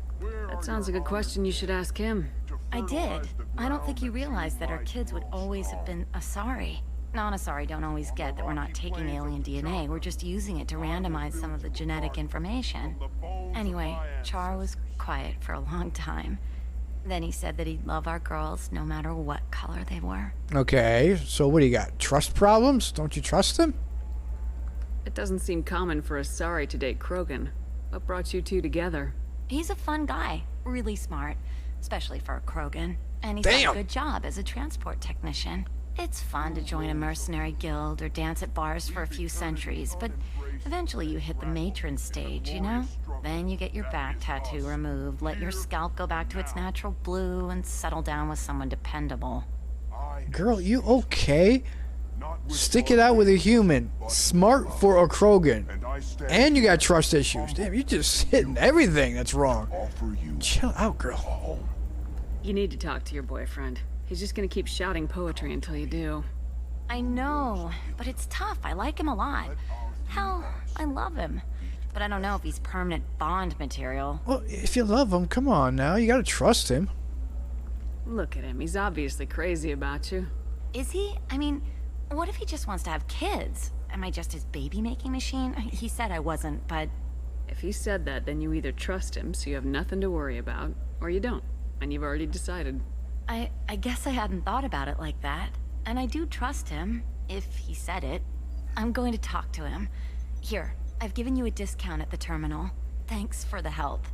E: That sounds like a question you should ask him.
U: I did. I don't think you realized that our kids would always have been Asari. Non-Asari don't always get that we're not taking alien DNA, we're just using it to randomize some of the genetic information. Anyway, Char was quiet for a long time. Then he said that he'd love our girls no matter what color they were.
A: Okay, so what do you got? Trust problems? Don't you trust him?
E: It doesn't seem common for Asari to date Krogan. What brought you two together?
U: He's a fun guy, really smart, especially for a Krogan. And he's got a good job as a transport technician. It's fun to join a mercenary guild or dance at bars for a few centuries, but eventually you hit the matron stage, you know? Then you get your back tattoo removed, let your scalp go back to its natural blue, and settle down with someone dependable.
A: Girl, you okay? Stick it out with a human. Smart for a Krogan. And you got trust issues. Damn, you're just hitting everything that's wrong. Chill out, girl.
E: You need to talk to your boyfriend. He's just gonna keep shouting poetry until you do.
U: I know, but it's tough. I like him a lot. Hell, I love him. But I don't know if he's permanent Bond material.
A: Well, if you love him, come on now. You gotta trust him.
E: Look at him. He's obviously crazy about you.
U: Is he? I mean, what if he just wants to have kids? Am I just his baby-making machine? He said I wasn't, but...
E: If he said that, then you either trust him so you have nothing to worry about, or you don't, and you've already decided.
U: I guess I hadn't thought about it like that. And I do trust him, if he said it. I'm going to talk to him. Here, I've given you a discount at the terminal. Thanks for the help.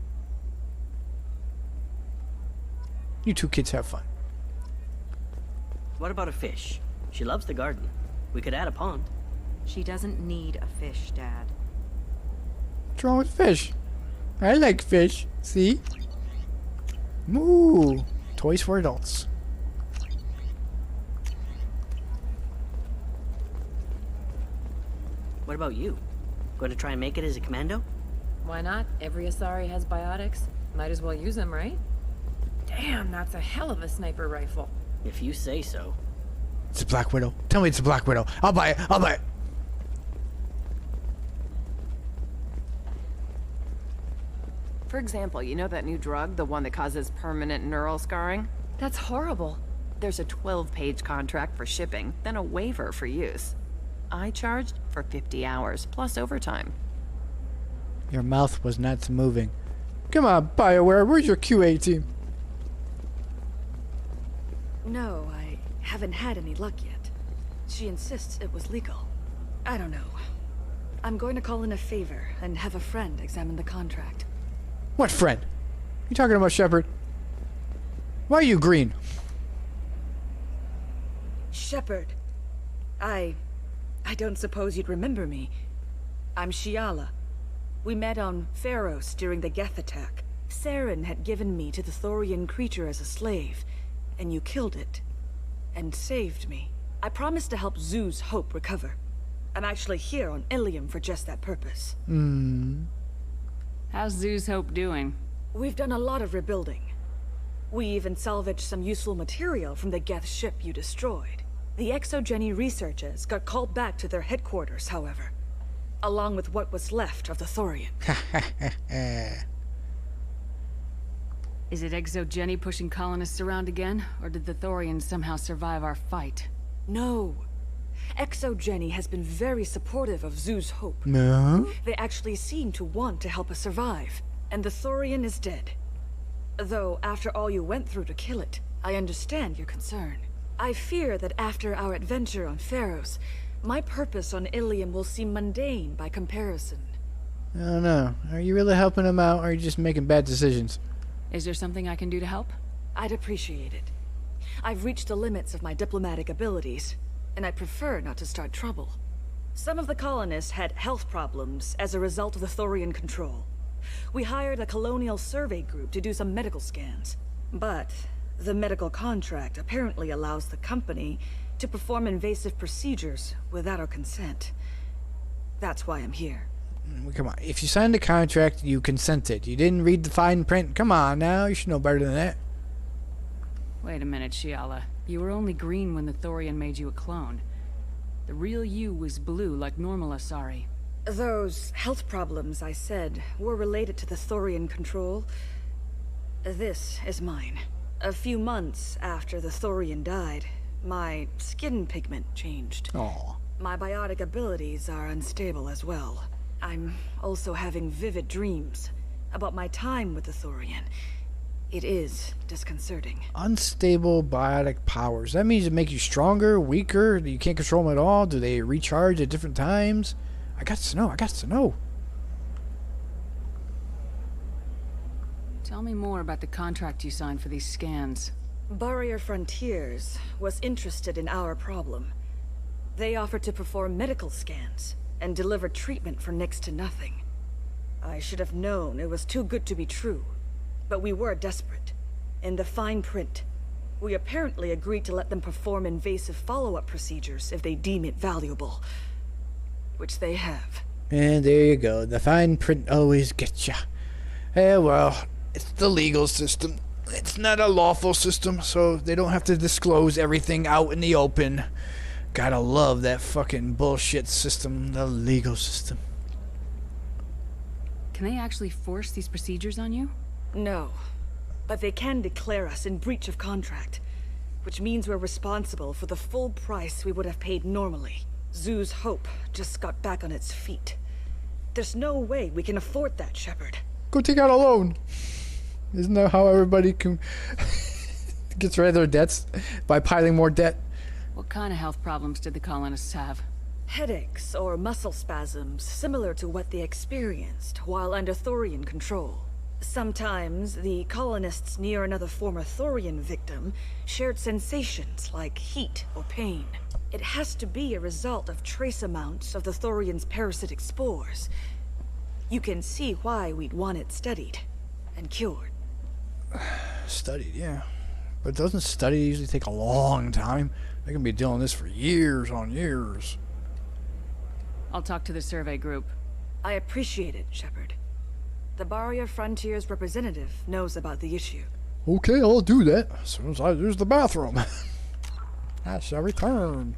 A: You two kids have fun.
H: What about a fish? She loves the garden. We could add a pond.
W: She doesn't need a fish, Dad.
A: What's wrong with fish? I like fish. See? Moo! Toys for adults.
H: What about you? Going to try and make it as a commando?
D: Why not? Every Asari has biotics. Might as well use them, right? Damn, that's a hell of a sniper rifle.
H: If you say so.
A: It's a Black Widow. Tell me it's a Black Widow. I'll buy it. I'll buy it.
D: For example, you know that new drug, the one that causes permanent neural scarring? That's horrible. There's a 12-page contract for shipping, then a waiver for use. I charged for 50 hours, plus overtime.
A: Your mouth was not moving. Come on, BioWare, where's your QA team?
G: No, I haven't had any luck yet. She insists it was legal. I don't know. I'm going to call in a favor and have a friend examine the contract.
A: What friend? You talking about, Shepard? Why are you green?
G: Shepard. I don't suppose you'd remember me. I'm Shiala. We met on Pharos during the Geth attack. Saren had given me to the Thorian creature as a slave, and you killed it. And saved me. I promised to help Zeus Hope recover. I'm actually here on Ilium for just that purpose.
E: How's Zeus Hope doing?
G: We've done a lot of rebuilding. We even salvaged some useful material from the Geth ship you destroyed. The Exogeny researchers got called back to their headquarters, however, along with what was left of the Thorian.
E: Is it Exogeny pushing colonists around again, or did the Thorians somehow survive our fight?
G: No. Exogeny has been very supportive of Zeus Hope.
A: No?
G: They actually seem to want to help us survive, and the Thorian is dead. Though, after all you went through to kill it, I understand your concern. I fear that after our adventure on Pharos, my purpose on Ilium will seem mundane by comparison.
A: I don't know. Are you really helping him out, or are you just making bad decisions?
E: Is there something I can do to help?
G: I'd appreciate it. I've reached the limits of my diplomatic abilities, and I prefer not to start trouble. Some of the colonists had health problems as a result of the Thorian control. We hired a colonial survey group to do some medical scans. But the medical contract apparently allows the company to perform invasive procedures without our consent. That's why I'm here.
A: Come on. If you signed the contract, you consented. You didn't read the fine print. Come on now. You should know better than that.
E: Wait a minute, Shiala. You were only green when the Thorian made you a clone. The real you was blue like normal Asari.
G: Those health problems I said were related to the Thorian control. This is mine. A few months after the Thorian died, my skin pigment changed.
A: Aww.
G: My biotic abilities are unstable as well. I'm also having vivid dreams about my time with the Thorian. It is disconcerting.
A: Unstable biotic powers. That means it makes you stronger, weaker, you can't control them at all? Do they recharge at different times? I got to know. I got to know.
E: Tell me more about the contract you signed for these scans.
G: Barrier Frontiers was interested in our problem. They offered to perform medical scans and deliver treatment for next to nothing. I should have known it was too good to be true, but we were desperate. In the fine print, we apparently agreed to let them perform invasive follow-up procedures if they deem it valuable. Which they have.
A: And there you go. The fine print always gets ya. Eh, well, it's the legal system. It's not a lawful system, so they don't have to disclose everything out in the open. Gotta love that fucking bullshit system, the legal system.
E: Can they actually force these procedures on you?
G: No. But they can declare us in breach of contract, which means we're responsible for the full price we would have paid normally. Zeus Hope just got back on its feet. There's no way we can afford that, Shepard.
A: Go take out a loan. Isn't that how everybody gets rid of their debts? By piling more debt?
E: What kind of health problems did the colonists have?
G: Headaches or muscle spasms similar to what they experienced while under Thorian control. Sometimes the colonists near another former Thorian victim shared sensations like heat or pain. It has to be a result of trace amounts of the Thorian's parasitic spores. You can see why we'd want it studied and cured.
A: Studied, yeah. But doesn't study usually take a long time? They can be doing this for years on years.
E: I'll talk to the survey group.
G: I appreciate it, Shepard. The Barrier Frontiers representative knows about the issue.
A: Okay, I'll do that as soon as I use the bathroom. I shall return.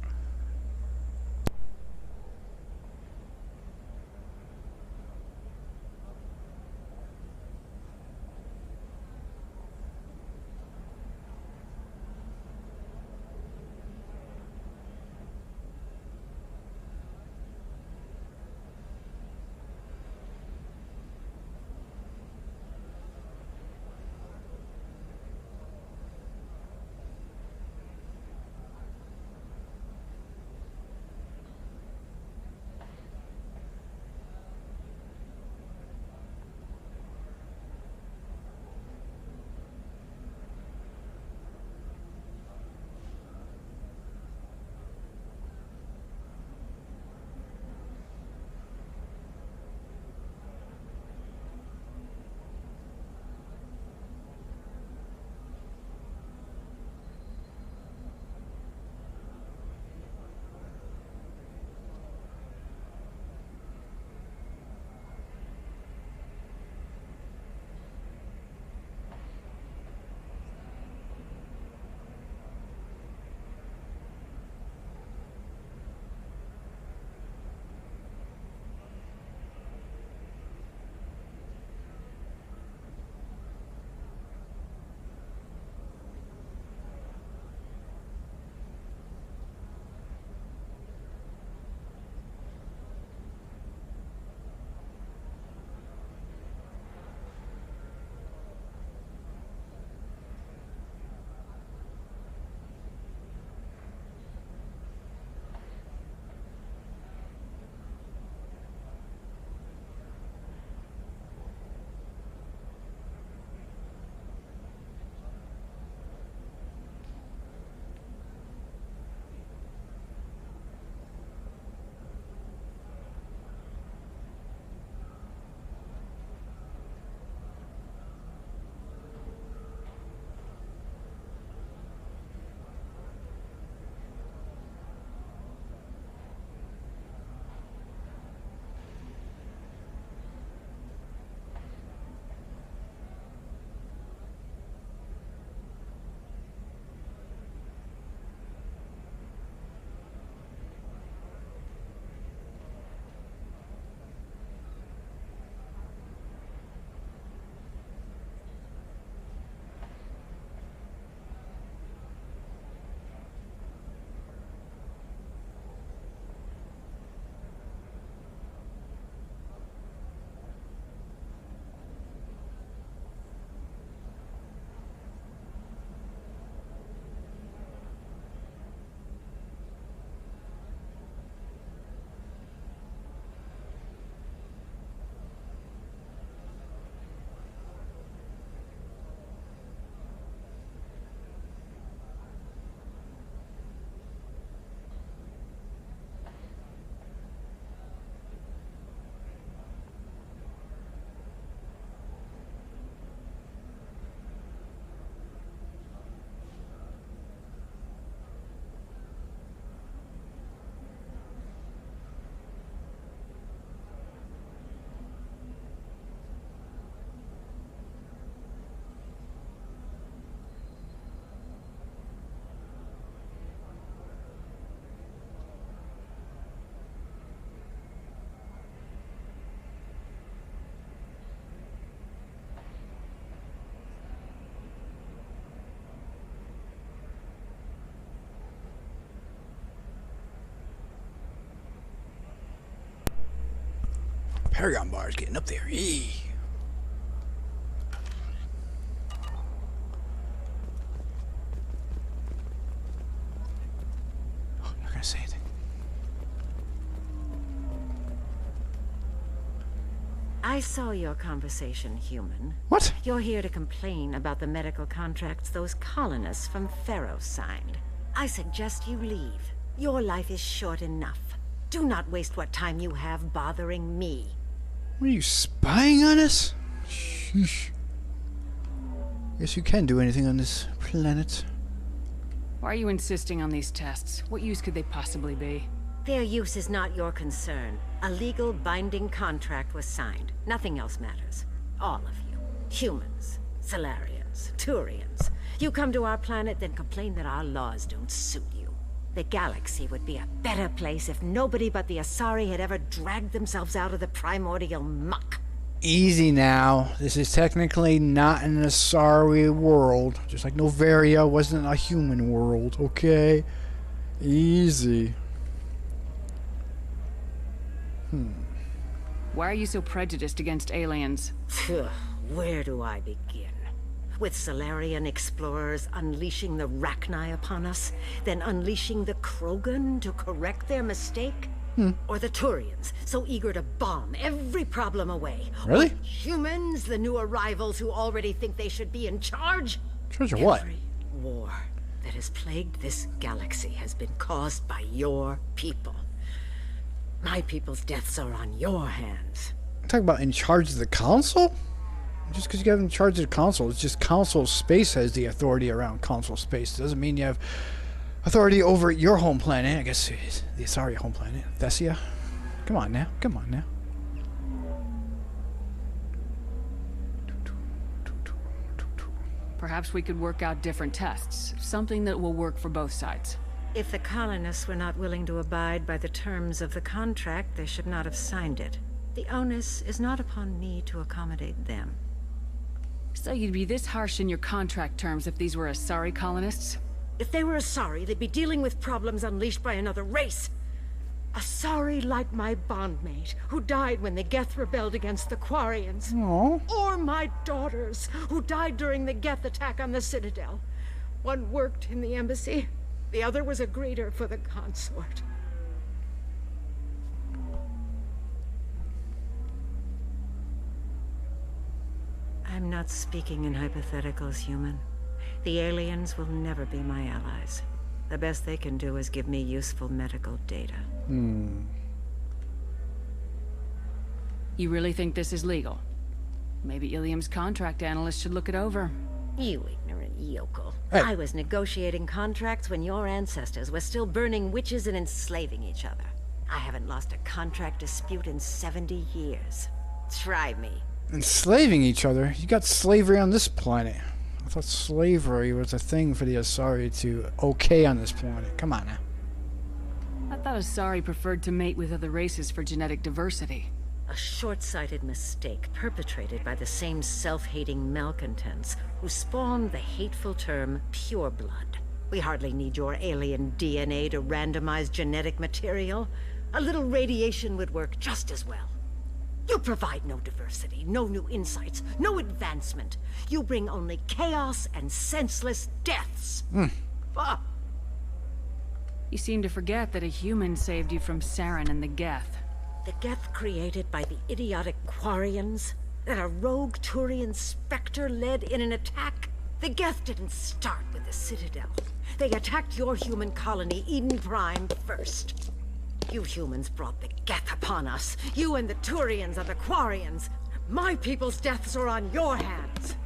A: Paragon bar is getting up there. Eee. Oh, I'm not gonna say anything.
N: I saw your conversation, human.
A: What?
N: You're here to complain about the medical contracts those colonists from Pharaoh signed. I suggest you leave. Your life is short enough. Do not waste what time you have bothering me.
A: What are you, spying on us? Sheesh. Guess you can do anything on this planet.
E: Why are you insisting on these tests? What use could they possibly be?
N: Their use is not your concern. A legal binding contract was signed. Nothing else matters. All of you. Humans, Solarians, Turians. You come to our planet, then complain that our laws don't suit you. The galaxy would be a better place if nobody but the Asari had ever dragged themselves out of the primordial muck.
A: Easy now. This is technically not an Asari world. Just like Novaria wasn't a human world, okay? Easy.
E: Why are you so prejudiced against aliens?
N: Where do I begin? With Solarian explorers unleashing the Rachni upon us, then unleashing the Krogan to correct their mistake? Or the Turians, so eager to bomb every problem away?
A: Really?
N: Or humans, the new arrivals who already think they should be in charge?
A: Charge of what?
N: Every war that has plagued this galaxy has been caused by your people. My people's deaths are on your hands.
A: Talk about in charge of the council? Just because you have in charge of the council, it's just council space has the authority around council space. It doesn't mean you have authority over your home planet. I guess it's the Asari home planet, Thessia. Come on now, come on now.
E: Perhaps we could work out different tests. Something that will work for both sides.
N: If the colonists were not willing to abide by the terms of the contract, they should not have signed it. The onus is not upon me to accommodate them.
E: So you'd be this harsh in your contract terms if these were Asari colonists?
N: If they were Asari, they'd be dealing with problems unleashed by another race. Asari like my bondmate, who died when the Geth rebelled against the Quarians.
A: Aww.
N: Or my daughters, who died during the Geth attack on the Citadel. One worked in the embassy, the other was a greeter for the consort. I'm not speaking in hypotheticals, human. The aliens will never be my allies. The best they can do is give me useful medical data.
E: You really think this is legal? Maybe Ilium's contract analyst should look it over.
N: You ignorant yokel.
A: Hey.
N: I was negotiating contracts when your ancestors were still burning witches and enslaving each other. I haven't lost a contract dispute in 70 years. Try me.
A: Enslaving each other? You got slavery on this planet. I thought slavery was a thing for the Asari to okay on this planet. Come on now.
E: I thought Asari preferred to mate with other races for genetic diversity.
N: A short-sighted mistake perpetrated by the same self-hating malcontents who spawned the hateful term pureblood. We hardly need your alien DNA to randomize genetic material. A little radiation would work just as well. You provide no diversity, no new insights, no advancement. You bring only chaos and senseless deaths. Ah.
E: You seem to forget that a human saved you from Saren and the Geth.
N: The Geth created by the idiotic Quarians? That a rogue Turian specter led in an attack? The Geth didn't start with the Citadel. They attacked your human colony, Eden Prime, first. You humans brought the Geth upon us. You and the Turians and the Quarians. My people's deaths are on your hands.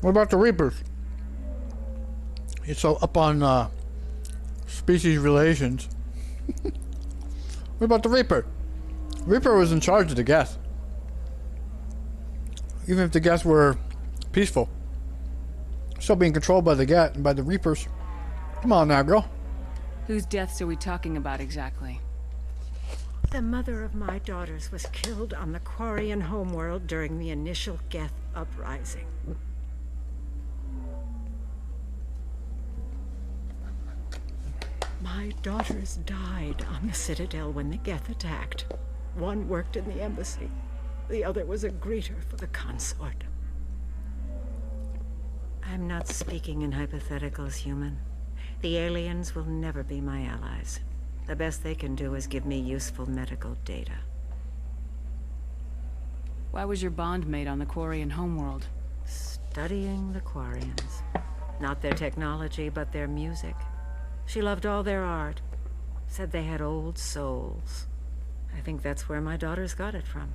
A: What about the Reapers? It's so up on species relations. What about the Reaper? Reaper was in charge of the Geth. Even if the Geth were peaceful, still being controlled by the Geth and by the Reapers. Come on now, girl.
E: Whose deaths are we talking about exactly?
N: The mother of my daughters was killed on the Quarian homeworld during the initial Geth uprising. My daughters died on the Citadel when the Geth attacked. One worked in the embassy. The other was a greeter for the consort. I'm not speaking in hypotheticals, human. The aliens will never be my allies. The best they can do is give me useful medical data.
E: Why was your bondmate on the Quarian homeworld?
N: Studying the Quarians. Not their technology, but their music. She loved all their art. Said they had old souls. I think that's where my daughters got it from.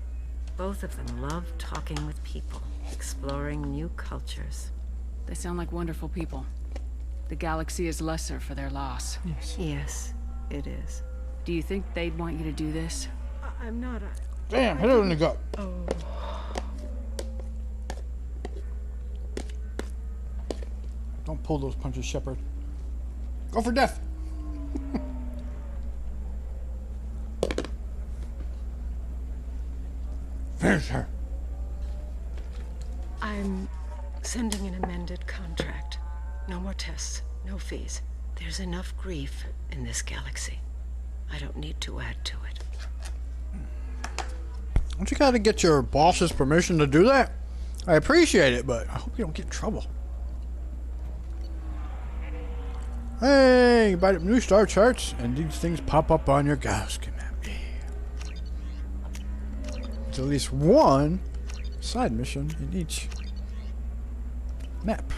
N: Both of them loved talking with people, exploring new cultures.
E: They sound like wonderful people. The galaxy is lesser for their loss.
A: Yes.
N: Yes.
D: It is.
E: Do you think they'd want you to do this?
D: I'm not.
A: Damn, hit her in the gut.
D: Oh.
A: Don't pull those punches, Shepard. Go for death. Finish her.
D: I'm sending an amended contract. No more tests, no fees. There's enough grief in this galaxy. I don't need to add to it.
A: Don't you gotta get your boss's permission to do that? I appreciate it, but I hope you don't get in trouble. Hey, buy new star charts, and these things pop up on your Gaussian map. There's at least one side mission in each map.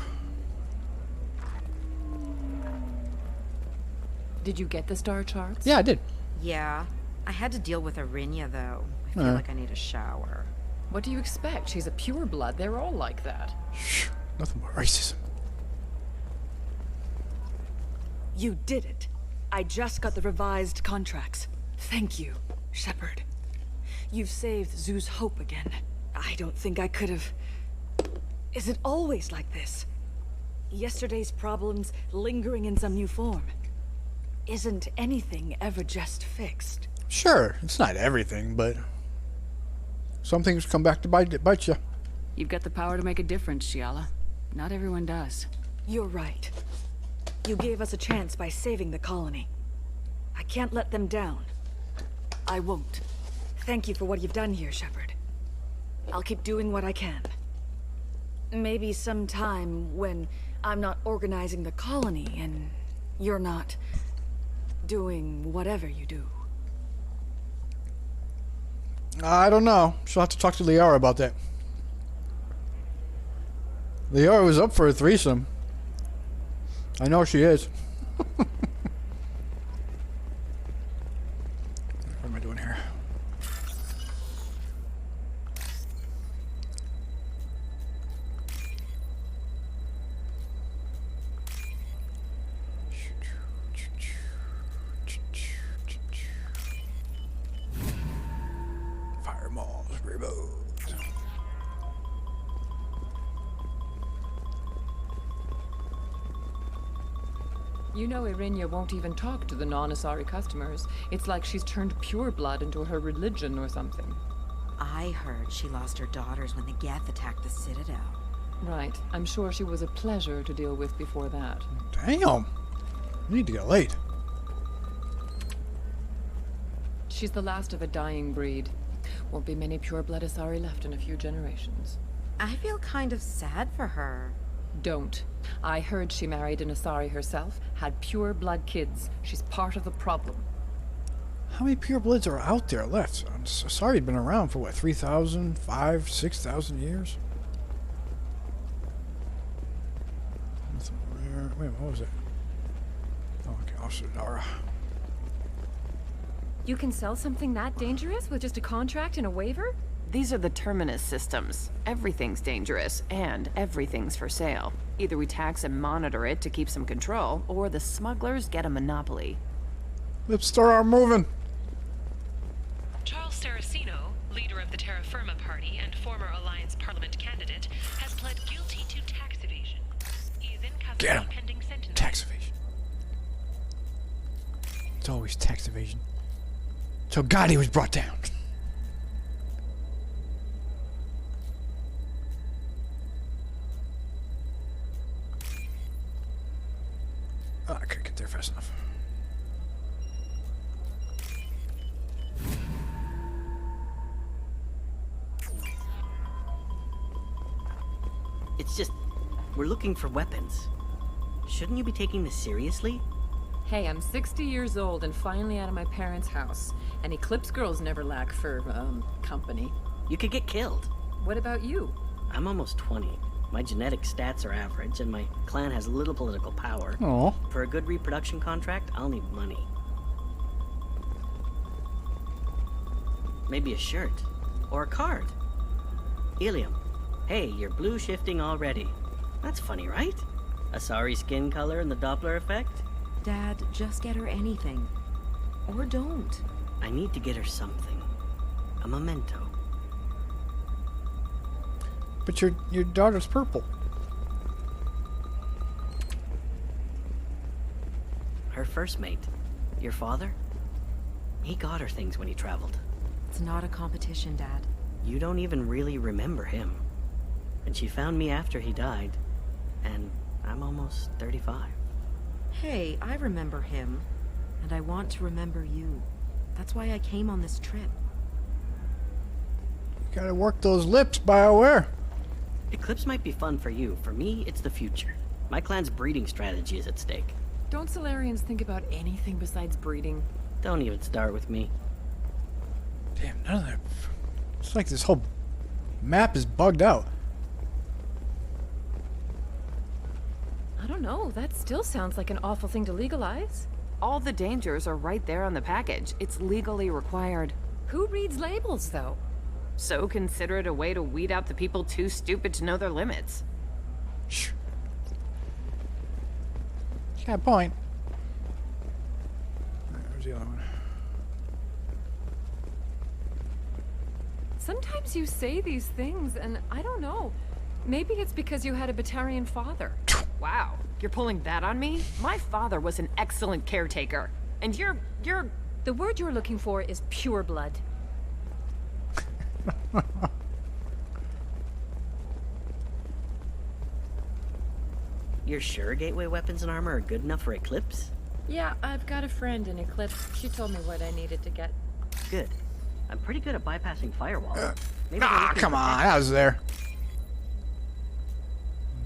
W: Did you get the star charts?
A: Yeah, I did.
P: Yeah. I had to deal with Arinya, though. I feel like I need a shower.
W: What do you expect? She's a pureblood. They're all like that.
A: Shh. Nothing but racism.
G: You did it. I just got the revised contracts. Thank you, Shepard. You've saved Zoo's hope again. I don't think I could have... Is it always like this? Yesterday's problems lingering in some new form. Isn't anything ever just fixed?
A: Sure, it's not everything, but some things come back to bite you.
E: You've got the power to make a difference, Shiala. Not everyone does.
G: You're right. You gave us a chance by saving the colony. I can't let them down. I won't. Thank you for what you've done here, Shepard. I'll keep doing what I can. Maybe sometime when I'm not organizing the colony and you're not doing whatever you do.
A: I don't know. She'll have to talk to Liara about that. Liara was up for a threesome. I know she is. What am I doing here? Fireballs removed.
W: You know Arinya won't even talk to the non-Asari customers. It's like she's turned pureblood into her religion or something.
P: I heard she lost her daughters when the Geth attacked the Citadel.
W: Right. I'm sure she was a pleasure to deal with before that.
A: Damn. We need to get laid.
W: She's the last of a dying breed. Won't be many pureblood Asari left in a few generations.
P: I feel kind of sad for her.
W: Don't. I heard she married an Asari herself, had pure blood kids. She's part of the problem.
A: How many purebloods are out there left? I'm sorry, been around for what, 3,000, 5,000, 6,000 years? Wait, what was it? Oh, okay, Officer Dara.
W: You can sell something that dangerous with just a contract and a waiver?
D: These are the Terminus systems. Everything's dangerous, and everything's for sale. Either we tax and monitor it to keep some control, or the smugglers get a monopoly.
A: Let's start our moving.
F: Charles Saraceno, leader of the Terra Firma Party and former Alliance Parliament candidate, has pled guilty to tax evasion. He is in custody pending sentencing.
A: Tax evasion. It's always tax evasion. So Gotti was brought down. Oh, I couldn't get there fast enough.
H: It's just, we're looking for weapons. Shouldn't you be taking this seriously?
W: Hey, I'm 60 years old and finally out of my parents' house. And Eclipse girls never lack for, company.
H: You could get killed.
W: What about you?
H: I'm almost 20. My genetic stats are average, and my clan has little political power.
A: Aw.
H: For a good reproduction contract, I'll need money. Maybe a shirt. Or a card. Ilium. Hey, you're blue shifting already. That's funny, right? Asari skin color and the Doppler effect?
P: Dad, just get her anything.
D: Or don't.
H: I need to get her something. A memento.
A: But your daughter's purple.
H: Her first mate. Your father? He got her things when he traveled.
P: It's not a competition, Dad.
H: You don't even really remember him. And she found me after he died. And I'm almost 35.
P: Hey, I remember him. And I want to remember you. That's why I came on this trip.
A: Gotta work those lips, BioWare.
H: Eclipse might be fun for you. For me, it's the future. My clan's breeding strategy is at stake.
W: Don't Solarians think about anything besides breeding?
H: Don't even start with me.
A: Damn, none of that. It's like this whole map is bugged out.
W: I don't know. That still sounds like an awful thing to legalize.
D: All the dangers are right there on the package. It's legally required.
W: Who reads labels, though?
D: So consider it a way to weed out the people too stupid to know their limits.
A: Got a point. Where's the other one?
W: Sometimes you say these things, and I don't know. Maybe it's because you had a Batarian father.
D: Wow, you're pulling that on me? My father was an excellent caretaker. And you're...
W: The word you're looking for is pure blood.
H: You're sure gateway weapons and armor are good enough for Eclipse?
W: Yeah, I've got a friend in Eclipse. She told me what I needed to get.
H: Good. I'm pretty good at bypassing firewalls.
A: Come on, I was there.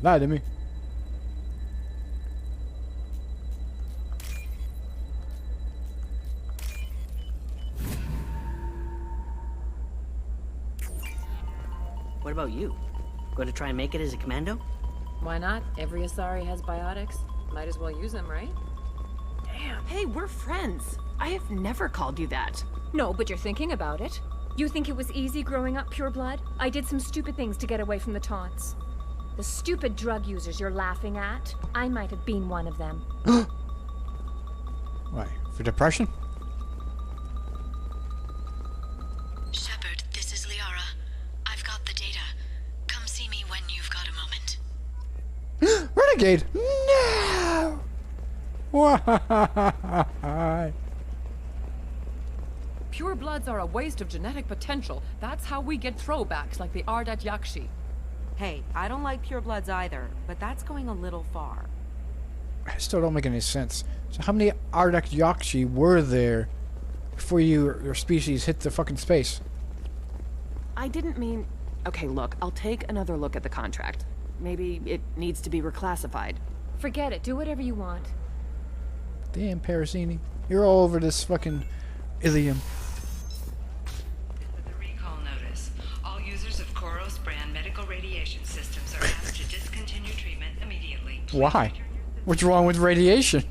A: Lied to me.
H: What about you? Going to try and make it as a commando?
W: Why not? Every Asari has biotics. Might as well use them, right?
D: Damn. Hey, we're friends. I have never called you that.
W: No, but you're thinking about it. You think it was easy growing up pure blood? I did some stupid things to get away from the taunts. The stupid drug users you're laughing at, I might have been one of them.
A: Why? For depression?
Q: Shepard, this is Liara. I've got the data. Come see me when you've got a moment.
A: Renegade! No! Why?
W: Pure bloods are a waste of genetic potential. That's how we get throwbacks like the Ardat Yakshi.
P: Hey, I don't like purebloods either, but that's going a little far.
A: I still don't make any sense. So how many Ardak Yakshi were there before your species hit the fucking space?
D: I didn't mean... Okay, look, I'll take another look at the contract. Maybe it needs to be reclassified.
W: Forget it. Do whatever you want.
A: Damn, Parasini. You're all over this fucking Ilium.
F: The recall notice. All users of Koros brand medical radiation systems are asked to discontinue treatment immediately.
A: Why? What's wrong with radiation?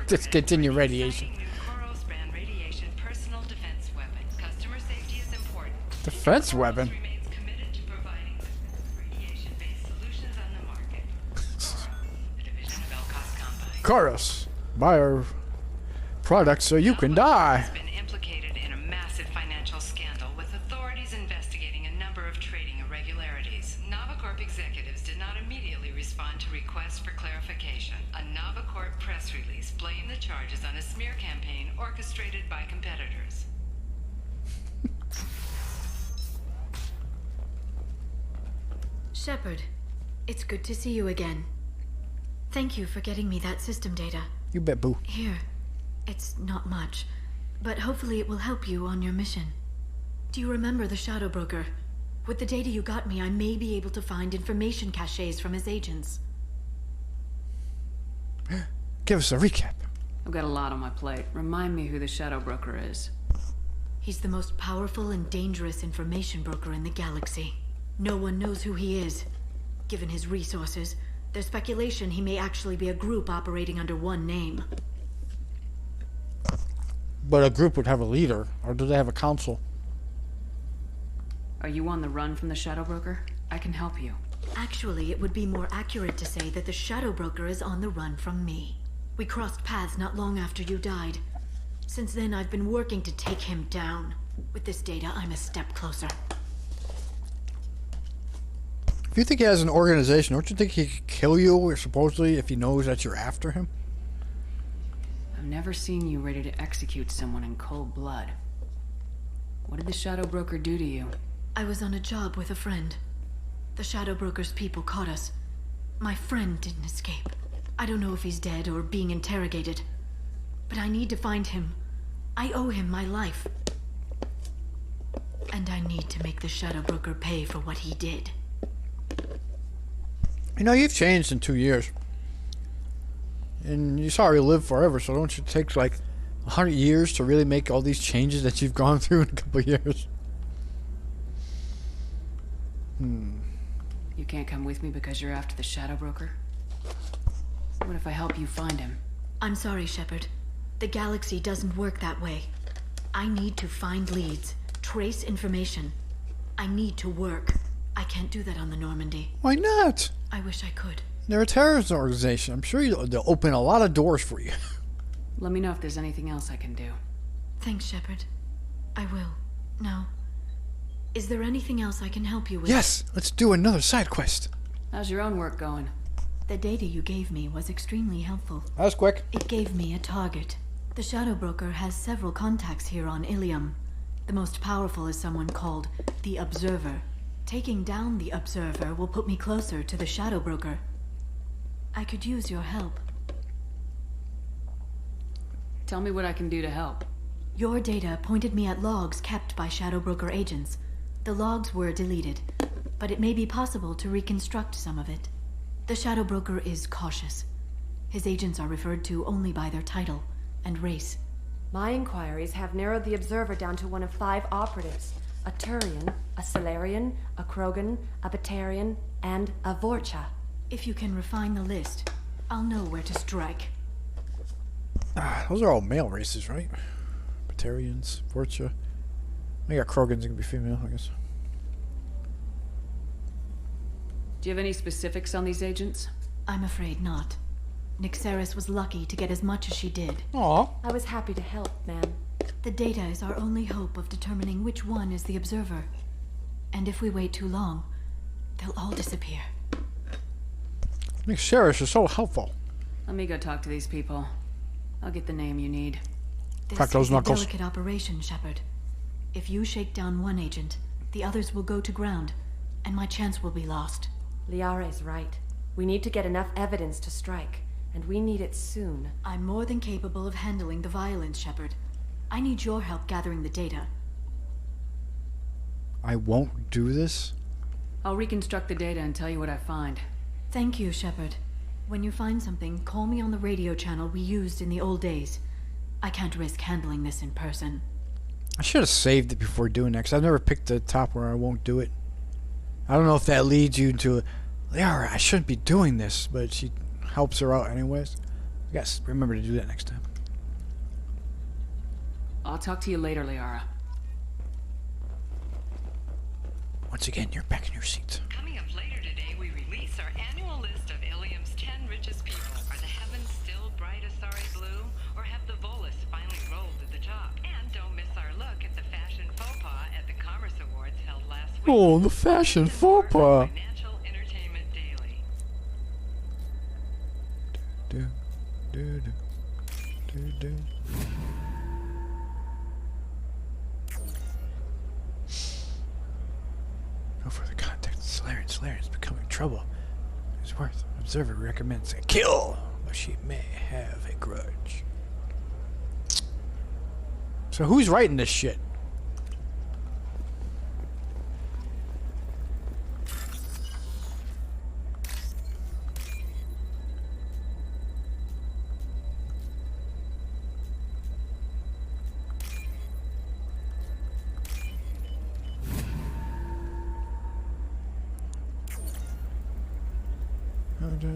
A: Discontinue radiation.
F: Koros brand radiation personal defense weapon. Customer safety is important.
A: Defense weapon?
F: Remains committed to providing radiation-based solutions on the market. Koros, a division of Elcos Combine.
A: Chorus. Buy our products so you can die.
F: Has been implicated in a massive financial scandal with authorities investigating a number of trading irregularities. Novacorp executives did not immediately respond to requests for clarification. A Novacorp press release blamed the charges on a smear campaign orchestrated by competitors.
Q: Shepard, it's good to see you again. Thank you for getting me that system data.
A: You bet, boo.
Q: Here. It's not much, but hopefully it will help you on your mission. Do you remember the Shadow Broker? With the data you got me, I may be able to find information caches from his agents.
A: Give us a recap.
S: I've got a lot on my plate. Remind me who the Shadow Broker is.
Q: He's the most powerful and dangerous information broker in the galaxy. No one knows who he is. Given his resources, there's speculation he may actually be a group operating under one name.
A: But a group would have a leader, or do they have a council?
S: Are you on the run from the Shadow Broker? I can help you.
Q: Actually, it would be more accurate to say that the Shadow Broker is on the run from me. We crossed paths not long after you died. Since then, I've been working to take him down. With this data, I'm a step closer.
A: If you think he has an organization, don't you think he could kill you, or supposedly, if he knows that you're after him?
S: I've never seen you ready to execute someone in cold blood. What did the Shadow Broker do to you?
Q: I was on a job with a friend. The Shadow Broker's people caught us. My friend didn't escape. I don't know if he's dead or being interrogated. But I need to find him. I owe him my life. And I need to make the Shadow Broker pay for what he did.
A: You know, you've changed in 2 years. And you sorry live forever, so don't you take like 100 years to really make all these changes that you've gone through in a couple of years?
S: You can't come with me because you're after the Shadow Broker? What if I help you find him?
Q: I'm sorry, Shepard. The galaxy doesn't work that way. I need to find leads, trace information. I need to work. I can't do that on the Normandy.
A: Why not?
Q: I wish I could.
A: They're a terrorist organization. I'm sure they'll open a lot of doors for you.
S: Let me know if there's anything else I can do.
Q: Thanks, Shepard. I will. Now, is there anything else I can help you with?
A: Yes! Let's do another side quest.
S: How's your own work going?
Q: The data you gave me was extremely helpful.
A: That was quick.
Q: It gave me a target. The Shadow Broker has several contacts here on Ilium. The most powerful is someone called the Observer. Taking down the Observer will put me closer to the Shadow Broker. I could use your help.
S: Tell me what I can do to help.
Q: Your data pointed me at logs kept by Shadow Broker agents. The logs were deleted, but it may be possible to reconstruct some of it. The Shadow Broker is cautious. His agents are referred to only by their title and race.
K: My inquiries have narrowed the Observer down to one of 5 operatives. A Turian, a Solarian, a Krogan, a Batarian, and a Vorcha.
Q: If you can refine the list, I'll know where to strike.
A: Those are all male races, right? Batarians, Vorcha. I got Krogans, that can be female, I guess.
S: Do you have any specifics on these agents?
Q: I'm afraid not. Nixeris was lucky to get as much as she did.
A: Aww.
K: I was happy to help, ma'am.
Q: The data is our only hope of determining which one is the Observer. And if we wait too long, they'll all disappear.
A: Nixeris is so helpful.
S: Let me go talk to these people. I'll get the name you need.
Q: This is a delicate operation, Shepard. If you shake down one agent, the others will go to ground, and my chance will be lost.
K: Liara is right. We need to get enough evidence to strike, and we need it soon.
Q: I'm more than capable of handling the violence, Shepard. I need your help gathering the data.
A: I won't do this?
S: I'll reconstruct the data and tell you what I find.
Q: Thank you, Shepard. When you find something, call me on the radio channel we used in the old days. I can't risk handling this in person.
A: I should have saved it before doing that, because I've never picked the top where I won't do it. I don't know if that leads you to, Liara, I shouldn't be doing this, but she helps her out anyways. I guess remember to do that next time.
S: I'll talk to you later, Liara.
A: Once again, you're back in your seat.
F: Coming up later today, we release our annual list of Ilium's 10 richest people. Are the heavens still bright Asari blue, or have the Volus finally rolled to the top? And don't miss our look at the fashion faux pas at the Commerce Awards held last week.
A: Oh, the fashion faux pas.
F: Financial Entertainment Daily.
A: Do, do, do, do, do. No further contact with Solarian. Solarian's becoming trouble. It's worth. Observer recommends a kill, but she may have a grudge. So who's writing this shit?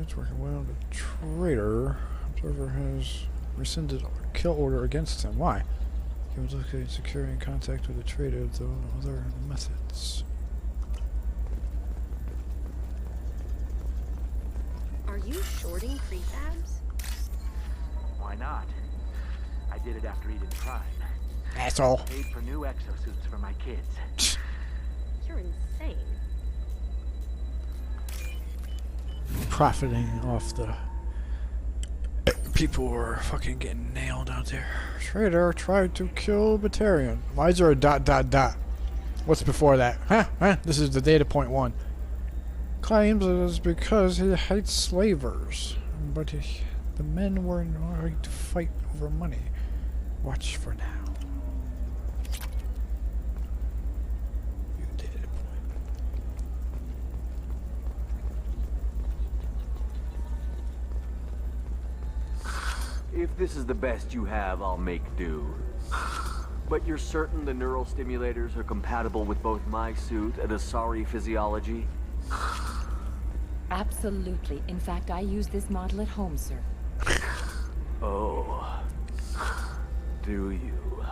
A: It's working well. The traitor observer has rescinded a kill order against him. Why? He was located securing contact with the traitor, though other methods.
K: Are you shorting prefabs?
L: Why not? I did it after he didn't try.
A: Asshole.
L: Paid for new exosuits for my kids.
K: You're insane.
A: Profiting off the people who are fucking getting nailed out there. Traitor tried to kill Batarian. Why is there a ... What's before that? Huh? This is the data point 1. Claims it is because he hates slavers. But the men were going to fight over money. Watch for now.
L: If this is the best you have, I'll make do. But you're certain the neural stimulators are compatible with both my suit and Asari physiology?
I: Absolutely. In fact, I use this model at home, sir.
L: Oh. Do you?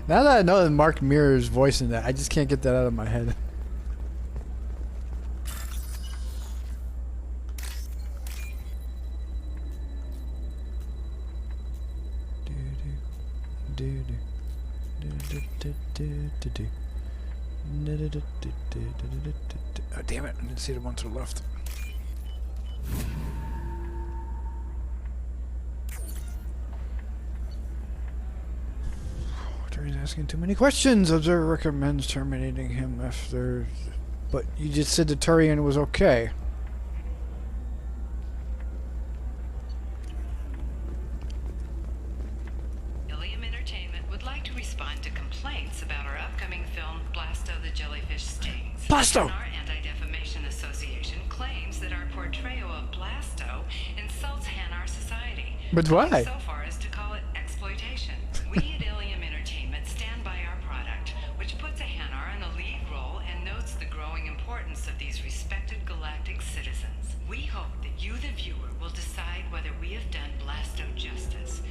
A: Now that I know that Mark Mirror's voice in that, I just can't get that out of my head. Oh, damn it, I didn't see the one to the left. He's asking too many questions. Observer recommends terminating him after... But you just said the Turian was okay.
F: Ilium Entertainment would like to respond to complaints about our upcoming film, Blasto the Jellyfish Stings.
A: Blasto!
F: Our Anti-Defamation Association claims that our portrayal of Blasto insults Hanar society.
A: But why?
F: So far as to call it exploitation. We at Ilium Entertainment stand by our product, which puts a Hanar in a lead role and notes the growing importance of these respected galactic citizens. We hope that you, the viewer, will decide whether we have done Blasto justice.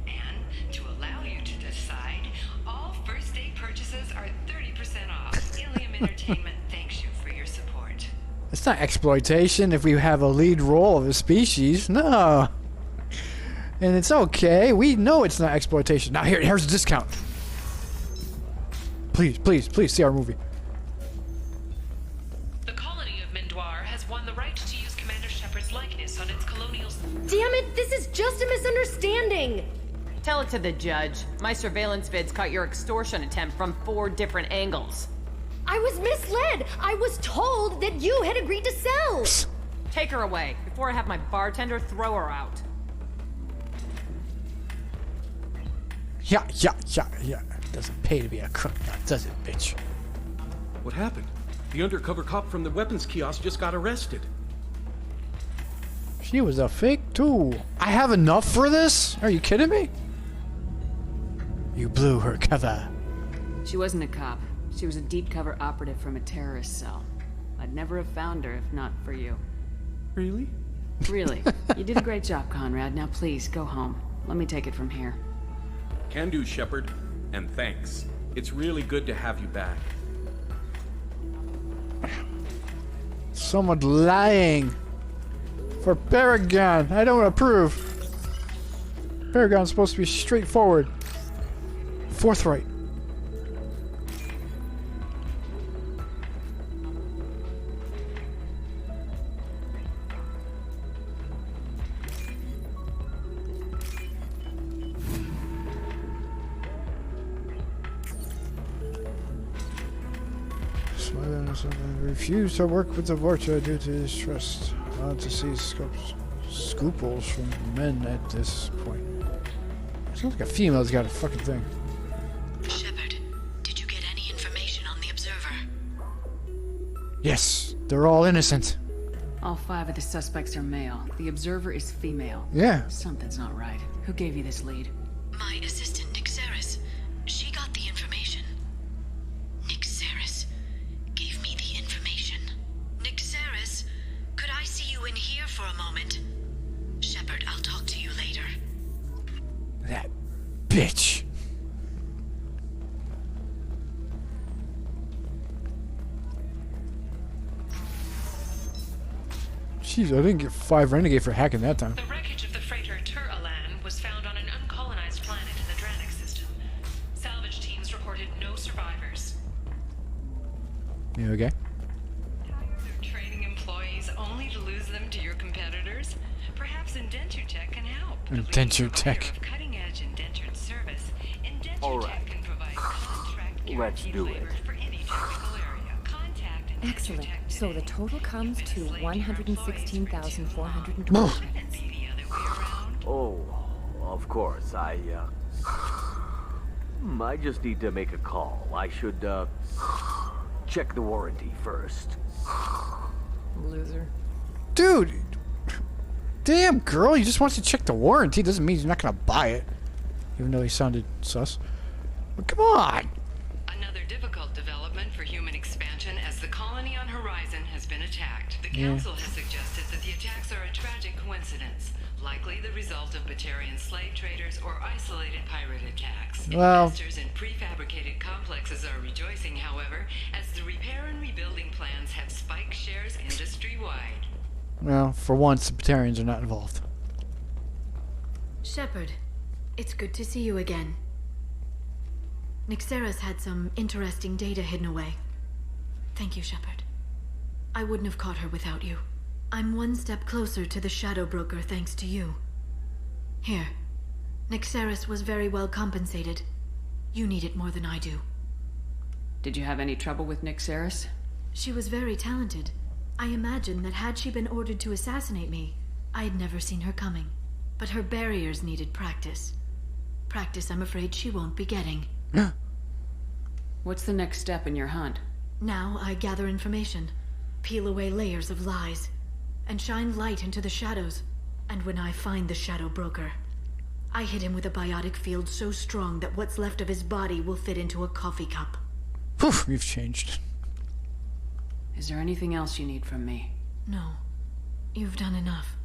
F: And to allow you to decide, all first day purchases are 30% off. Ilium Entertainment thanks you for your support.
A: It's not exploitation if we have a lead role of a species. No. And it's okay. We know it's not exploitation. Now here's a discount. Please, please, please see our movie.
F: The colony of Mindoir has won the right to use Commander Shepard's likeness on its colonial...
K: Damn it, this is just a misunderstanding!
D: Tell it to the judge. My surveillance vids caught your extortion attempt from 4 different angles.
K: I was misled! I was told that you had agreed to sell!
D: Take her away, before I have my bartender throw her out.
A: Yeah. Doesn't pay to be a crook now, does it, bitch?
T: What happened? The undercover cop from the weapons kiosk just got arrested.
A: She was a fake too. I have enough for this? Are you kidding me? You blew her cover.
S: She wasn't a cop. She was a deep cover operative from a terrorist cell. I'd never have found her if not for you.
T: Really?
S: Really. You did a great job, Conrad. Now please, go home. Let me take it from here.
T: Can do, Shepard. And thanks. It's really good to have you back.
A: Someone lying. For Paragon. I don't approve. Paragon's supposed to be straightforward. Forthright. Refused to work with the Vorta due to distrust. Allowed to see scruples from men at this point. Sounds like a female's got a fucking thing.
Q: Shepard, did you get any information on the Observer?
A: Yes, they're all innocent.
S: All 5 of the suspects are male. The Observer is female.
A: Yeah.
S: Something's not right. Who gave you this lead?
Q: My assistant, Nixeris. She got the information. Nixeris gave me the information. Nixeris, could I see you in here for a moment? Shepard, I'll talk to you later.
A: That bitch. Jeez, I didn't get 5 renegade for hacking that time.
F: The wreckage of the freighter Tur-Alan was found reported no survivors.
A: You okay?
F: Training employees only to lose them to your competitors? Perhaps Indenture Tech can help.
A: Indenture Tech.
F: Of cutting-edge indentured service, Indenture
L: All
F: Tech
L: right.
F: can provide contract
L: Let's
F: guaranteed
L: do it.
F: labor for any technical area. Contact Indenture
I: Excellent.
F: Tech
I: So the total comes to 116,420 credits.
L: Oh, of course. I just need to make a call. I should, check the warranty first.
D: Loser.
A: Dude! Damn, girl, you just want to check the warranty. Doesn't mean you're not gonna buy it. Even though he sounded sus. But come on!
F: Another difficult development for human expansion as the colony on Horizon has been attacked. The
A: Yeah.
F: Council has suggested that the attacks are a tragic coincidence, likely the result of Batarian slave traders or isolated pirate attacks.
A: Well-
F: Investors in prefabricated complexes are rejoicing, however, as the repair and rebuilding plans have spiked shares industry-wide.
A: Well, for once, the Batarians are not involved.
Q: Shepard, it's good to see you again. Nyxeris had some interesting data hidden away. Thank you, Shepard. I wouldn't have caught her without you. I'm one step closer to the Shadow Broker thanks to you. Here. Nyxeris was very well compensated. You need it more than I do.
S: Did you have any trouble with Nyxeris?
Q: She was very talented. I imagine that had she been ordered to assassinate me, I had never seen her coming. But her barriers needed practice. Practice I'm afraid she won't be getting.
S: What's the next step in your hunt?
Q: Now I gather information, peel away layers of lies, and shine light into the shadows. And when I find the Shadow Broker, I hit him with a biotic field so strong that what's left of his body will fit into a coffee cup.
A: Poof, you've changed.
S: Is there anything else you need from me?
Q: No. You've done enough.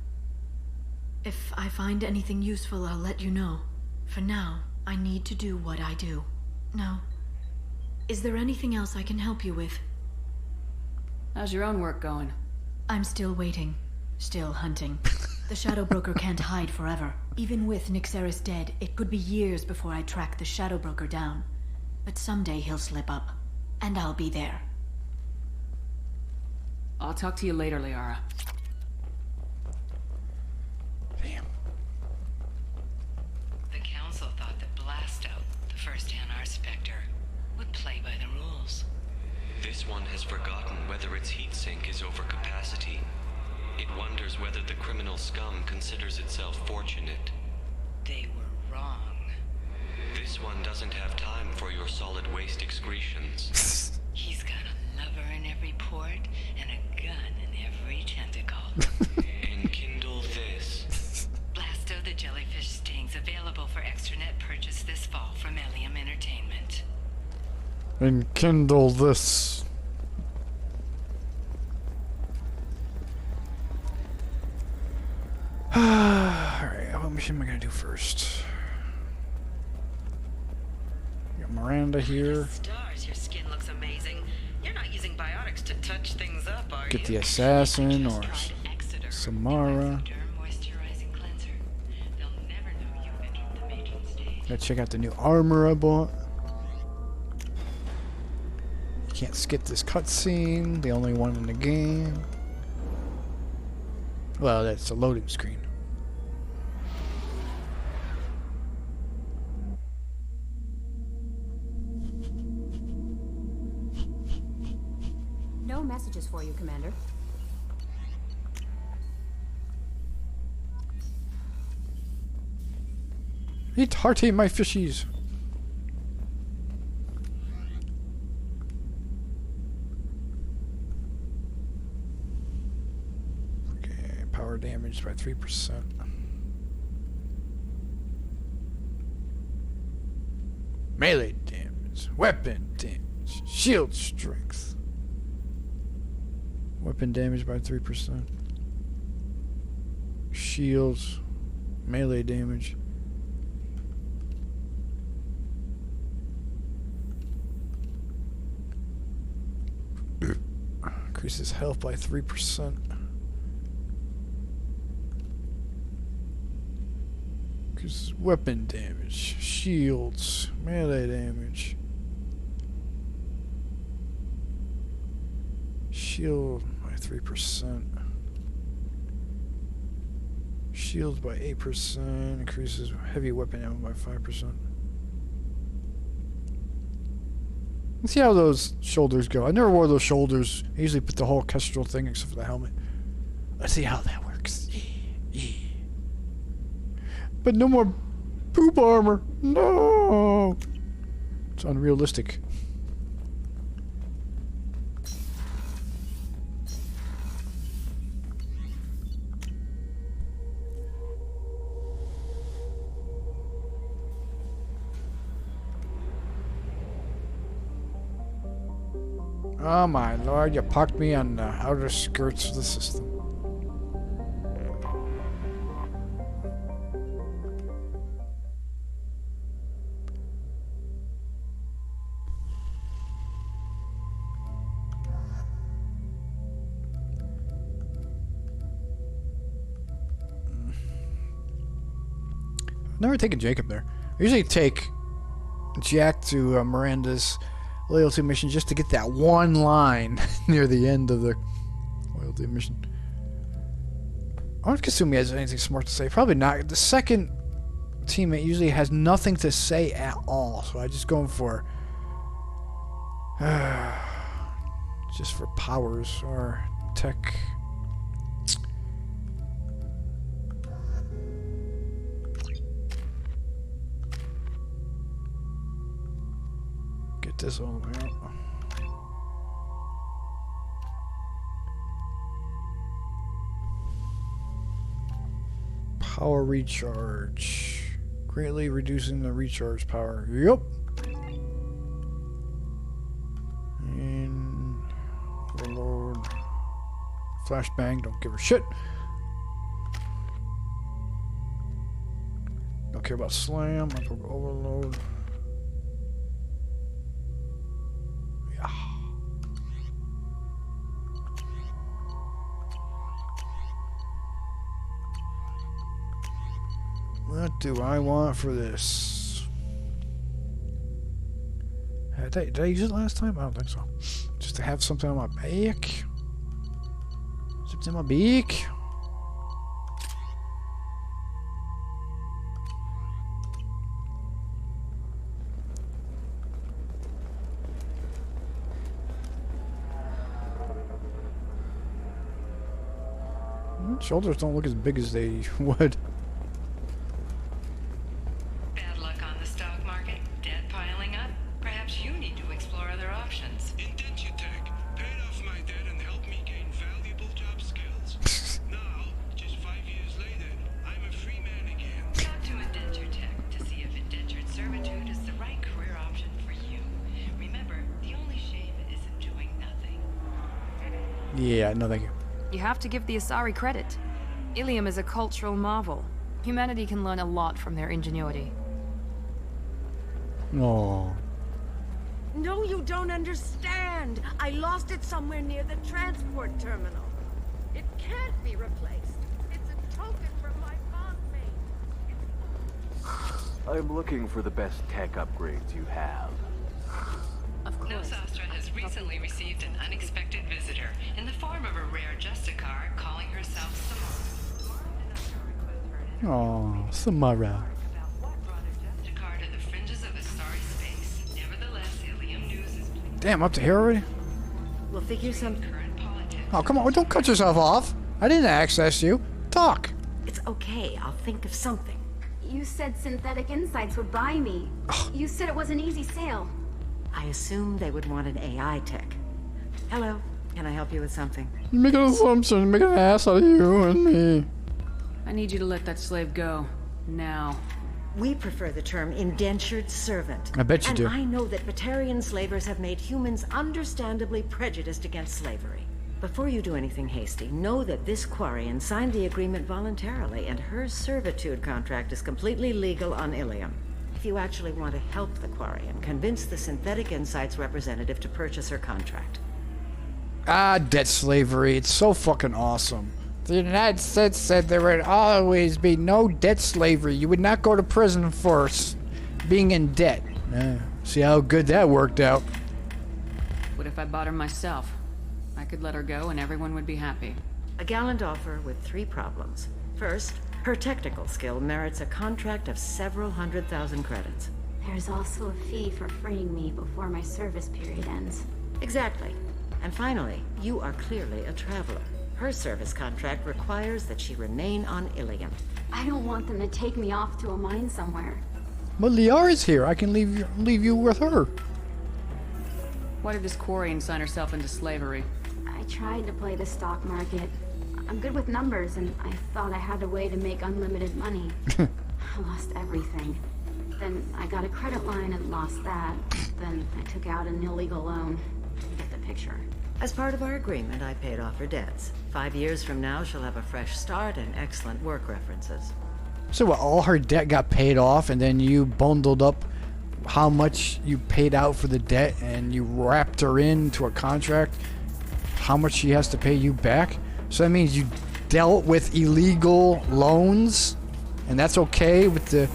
Q: If I find anything useful, I'll let you know. For now, I need to do what I do. Now, is there anything else I can help you with?
S: How's your own work going?
Q: I'm still waiting. Still hunting. The Shadow Broker can't hide forever. Even with Nyxeris dead, it could be years before I track the Shadow Broker down. But someday he'll slip up. And I'll be there.
S: I'll talk to you later, Liara.
F: The Council thought that Blasto, the first Hanar Spectre, would play by the rules.
J: This one has forgotten whether its heat sink is over capacity. It wonders whether the criminal scum considers itself fortunate.
F: They were wrong.
J: This one doesn't have time for your solid waste excretions.
F: He's got a lover in every port and a gun in every tentacle.
J: Enkindle this.
F: Blasto the Jellyfish Stings, available for extranet purchase this fall from Elium Entertainment.
A: And kindle this. Alright, what mission am I gonna do first? Got Miranda here.
P: Stars, your skin looks amazing. You're not using biotics to touch things up, are
A: Get
P: you?
A: the assassin or Samara. Gotta check out the new armor I bought. You can't skip this cutscene, the only one in the game. Well, that's a loading screen.
R: No messages for you, Commander.
A: Eat hearty, my fishies. Okay, power damage by 3%. Melee damage, weapon damage, shield strength. Weapon damage by 3%. Shields, melee damage. Increases health by 3%. Increases weapon damage, shields, melee damage. Shield by 3%. Shield by 8%. Increases heavy weapon ammo by 5%. Let's see how those shoulders go. I never wore those shoulders. I usually put the whole kestrel thing except for the helmet. Let's see how that works. But no more poop armor. No! It's unrealistic. Oh my lord, you parked me on the outer skirts of the system. I've never taken Jacob there. I usually take Jack to Miranda's loyalty mission just to get that one line near the end of the loyalty mission. I don't assume he has anything smart to say. Probably not. The second teammate usually has nothing to say at all, so I just go for just for powers or tech. Get this all the way out. Power recharge. Greatly reducing the recharge power. Yep. And overload. Flashbang, don't give a shit. Don't care about slam. I'll go overload. Yeah. What do I want for this? Did I use it last time? I don't think so. Just to have something on my back. Something on my beak. Shoulders don't look as big as they would.
F: Bad luck on the stock market, debt piling up. Perhaps you need to explore other options.
O: Indentutech paid off my debt and helped me gain valuable job skills. Now, just 5 years later, I'm a free man again.
F: Talk to Indentutech to see if indentured servitude is the right career option for you. Remember, the only shame isn't doing nothing.
A: Yeah, no thank you.
D: You have to give the Asari credit. Ilium is a cultural marvel. Humanity can learn a lot from their ingenuity.
A: Oh.
N: No, you don't understand. I lost it somewhere near the transport terminal. It can't be replaced. It's a token from my bondmate.
L: I'm looking for the best tech upgrades you have.
F: Of course. Nosastra has recently received an unexpected visitor in the form of a rare Justicar calling herself Samara.
A: Oh, Samara.
F: Justicar to the fringes of Asari space. Nevertheless, Ilium News is
A: Damn, up to here already?
N: We'll figure some.
A: Oh, come on, don't cut yourself off. I didn't access you. Talk.
N: It's okay. I'll think of something.
R: You said Synthetic Insights would buy me. You said it was an easy sale.
N: I assumed they would want an AI tech. Hello, can I help you with something?
A: You make an assumption, make an ass out of you and me.
S: I need you to let that slave go. Now.
N: We prefer the term indentured servant.
A: I bet you do.
N: And I know that Batarian slavers have made humans understandably prejudiced against slavery. Before you do anything hasty, know that this Quarian signed the agreement voluntarily, and her servitude contract is completely legal on Ilium. If you actually want to help the Quarian, convince the Synthetic Insights representative to purchase her contract.
A: Ah, debt slavery. It's so fucking awesome. The United States said there would always be no debt slavery. You would not go to prison for being in debt. See how good that worked out.
S: What if I bought her myself? I could let her go and everyone would be happy.
N: A gallant offer with 3 problems. First, her technical skill merits a contract of several 100,000 credits.
R: There's also a fee for freeing me before my service period ends.
N: Exactly. And finally, you are clearly a traveler. Her service contract requires that she remain on Ilium.
R: I don't want them to take me off to a mine somewhere.
A: But Liara's here. I can leave you with her.
S: Why did this Quarian sign herself into slavery?
R: I tried to play the stock market. I'm good with numbers, and I thought I had a way to make unlimited money. I lost everything. Then I got a credit line and lost that. Then I took out an illegal loan. You get the picture.
N: As part of our agreement, I paid off her debts. 5 years from now, she'll have a fresh start and excellent work references.
A: So what, all her debt got paid off, and then you bundled up how much you paid out for the debt, and you wrapped her into a contract, how much she has to pay you back? So that means you dealt with illegal loans, and that's okay with the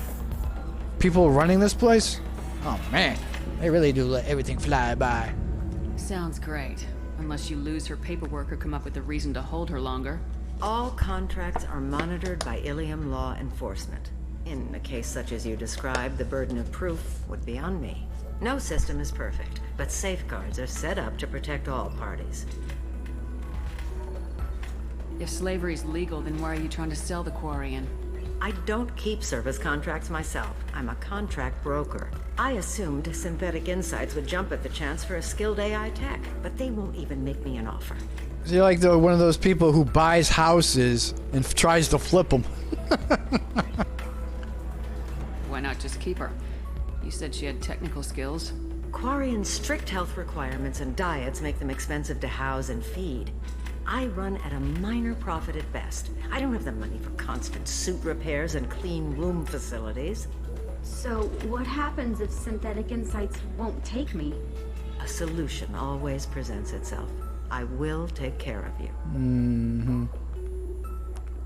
A: people running this place? Oh man, they really do let everything fly by.
S: Sounds great. Unless you lose her paperwork or come up with a reason to hold her longer.
N: All contracts are monitored by Ilium law enforcement. In a case such as you described, the burden of proof would be on me. No system is perfect, but safeguards are set up to protect all parties.
S: If slavery's legal, then why are you trying to sell the Quarian?
N: I don't keep service contracts myself. I'm a contract broker. I assumed Synthetic Insights would jump at the chance for a skilled AI tech, but they won't even make me an offer.
A: So you're like one of those people who buys houses and tries to flip them.
S: Why not just keep her? You said she had technical skills.
N: Quarian's strict health requirements and diets make them expensive to house and feed. I run at a minor profit at best. I don't have the money for constant suit repairs and clean room facilities.
R: So what happens if Synthetic Insights won't take me?
N: A solution always presents itself. I will take care of you.
A: Mm-hmm.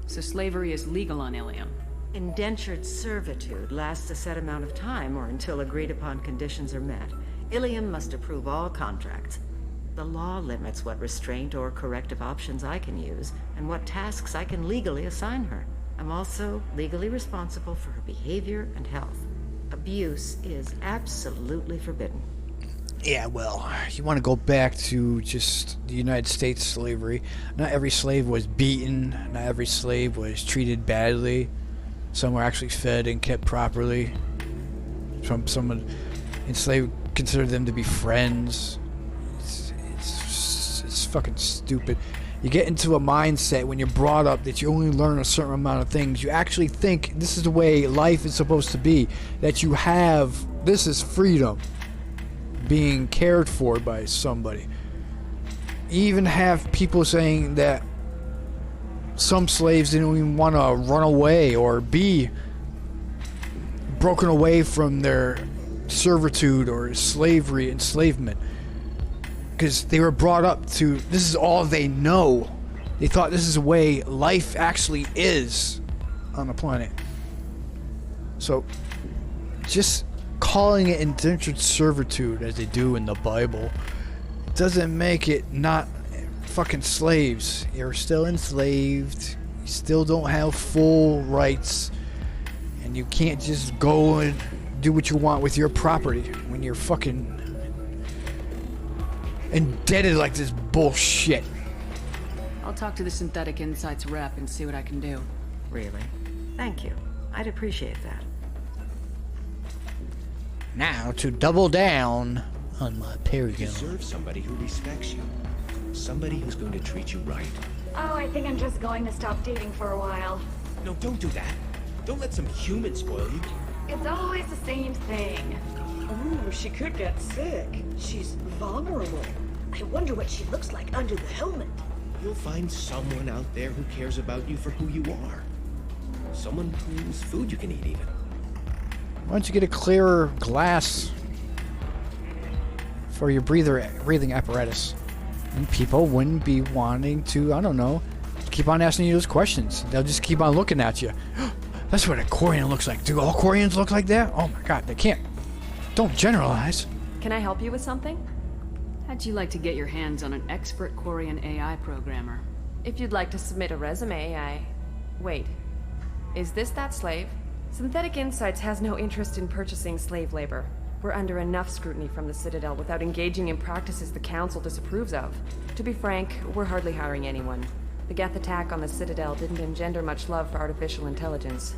S: So slavery is legal on Ilium?
N: Indentured servitude lasts a set amount of time or until agreed upon conditions are met. Ilium must approve all contracts. The law limits what restraint or corrective options I can use and what tasks I can legally assign her. I'm also legally responsible for her behavior and health. Abuse is absolutely forbidden.
A: Yeah, well, you want to go back to just the United States slavery. Not every slave was beaten. Not every slave was treated badly. Some were actually fed and kept properly. Some enslaved considered them to be friends. It's fucking stupid. You get into a mindset when you're brought up that you only learn a certain amount of things. You actually think this is the way life is supposed to be. That you have, this is freedom. Being cared for by somebody. You even have people saying that some slaves didn't even want to run away or be broken away from their servitude or slavery, enslavement. Because they were brought up to, this is all they know. They thought this is the way life actually is on the planet. So, just calling it indentured servitude, as they do in the Bible, doesn't make it not fucking slaves. You're still enslaved. You still don't have full rights. And you can't just go and do what you want with your property when you're fucking indebted like this bullshit.
S: I'll talk to the Synthetic Insights rep and see what I can do.
N: Really? Thank you. I'd appreciate that.
A: Now to double down on my Paragon.
B: You deserve somebody who respects you. Somebody who's going to treat you right.
R: Oh, I think I'm just going to stop dating for a while.
B: No, don't do that. Don't let some human spoil you.
R: It's always the same thing.
G: Ooh, she could get sick. She's vulnerable. I wonder what she looks like under the helmet.
B: You'll find someone out there who cares about you for who you are. Someone whose food you can eat, even.
A: Why don't you get a clearer glass for your breathing apparatus? And people wouldn't be wanting to, I don't know, keep on asking you those questions. They'll just keep on looking at you. That's what a Quarian looks like. Do all Quarians look like that? Oh my god, they can't. Don't generalize.
D: Can I help you with something?
S: How'd you like to get your hands on an expert Quarian AI programmer?
D: If you'd like to submit a resume, Wait. Is this that slave? Synthetic Insights has no interest in purchasing slave labor. We're under enough scrutiny from the Citadel without engaging in practices the Council disapproves of. To be frank, we're hardly hiring anyone. The Geth attack on the Citadel didn't engender much love for artificial intelligence.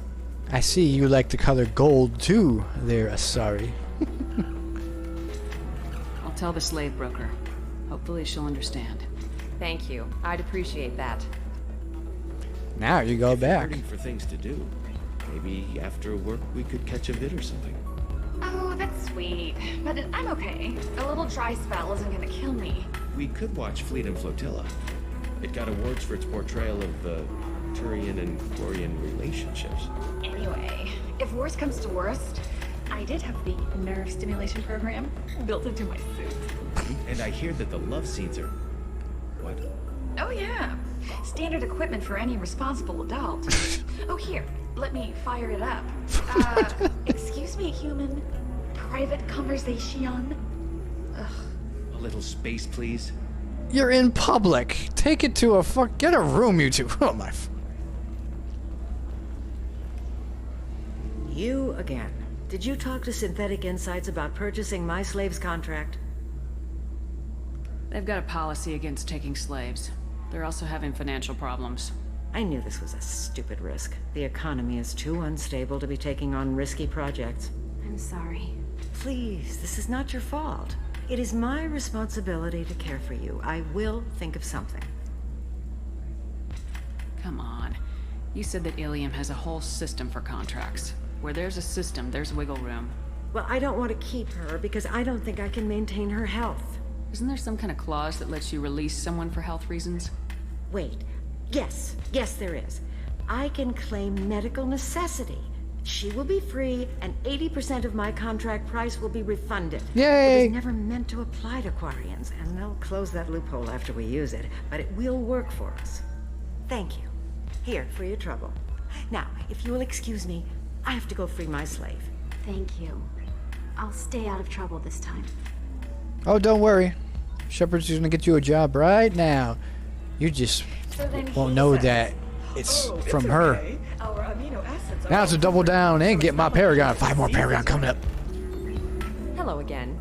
A: I see you like the color gold too, there, Asari.
S: I'll tell the slave broker. Hopefully she'll understand.
D: Thank you. I'd appreciate that.
A: Now you go back.
B: Looking for things to do. Maybe after work we could catch a vid or something.
C: Oh, that's sweet. But I'm okay. A little dry spell isn't gonna kill me.
B: We could watch Fleet and Flotilla. It got awards for its portrayal of Turian and Quarian relationships.
C: Anyway, if worst comes to worst, I did have the nerve stimulation program built into my suit.
B: And I hear that the love scenes are... What?
C: Oh yeah. Standard equipment for any responsible adult. Oh, here. Let me fire it up. Excuse me, human. Private conversation. Ugh.
B: A little space, please.
A: You're in public. Take it to a get a room, you two. Oh my.
N: You again. Did you talk to Synthetic Insights about purchasing my slave's contract?
S: They've got a policy against taking slaves. They're also having financial problems.
N: I knew this was a stupid risk. The economy is too unstable to be taking on risky projects.
R: I'm sorry.
N: Please, this is not your fault. It is my responsibility to care for you. I will think of something.
S: Come on. You said that Ilium has a whole system for contracts. Where there's a system, there's wiggle room.
N: Well, I don't want to keep her because I don't think I can maintain her health.
S: Isn't there some kind of clause that lets you release someone for health reasons?
N: Wait. Yes, there is. I can claim medical necessity. She will be free, and 80% of my contract price will be refunded.
A: Yay!
N: It was never meant to apply to Quarians, and they'll close that loophole after we use it, but it will work for us. Thank you. Here, for your trouble. Now, if you will excuse me, I have to go free my slave.
R: Thank you. I'll stay out of trouble this time.
A: Oh, don't worry. Shepard's gonna get you a job right now. You just won't know that it's from her. Now it's a double down and get my Paragon. 5 more Paragon coming up.
D: Hello again.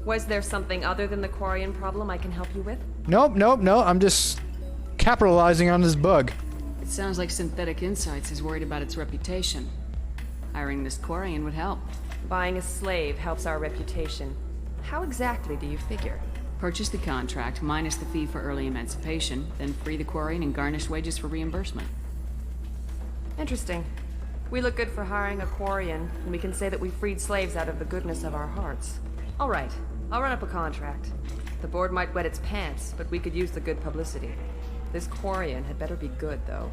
D: Was there something other than the Quarian problem I can help you with?
A: Nope. I'm just capitalizing on this bug.
S: It sounds like Synthetic Insights is worried about its reputation. Hiring this Quarian would help.
D: Buying a slave helps our reputation. How exactly do you figure?
S: Purchase the contract, minus the fee for early emancipation, then free the Quarian and garnish wages for reimbursement.
D: Interesting. We look good for hiring a Quarian, and we can say that we freed slaves out of the goodness of our hearts. All right, I'll run up a contract. The board might wet its pants, but we could use the good publicity. This Quarian had better be good, though.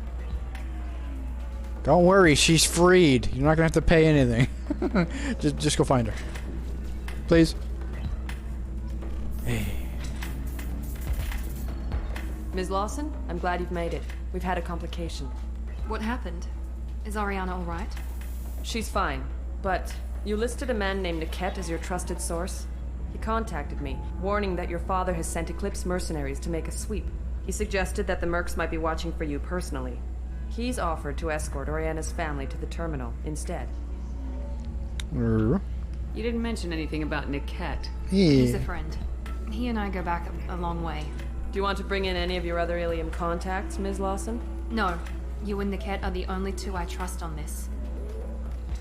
A: Don't worry, she's freed. You're not gonna have to pay anything. just go find her. Please. Hey.
D: Ms. Lawson, I'm glad you've made it. We've had a complication.
W: What happened? Is Ariana all right?
D: She's fine, but you listed a man named Niket as your trusted source. He contacted me, warning that your father has sent Eclipse mercenaries to make a sweep. He suggested that the mercs might be watching for you personally. He's offered to escort Oriana's family to the terminal instead.
S: You didn't mention anything about Niket.
W: He's a friend. He and I go back a long way.
D: Do you want to bring in any of your other Ilium contacts, Ms. Lawson?
W: No. You and Niket are the only two I trust on this.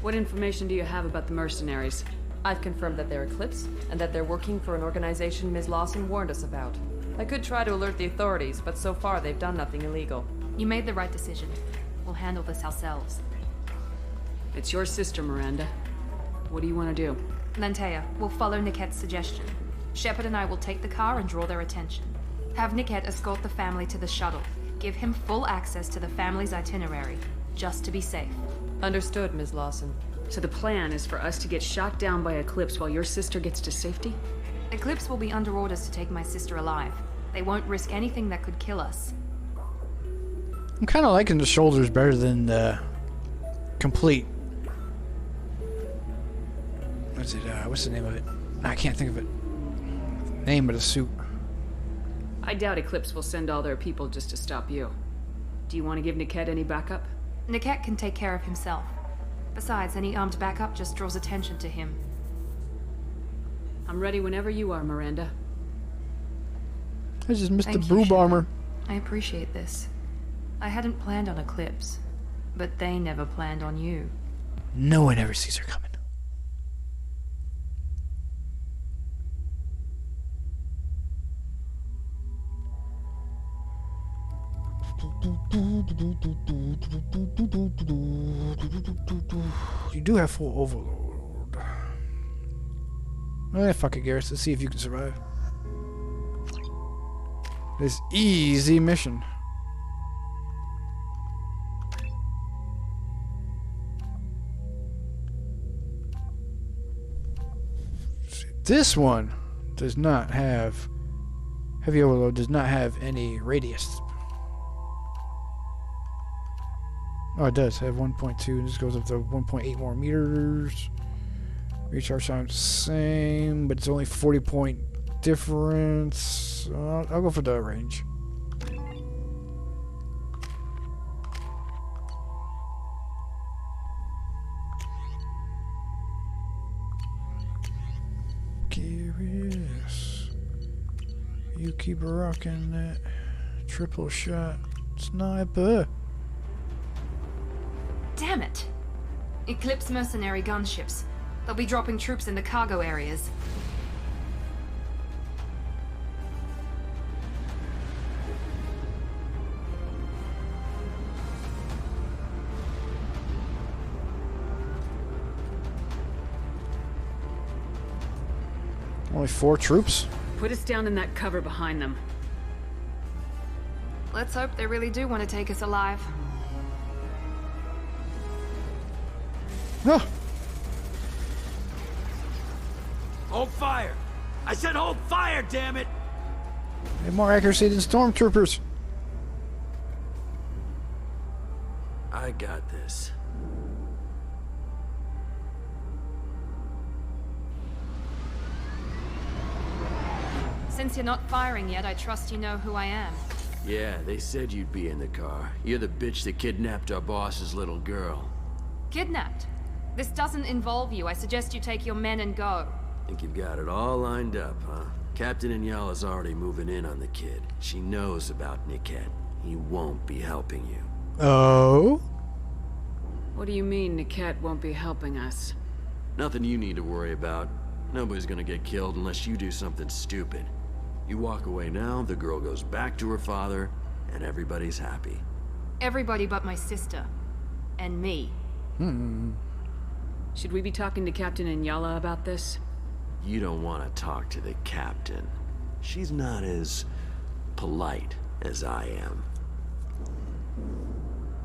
S: What information do you have about the mercenaries?
D: I've confirmed that they're Eclipse, and that they're working for an organization Ms. Lawson warned us about. I could try to alert the authorities, but so far they've done nothing illegal.
W: You made the right decision. We'll handle this ourselves.
S: It's your sister, Miranda. What do you want to do?
W: Lantea, we'll follow Niket's suggestion. Shepard and I will take the car and draw their attention. Have Niket escort the family to the shuttle. Give him full access to the family's itinerary, just to be safe.
D: Understood, Ms. Lawson.
S: So the plan is for us to get shot down by Eclipse while your sister gets to safety?
W: Eclipse will be under orders to take my sister alive. They won't risk anything that could kill us.
A: I'm kind of liking the shoulders better than the complete. What's it? What's the name of it? I can't think of it. Name of the suit.
E: I doubt Eclipse will send all their people just to stop you. Do you want to give Niket any backup?
W: Niket can take care of himself. Besides, any armed backup just draws attention to him.
E: I'm ready whenever you are, Miranda.
A: I just missed the
W: Thank you,
A: brew
W: Shepard.
A: bomber.
W: I appreciate this. I hadn't planned on Eclipse, but they never planned on you.
A: No one ever sees her coming. You do have full overload. Oh yeah, fuck it, Garrus. Let's see if you can survive this easy mission. This one does not have heavy overload. Does not have any radius. Oh, it does have 1.2. This goes up to 1.8 more meters. Recharge time's the same, but it's only 40 point difference. I'll go for the range. Curious. You keep rocking that triple shot sniper.
W: Damn it! Eclipse mercenary gunships. They'll be dropping troops in the cargo areas.
A: Only 4 troops?
E: Put us down in that cover behind them.
W: Let's hope they really do want to take us alive.
A: Ah.
M: Hold fire! I said hold fire, damn it!
A: They have more accuracy than stormtroopers.
M: I got this.
W: Since you're not firing yet, I trust you know who I am.
M: Yeah, they said you'd be in the car. You're the bitch that kidnapped our boss's little girl.
W: Kidnapped? This doesn't involve you. I suggest you take your men and go.
M: Think you've got it all lined up, huh? Captain Inyala's already moving in on the kid. She knows about Niket. He won't be helping you.
A: Oh?
E: What do you mean Niket won't be helping us?
M: Nothing you need to worry about. Nobody's gonna get killed unless you do something stupid. You walk away now, the girl goes back to her father, and everybody's happy.
W: Everybody but my sister. And me.
E: Should we be talking to Captain Inyala about this?
M: You don't want to talk to the captain. She's not as polite as I am.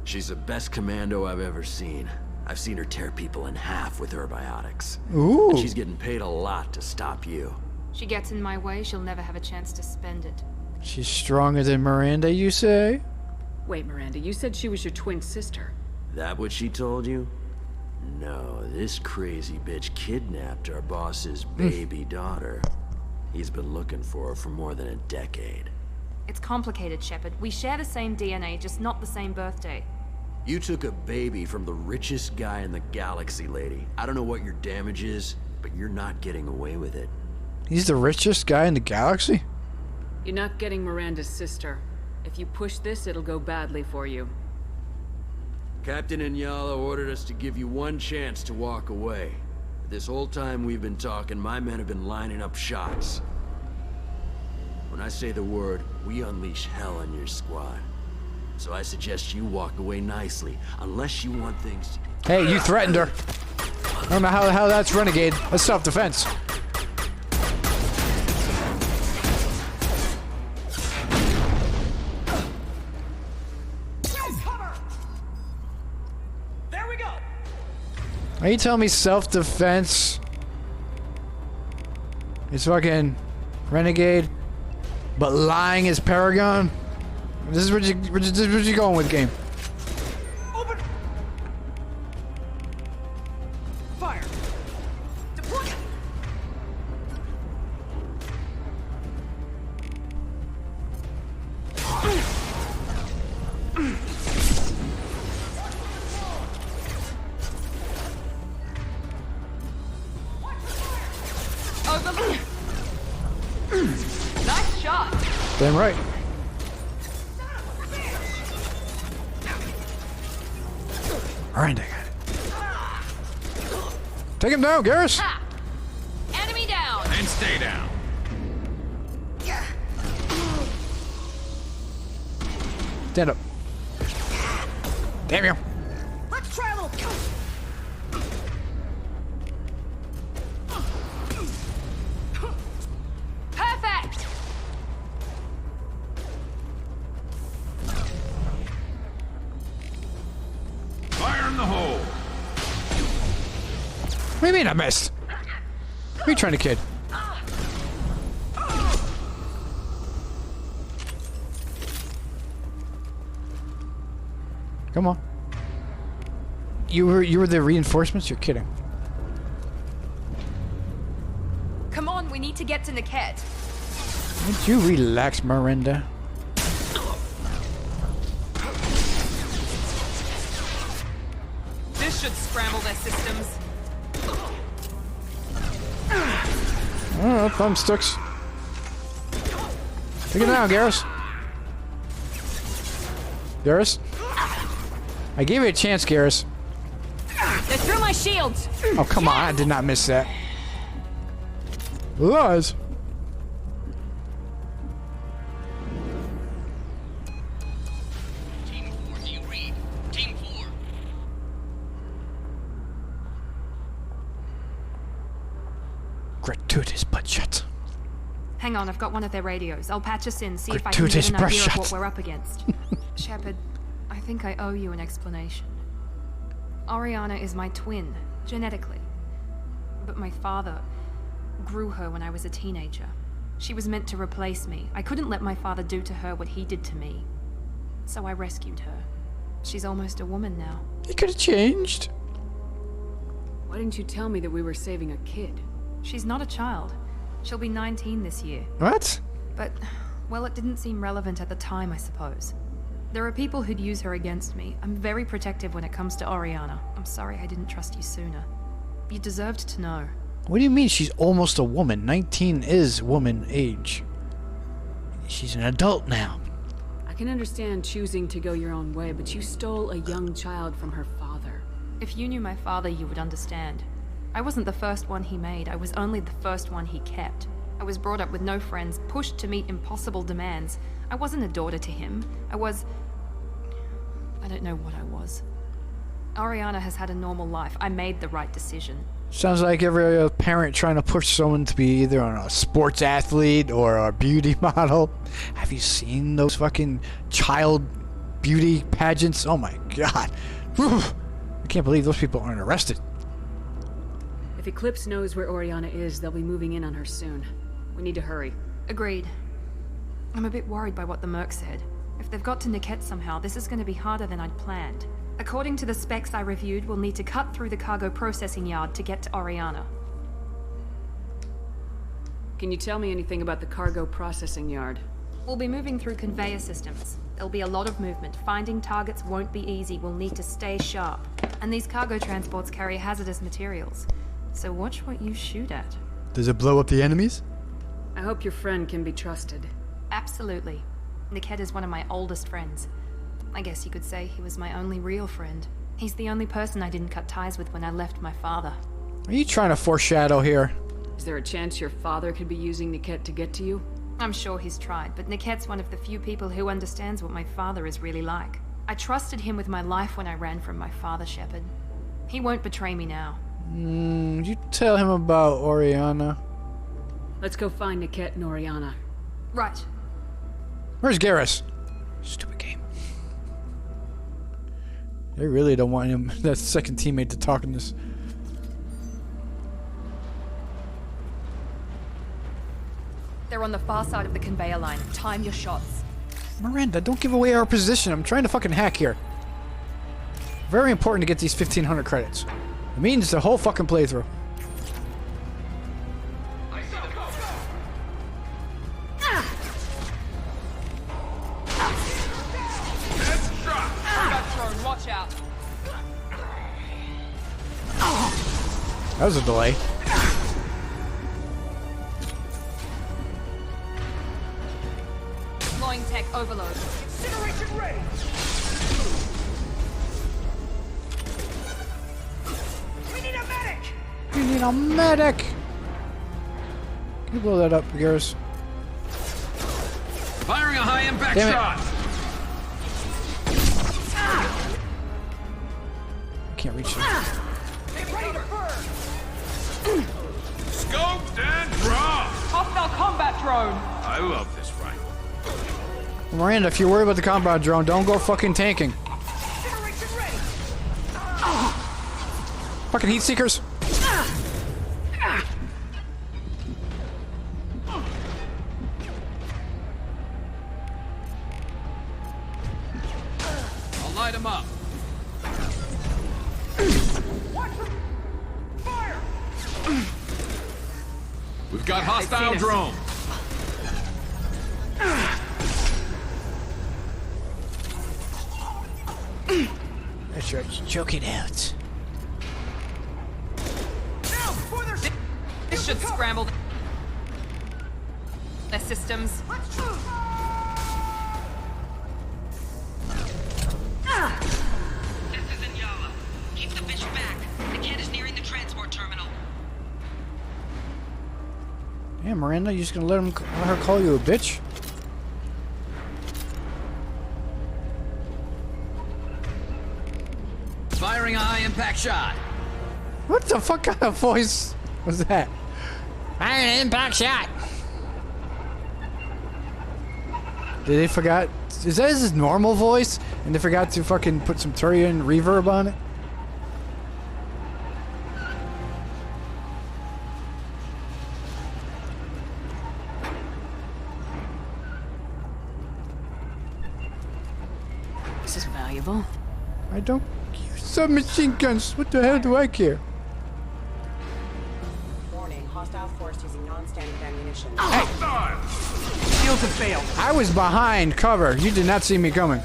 M: She's the best commando I've ever seen. I've seen her tear people in half with her biotics.
A: Ooh.
M: And she's getting paid a lot to stop you.
W: She gets in my way, she'll never have a chance to spend it.
A: She's stronger than Miranda, you say?
E: Wait, Miranda, you said she was your twin sister.
M: That what she told you? No, this crazy bitch kidnapped our boss's baby daughter. He's been looking for her for more than a decade.
W: It's complicated, Shepard. We share the same DNA, just not the same birthday.
M: You took a baby from the richest guy in the galaxy, lady. I don't know what your damage is, but you're not getting away with it.
A: He's the richest guy in the galaxy?
E: You're not getting Miranda's sister. If you push this, it'll go badly for you.
M: Captain Inyala ordered us to give you one chance to walk away. This whole time we've been talking, my men have been lining up shots. When I say the word, we unleash hell on your squad. So I suggest you walk away nicely, unless you want things to...
A: Hey, you threatened her. I don't know how the hell that's renegade. That's self-defense.
M: There we go!
A: Are you telling me self-defense is fucking renegade, but lying is Paragon? This is what you going with, game.
M: Open! Fire! Deploy!
W: Nice shot.
A: Damn right. Alright, I got it. Take him down, Garrus!
W: Ha! Enemy down!
T: And stay down.
A: Stand up. Damn you.
G: Let's travel!
W: Perfect!
T: Fire in the hole.
A: What do you mean I missed? Who are you trying to kid? Come on. You were the reinforcements? You're kidding.
W: Come on, we need to get to Niket.
A: Would you relax, Miranda?
W: This should scramble their systems.
A: Oh, thumbsticks. Take it down, Garrus. Garrus? I gave you a chance, Garrus.
W: They're through my shields!
A: Oh, come on. I did not miss that. Lies.
J: Team 4, do you read? Team 4.
A: Gratuitous butt shot.
W: Hang on, I've got one of their radios. I'll patch us in, see if I can
A: Gratuitous
W: get an idea
A: brush
W: of what
A: shot.
W: we're up against. Shepard, I think I owe you an explanation. Oriana is my twin, genetically. But my father grew her when I was a teenager. She was meant to replace me. I couldn't let my father do to her what he did to me. So I rescued her. She's almost a woman now.
A: He could have changed.
E: Why didn't you tell me that we were saving a kid?
W: She's not a child. She'll be 19 this year.
A: What?
W: But, well, it didn't seem relevant at the time, I suppose. There are people who'd use her against me. I'm very protective when it comes to Oriana. I'm sorry I didn't trust you sooner. You deserved to know.
A: What do you mean she's almost a woman? 19 is woman age. She's an adult now.
E: I can understand choosing to go your own way, but you stole a young child from her father.
W: If you knew my father, you would understand. I wasn't the first one he made. I was only the first one he kept. I was brought up with no friends, pushed to meet impossible demands. I wasn't a daughter to him. I don't know what I was. Oriana has had a normal life. I made the right decision.
A: Sounds like every parent trying to push someone to be either a sports athlete or a beauty model. Have you seen those fucking child beauty pageants? Oh my god. Whew. I can't believe those people aren't arrested.
E: If Eclipse knows where Oriana is, they'll be moving in on her soon. We need to hurry.
W: Agreed. I'm a bit worried by what the Merc said. If they've got to Niket somehow, this is going to be harder than I'd planned. According to the specs I reviewed, we'll need to cut through the cargo processing yard to get to Oriana.
E: Can you tell me anything about the cargo processing yard?
W: We'll be moving through conveyor systems. There'll be a lot of movement. Finding targets won't be easy. We'll need to stay sharp. And these cargo transports carry hazardous materials. So watch what you shoot at.
A: Does it blow up the enemies?
E: I hope your friend can be trusted.
W: Absolutely. Niket is one of my oldest friends. I guess you could say he was my only real friend. He's the only person I didn't cut ties with when I left my father.
A: Are you trying to foreshadow here?
E: Is there a chance your father could be using Niket to get to you?
W: I'm sure he's tried, but Niket's one of the few people who understands what my father is really like. I trusted him with my life when I ran from my father, Shepard. He won't betray me now.
A: You tell him about Oriana.
E: Let's go find Niket and Oriana.
W: Right.
A: Where's Garrus? Stupid game. They really don't want him, that second teammate, to talk in this.
W: They're on the far side of the conveyor line. Time your shots.
A: Miranda, don't give away our position. I'm trying to fucking hack here. Very important to get these 1,500 credits. It means the whole fucking playthrough.
W: Watch out.
A: That was a delay.
W: Tech overload.
O: Incineration ready! We need a medic!
A: We need a medic! Can you blow that up, Garrus?
M: Firing a high-impact
A: Damn it.
M: shot!
A: I can't reach it.
M: Scoped and dropped!
W: Hostile combat drone.
M: I love this rifle.
A: Miranda, if you're worried about the combat drone, don't go fucking tanking. Fucking heat seekers.
M: I'll light him up. We've got hostile drone.
A: That's right, choke it out.
W: This should scramble their systems.
F: This is Inyala. Keep the bitch back. The kid is nearing the transport terminal.
A: Damn, Miranda, you just gonna let her call you a bitch?
M: Firing a high-impact shot.
A: What the fuck kind of voice was that? Fire an impact shot. Did they forgot? Is that his normal voice? And they forgot to fucking put some Turian reverb on it?
S: This is valuable.
A: I don't use submachine guns. What the hell do I care?
H: Warning, hostile force using non-standard ammunition.
A: Shields have failed. I was behind cover. You did not see me coming.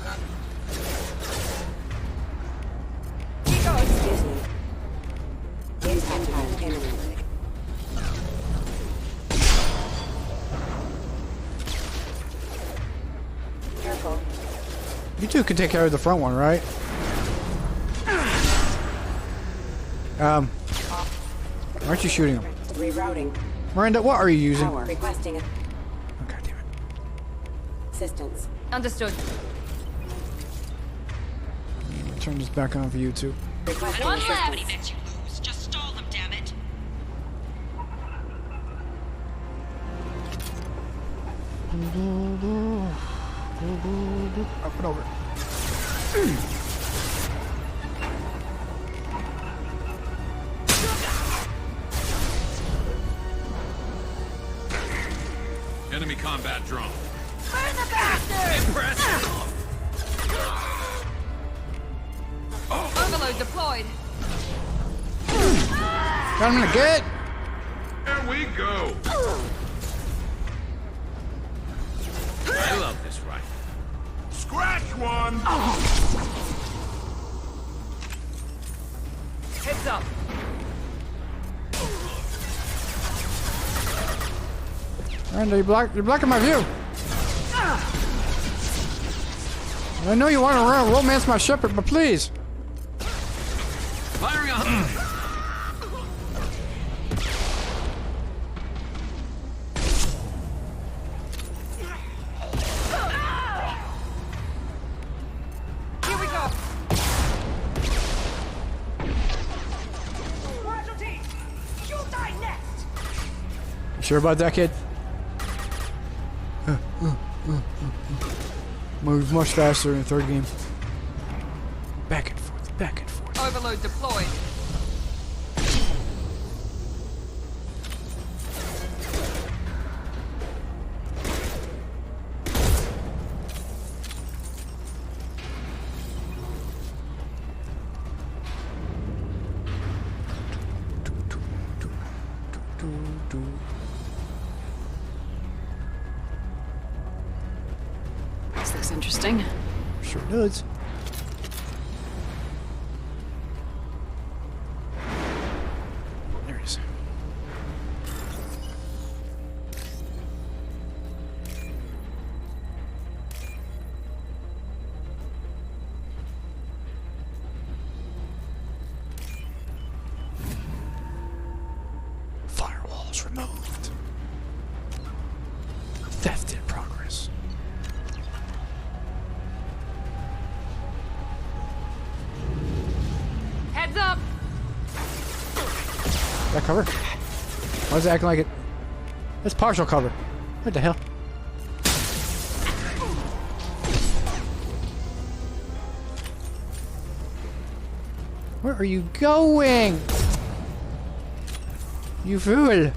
H: Excuse me. Impact imminent. Careful.
A: You two can take care of the front one, right? Aren't you shooting him?
H: Rerouting.
A: Miranda, what are you using?
H: Power. Requesting it.
A: Oh, God damn it.
H: Assistance.
W: Understood.
A: Turn this back on for you two.
H: Requesting
F: One
H: assistance.
F: left. Makes you lose. Just stall them, damn it.
A: Up and over.
M: Enemy combat drone.
O: Burn the bastard!
M: Impressive.
W: Overload deployed.
A: Got him in the gut.
M: There we go. I love this rifle. Scratch one.
W: Heads up.
A: Miranda, you're blocking my view. I know you want to romance my shepherd, but please.
M: Firing a
W: Here we go.
O: Casualty! You'll die next!
A: You sure about that, kid? Moves much faster in the third game. Back and forth, back and forth.
W: Overload deployed.
S: This looks interesting.
A: Sure does. There it is. Controls removed. Theft in progress.
W: Heads up!
A: Is that cover? Why is it acting like it? It's partial cover. What the hell? Where are you going? You fool!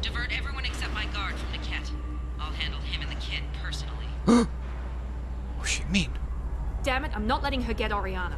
F: Divert everyone except my guard from Niket. I'll handle him and the kid personally.
A: What's she mean?
W: Damn it, I'm not letting her get Oriana.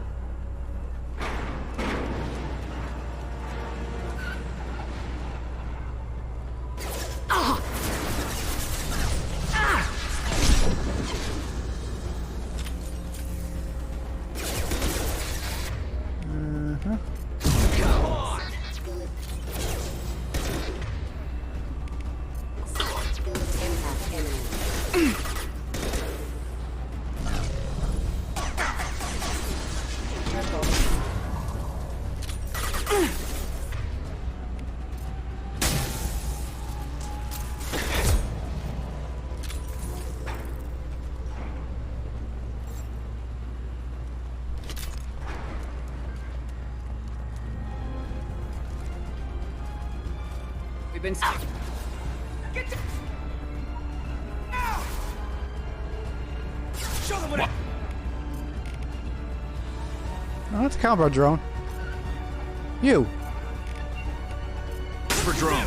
S: We've been
O: Show them what.
A: No, that's a combo drone. You.
T: For drone.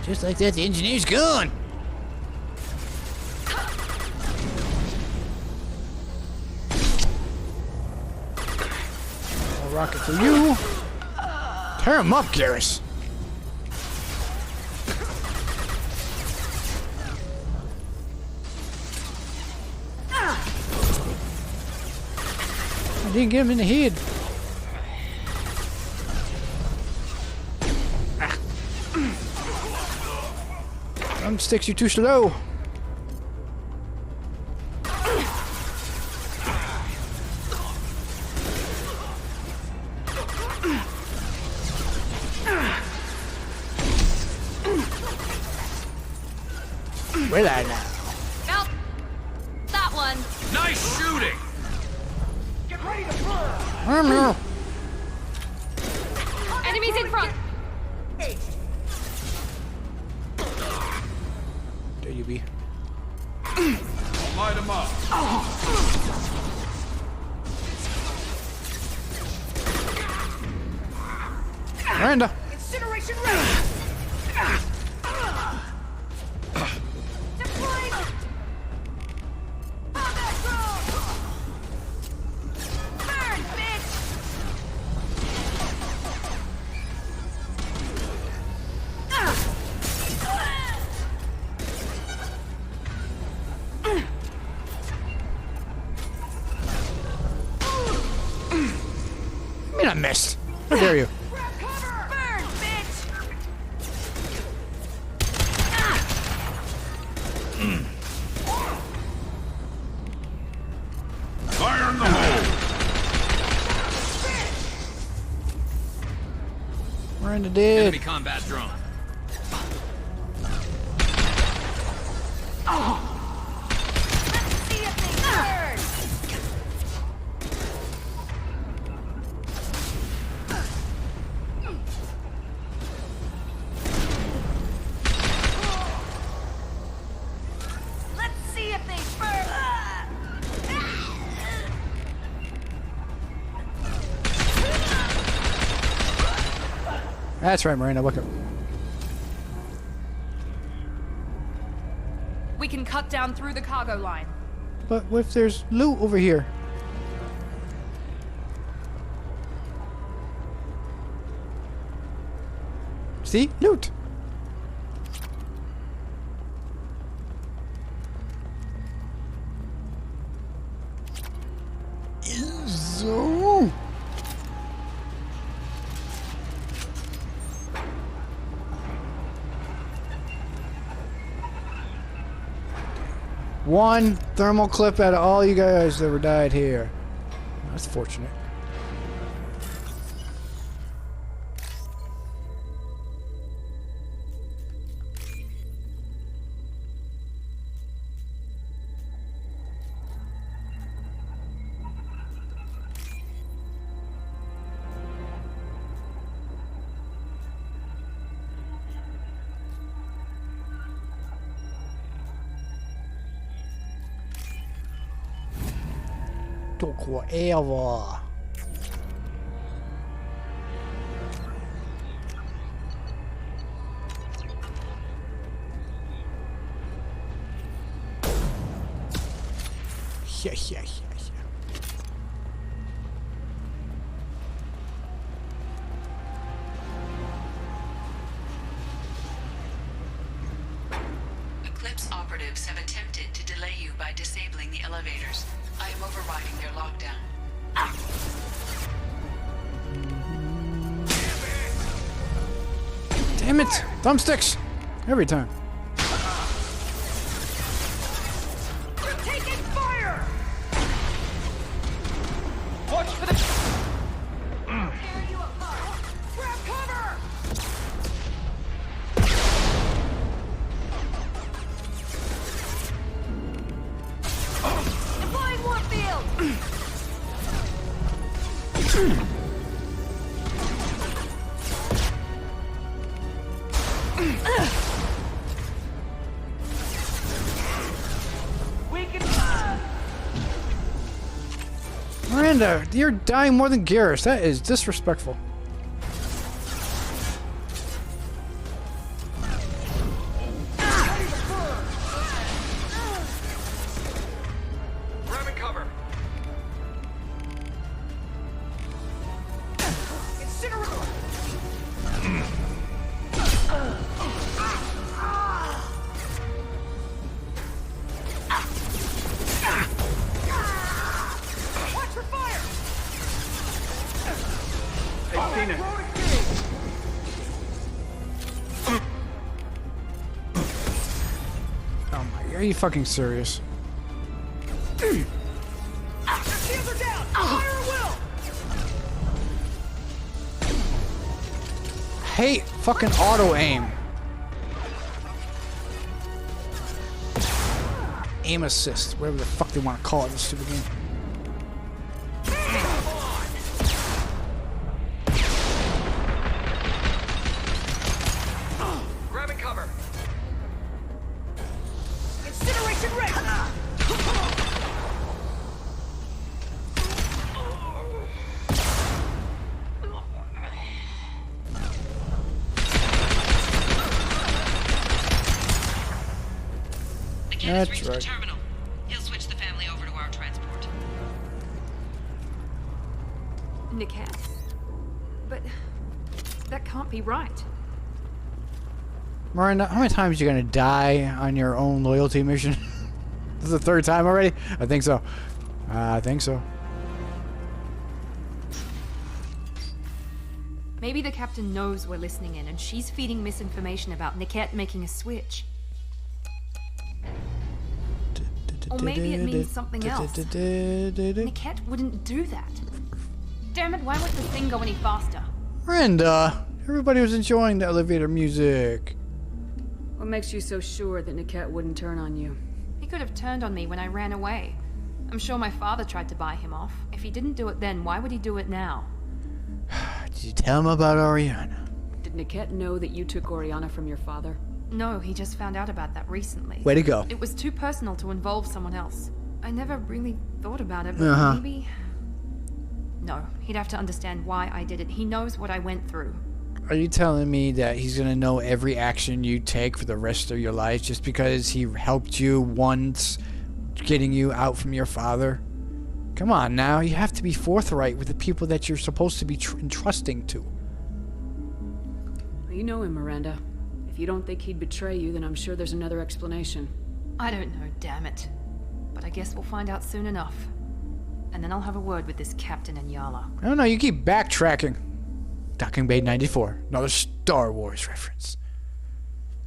A: Just like that, the engineer's gone. A rocket for you. Tear him up, Garrus. I didn't get him in the head. Sticks, you too slow. Where are now?
W: Nope. That one.
T: Nice shooting.
O: Get ready to burn.
W: Enemies in front.
A: There you be.
T: Light him up.
A: Miranda.
O: Incineration ready. Deployed. Combat drone. Burn, bitch.
A: I mean, I missed. How dare you?
O: Burn, bitch.
T: Fire in the hole.
A: Miranda dead.
T: Enemy combat drone.
O: See if they burn. Let's see if they burn.
A: That's right, Miranda. Look up.
W: We can cut down through the cargo line.
A: But what if there's loot over here? See? Loot. So. One thermal clip out of all you guys that ever died here. That's fortunate. Took forever. Yeah.
F: Eclipse operatives have attempted to delay you by disabling the elevators. I am overriding their lockdown.
A: Damn it! Thumbsticks! Every time.
K: You're taking fire! Watch for the... Tear you apart! Grab cover! Deploying Warfield!
A: Miranda, you're dying more than Garrus. That is disrespectful.
K: Grabbing cover. Incineroar! Watch for fire! Hey, Tina.
A: Oh my, are you fucking serious?
K: The shields are down! Fire at will!
A: Hate fucking auto aim. Aim assist, whatever the fuck they want to call it in this stupid game.
K: Grabbing cover. Incineration ready!
A: That's right.
F: Terminal. He'll switch the family over to our transport.
W: Niket. But that can't be right.
A: Miranda, how many times are you gonna die on your own loyalty mission? This is the third time already? I think so. I think so.
W: Maybe the captain knows we're listening in and she's feeding misinformation about Niket making a switch. Or maybe it means something else. Niket wouldn't do that. Damn it, why won't the thing go any faster?
A: Miranda, everybody was enjoying the elevator music.
E: What makes you so sure that Niket wouldn't turn on you?
W: He could have turned on me when I ran away. I'm sure my father tried to buy him off. If he didn't do it then, why would he do it now?
A: Did you tell him about Oriana?
E: Did Niket know that you took Oriana from your father?
W: No, he just found out about that recently.
A: Way to go.
W: It was too personal to involve someone else. I never really thought about it, but maybe... No, he'd have to understand why I did it. He knows what I went through.
A: Are you telling me that he's gonna know every action you take for the rest of your life just because he helped you once getting you out from your father? Come on now, you have to be forthright with the people that you're supposed to be entrusting to.
E: You know him, Miranda. If you don't think he'd betray you, then I'm sure there's another explanation.
W: I don't know, damn it. But I guess we'll find out soon enough. And then I'll have a word with this Captain Inyala.
A: I don't know, you keep backtracking. Docking Bay 94, another Star Wars reference.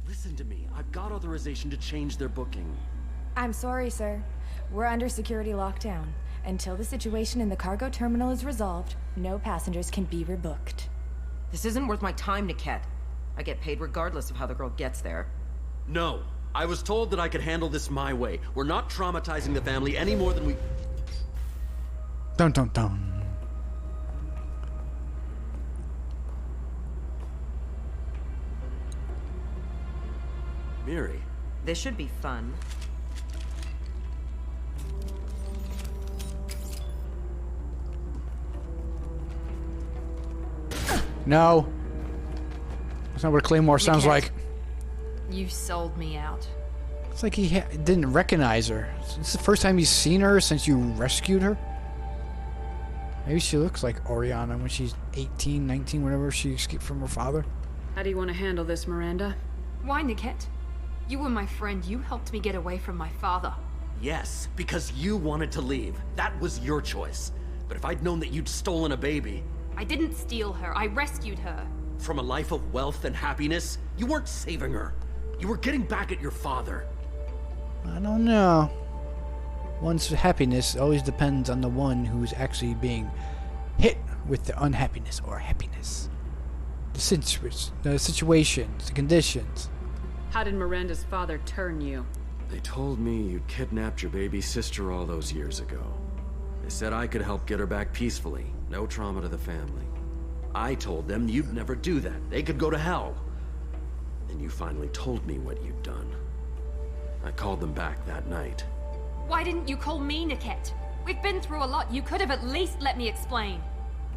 M: Listen to me. I've got authorization to change their booking.
I: I'm sorry, sir. We're under security lockdown. Until the situation in the cargo terminal is resolved, no passengers can be rebooked.
P: This isn't worth my time, Niket. I get paid regardless of how the girl gets there.
M: No. I was told that I could handle this my way. We're not traumatizing the family any more than we...
A: Dun dun dun.
M: Miri.
P: This should be fun.
A: No. That's not what a claymore sounds like.
W: You sold me out.
A: It's like he didn't recognize her. It's the first time he's seen her since you rescued her. Maybe she looks like Oriana when she's 18, 19, whenever she escaped from her father.
E: How do you want to handle this, Miranda?
W: Why, Niket? You were my friend. You helped me get away from my father.
M: Yes, because you wanted to leave. That was your choice. But if I'd known that you'd stolen a baby...
W: I didn't steal her. I rescued her.
M: From a life of wealth and happiness, you weren't saving her. You were getting back at your father.
A: I don't know. One's happiness always depends on the one who's actually being hit with the unhappiness or happiness. The situations, the conditions.
E: How did Miranda's father turn you?
M: They told me you'd kidnapped your baby sister all those years ago. They said I could help get her back peacefully. No trauma to the family. I told them you'd never do that. They could go to hell. Then you finally told me what you'd done. I called them back that night.
W: Why didn't you call me, Niket? We've been through a lot. You could have at least let me explain.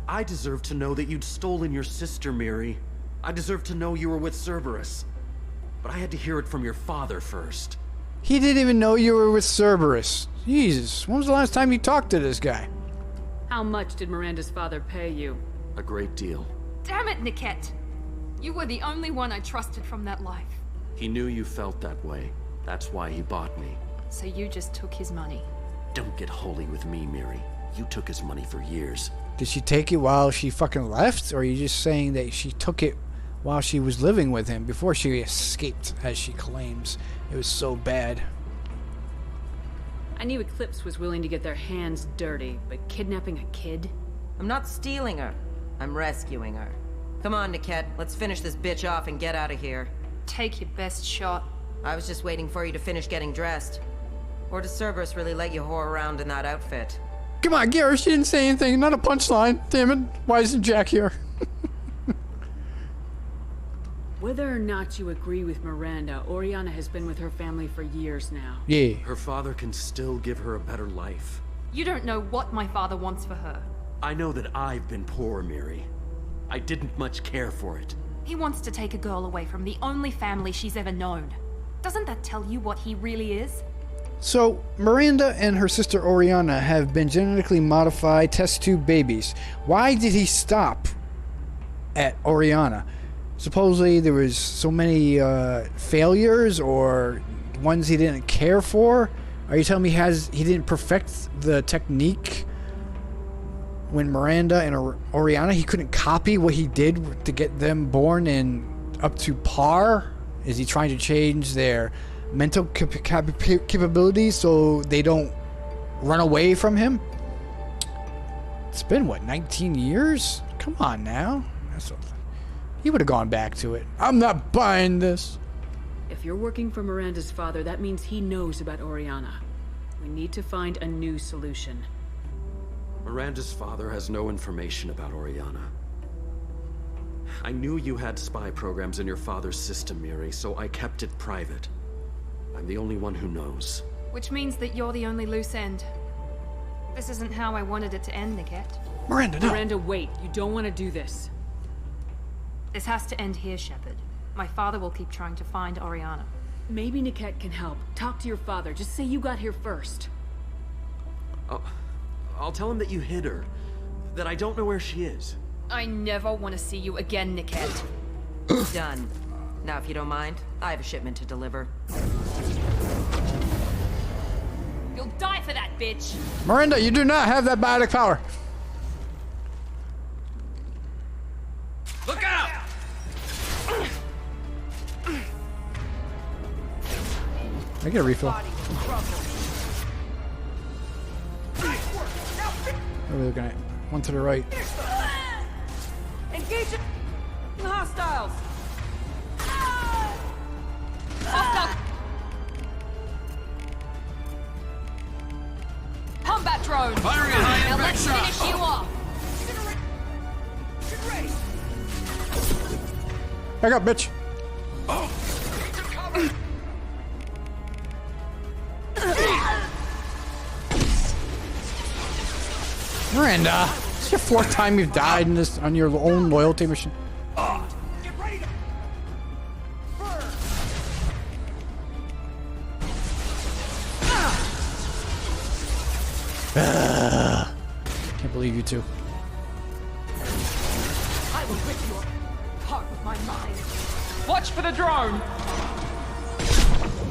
M: I deserve to know that you'd stolen your sister, Miri. I deserve to know you were with Cerberus. But I had to hear it from your father first.
A: He didn't even know you were with Cerberus. Jesus, when was the last time you talked to this guy?
E: How much did Miranda's father pay you?
M: A great deal.
W: Damn it, Niket! You were the only one I trusted from that life.
M: He knew you felt that way. That's why he bought me.
W: So you just took his money.
M: Don't get holy with me, Miri. You took his money for years.
A: Did she take it while she fucking left? Or are you just saying that she took it while she was living with him before she escaped, as she claims? It was so bad.
E: I knew Eclipse was willing to get their hands dirty, but kidnapping a kid?
Q: I'm not stealing her. I'm rescuing her. Come on, Niket. Let's finish this bitch off and get out of here.
W: Take your best shot.
Q: I was just waiting for you to finish getting dressed. Or does Cerberus really let you whore around in that outfit?
A: Come on, Garrett, she didn't say anything. Not a punchline. Damn it. Why isn't Jack here?
E: Whether or not you agree with Miranda, Oriana has been with her family for years now.
A: Yeah.
M: Her father can still give her a better life.
W: You don't know what my father wants for her.
M: I know that I've been poor, Miri. I didn't much care for it.
W: He wants to take a girl away from the only family she's ever known. Doesn't that tell you what he really is?
A: So, Miranda and her sister Oriana have been genetically modified test tube babies. Why did he stop at Oriana? Supposedly there was so many failures or ones he didn't care for. Are you telling me he didn't perfect the technique when Miranda and Oriana, he couldn't copy what he did to get them born and up to par? Is he trying to change their mental capabilities so they don't run away from him? It's been, what, 19 years? Come on now. He would have gone back to it. I'm not buying this.
E: If you're working for Miranda's father, that means he knows about Oriana. We need to find a new solution.
M: Miranda's father has no information about Oriana. I knew you had spy programs in your father's system, Miri, so I kept it private. I'm the only one who knows.
W: Which means that you're the only loose end. This isn't how I wanted it to end, Niket.
A: Miranda, no.
E: Miranda, wait. You don't want to do this.
W: This has to end here, Shepard. My father will keep trying to find Oriana.
E: Maybe Niket can help. Talk to your father. Just say you got here first.
M: I'll tell him that you hid her. That I don't know where she is.
W: I never want to see you again, Niket.
Q: Done. Now, if you don't mind, I have a shipment to deliver.
W: You'll die for that, bitch!
A: Miranda, you do not have that biotic power.
M: Look out!
A: I get a refill. What are we looking at? One to the right.
Q: Engage the hostiles!
W: Hostile! Combat drone!
M: Firing a high
W: Now
M: impact
W: let's
M: shot!
W: finish you off!
A: Back up, bitch. Miranda, your 4th time you've died in this on your own loyalty mission.
K: Get ready to burn.
A: Can't believe you two.
K: I will rip you apart with my mind.
S: Watch for the drone!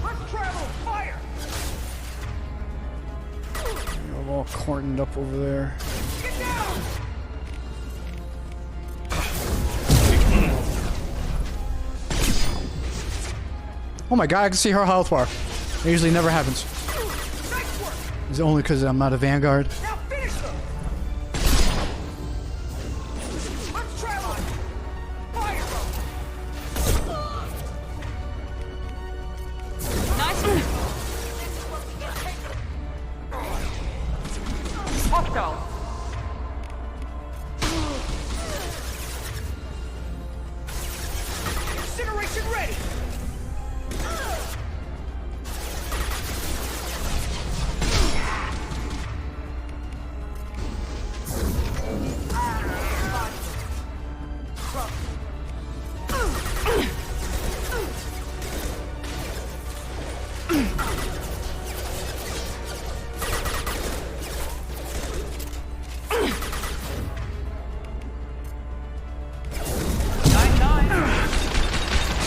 K: Let's travel. Fire.
A: You're all cornered up over there.
K: Get down.
A: Oh my god, I can see her health bar. It usually never happens.
K: Nice work.
A: It's only because I'm not a vanguard.
K: Now finish them. Let's travel. Fire.
S: Nice one! Hostile!
K: Incineration ready.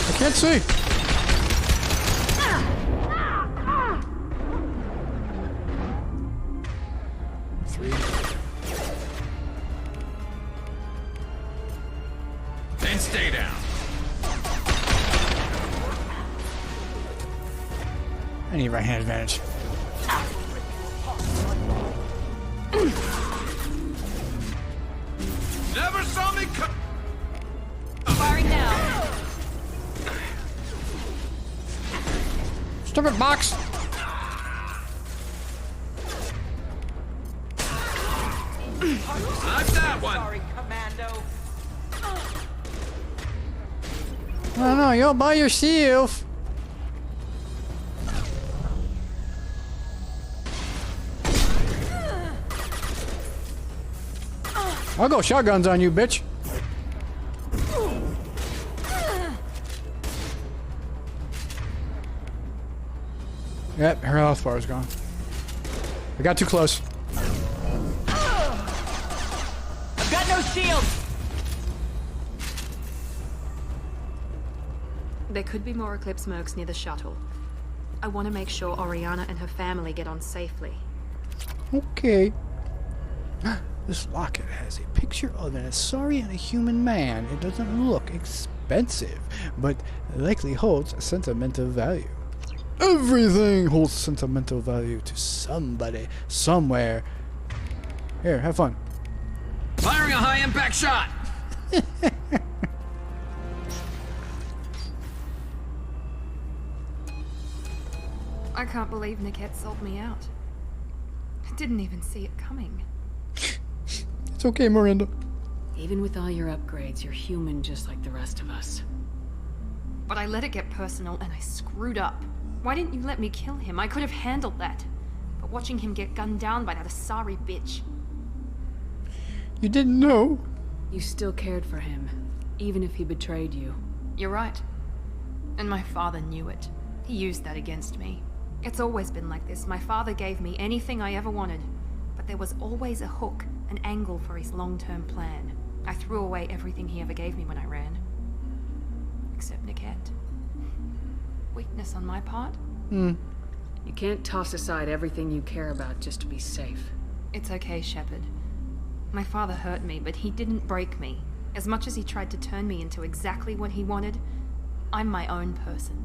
A: I can't see.
L: Then stay down.
A: I need right hand advantage.
L: Never saw me come.
S: Firing now!
A: Stupid box!
L: Not that one.
K: Sorry, Commando.
A: No, you're by yourself. I'll go shotguns on you, bitch. Yep, her health bar is gone. I got too close.
S: I've got no shield!
W: There could be more Eclipse mercs near the shuttle. I want to make sure Oriana and her family get on safely.
A: Okay. This locket has a picture of an Asari and a human man. It doesn't look expensive, but likely holds sentimental value. Everything holds sentimental value to somebody, somewhere. Here, have fun.
L: Firing a high impact shot.
W: I can't believe Niket sold me out. I didn't even see it coming.
A: It's okay, Miranda.
E: Even with all your upgrades, you're human just like the rest of us.
W: But I let it get personal and I screwed up. Why didn't you let me kill him? I could have handled that. But watching him get gunned down by that Asari bitch.
A: You didn't know?
E: You still cared for him, even if he betrayed you.
W: You're right. And my father knew it. He used that against me. It's always been like this. My father gave me anything I ever wanted. But there was always a hook, an angle for his long-term plan. I threw away everything he ever gave me when I ran. Except Niket. Weakness on my part?
E: You can't toss aside everything you care about just to be safe.
W: It's okay, Shepard. My father hurt me, but he didn't break me. As much as he tried to turn me into exactly what he wanted, I'm my own person.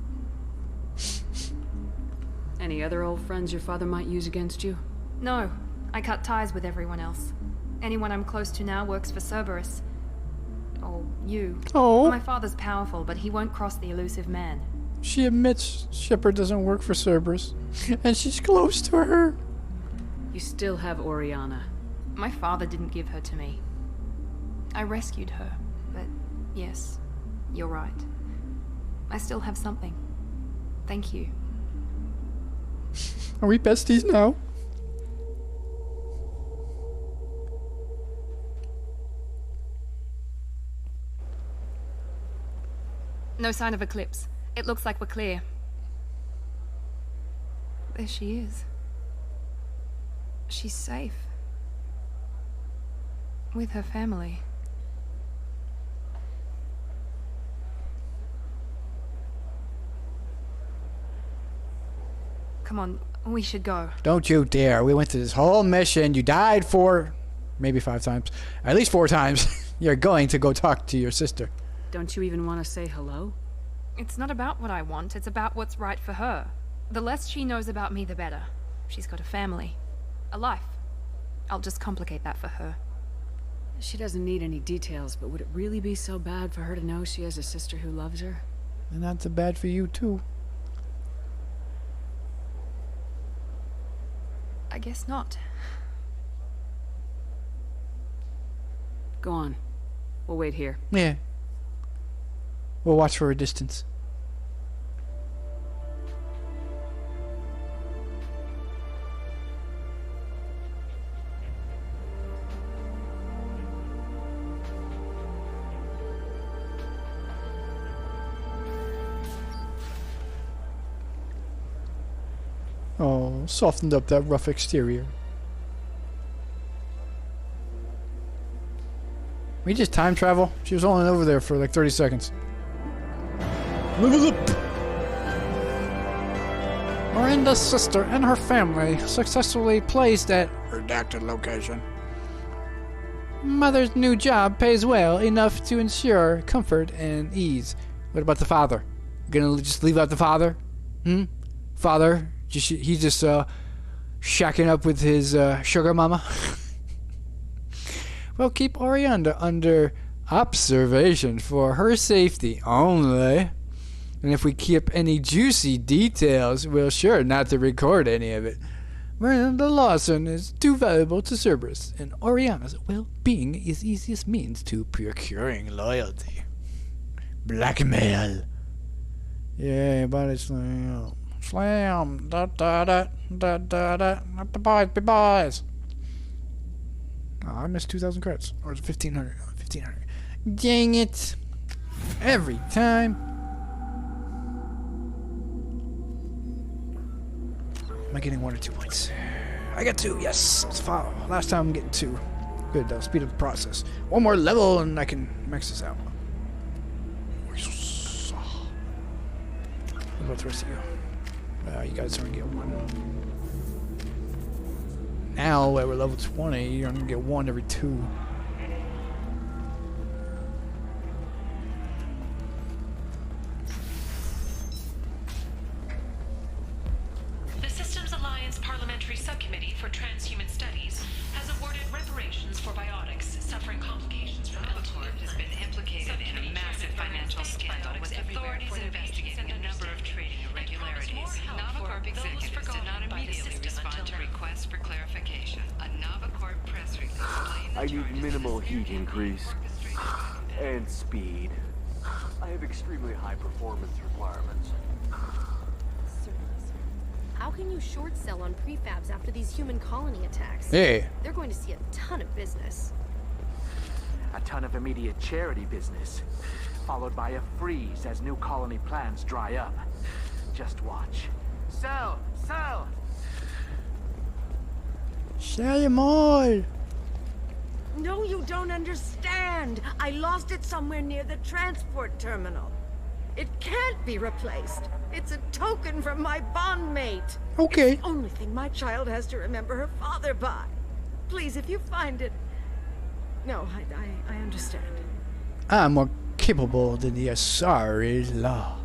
E: Any other old friends your father might use against you?
W: No, I cut ties with everyone else. Anyone I'm close to now works for Cerberus. Or you.
A: Oh.
W: My father's powerful, but he won't cross the elusive man.
A: She admits Shepard doesn't work for Cerberus, and she's close to her.
E: You still have Oriana.
W: My father didn't give her to me. I rescued her, but yes, you're right. I still have something. Thank you.
A: Are we besties now?
W: No sign of eclipse. It looks like we're clear. There she is. She's safe. With her family. Come on, we should go.
A: Don't you dare. We went through this whole mission. You died 4, maybe 5 times. At least 4 times. You're going to go talk to your sister.
S: Don't you even want to say hello?
W: It's not about what I want, it's about what's right for her. The less she knows about me, the better. She's got a family. A life. I'll just complicate that for her.
S: She doesn't need any details, but would it really be so bad for her to know she has a sister who loves her?
A: And not so bad for you, too.
W: I guess not.
S: Go on. We'll wait here.
A: Yeah. We'll watch for a distance. Oh, softened up that rough exterior. We just time travel? She was only over there for like 30 seconds. Level up! Miranda's sister and her family successfully placed at redacted location. Mother's new job pays well enough to ensure comfort and ease. What about the father? Gonna just leave out the father? Father? He's just shacking up with his sugar mama? Well, keep Orianda under observation for her safety only. And if we keep any juicy details, we'll sure not to record any of it. Miranda Lawson is too valuable to Cerberus, and Oriana's well-being is easiest means to procuring loyalty. Blackmail. Yeah, but it's slam. Da da da da da da. Not the boys, be boys. Oh, I missed 2,000 credits. Or is it 1,500? 1,500. Dang it. Every time. Am I getting 1 or 2 points? I got 2, yes. Let's follow. Last time I'm getting 2. Good, that'll speed up the process. 1 more level and I can max this out. What about the rest of you? You guys only get 1. Now, we're level 20, you're gonna get 1 every 2.
F: The Systems Alliance Parliamentary Subcommittee for Transhuman Studies has awarded reparations for biotics suffering complications from Avacorp has been implicated in a massive financial scandal with authorities investigating a number of trading irregularities. Navacorp executives did not immediately respond to requests for clarification. A Navacorp press release explained
C: I need minimal heat increase and speed. I have extremely high performance requirements.
U: How can you short sell on prefabs after these human colony attacks?
A: Hey.
U: They're going to see a ton of business.
C: A ton of immediate charity business, followed by a freeze as new colony plans dry up. Just watch. Sell! Sell!
A: Sell them all!
N: No, you don't understand. I lost it somewhere near the transport terminal. It can't be replaced. It's a token from my bondmate.
A: Okay.
N: It's the only thing my child has to remember her father by. Please, if you find it... No, I understand.
A: I'm more capable than the Asari law.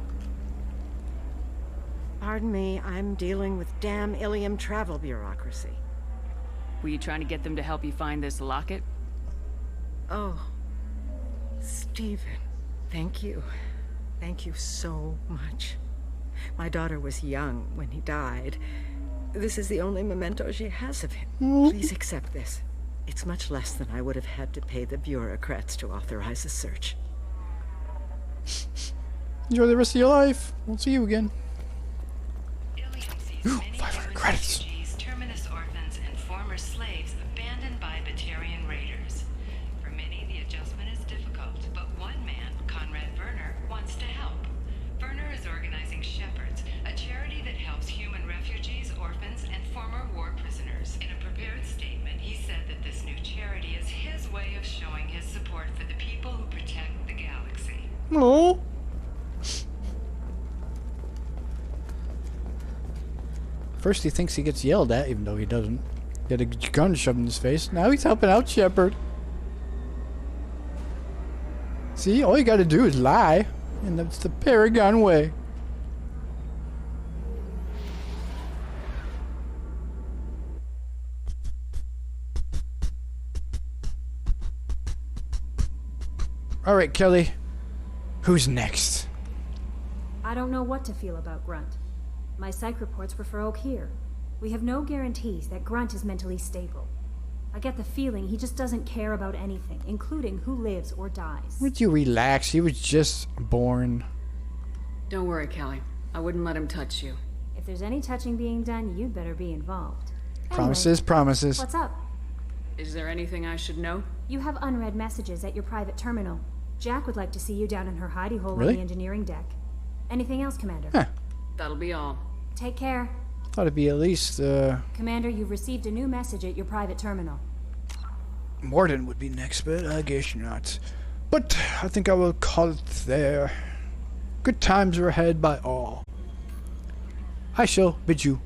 N: Pardon me, I'm dealing with damn Ilium travel bureaucracy.
S: Were you trying to get them to help you find this locket?
N: Oh, Stephen, thank you. Thank you so much. My daughter was young when he died. This is the only memento she has of him. Please accept this. It's much less than I would have had to pay the bureaucrats to authorize a search.
A: Enjoy the rest of your life. We'll see you again. 500 credits.
F: Terminus orphans and former slaves abandoned by Batarian raiders. For many, the adjustment is difficult, but one man, Conrad Werner, wants to help.
A: No. First he thinks he gets yelled at, even though he doesn't. Get a gun shoved in his face. Now he's helping out Shepard. See, all you gotta do is lie. And that's the Paragon way. Alright, Kelly. Who's next?
B: I don't know what to feel about Grunt. My psych reports were for Oak here. We have no guarantees that Grunt is mentally stable. I get the feeling he just doesn't care about anything, including who lives or dies.
A: Would you relax? He was just born.
E: Don't worry, Kelly. I wouldn't let him touch you.
B: If there's any touching being done, you'd better be involved.
A: Promises, promises.
B: What's up?
E: Is there anything I should know?
B: You have unread messages at your private terminal. Jack would like to see you down in her hidey hole
A: Really?
B: on the engineering deck. Anything else, Commander?
A: Huh.
E: That'll be all.
B: Take care.
A: Thought it'd be at least,
B: Commander, you've received a new message at your private terminal.
A: Morden would be next, but I guess not. But I think I will call it there. Good times are ahead by all. I shall bid you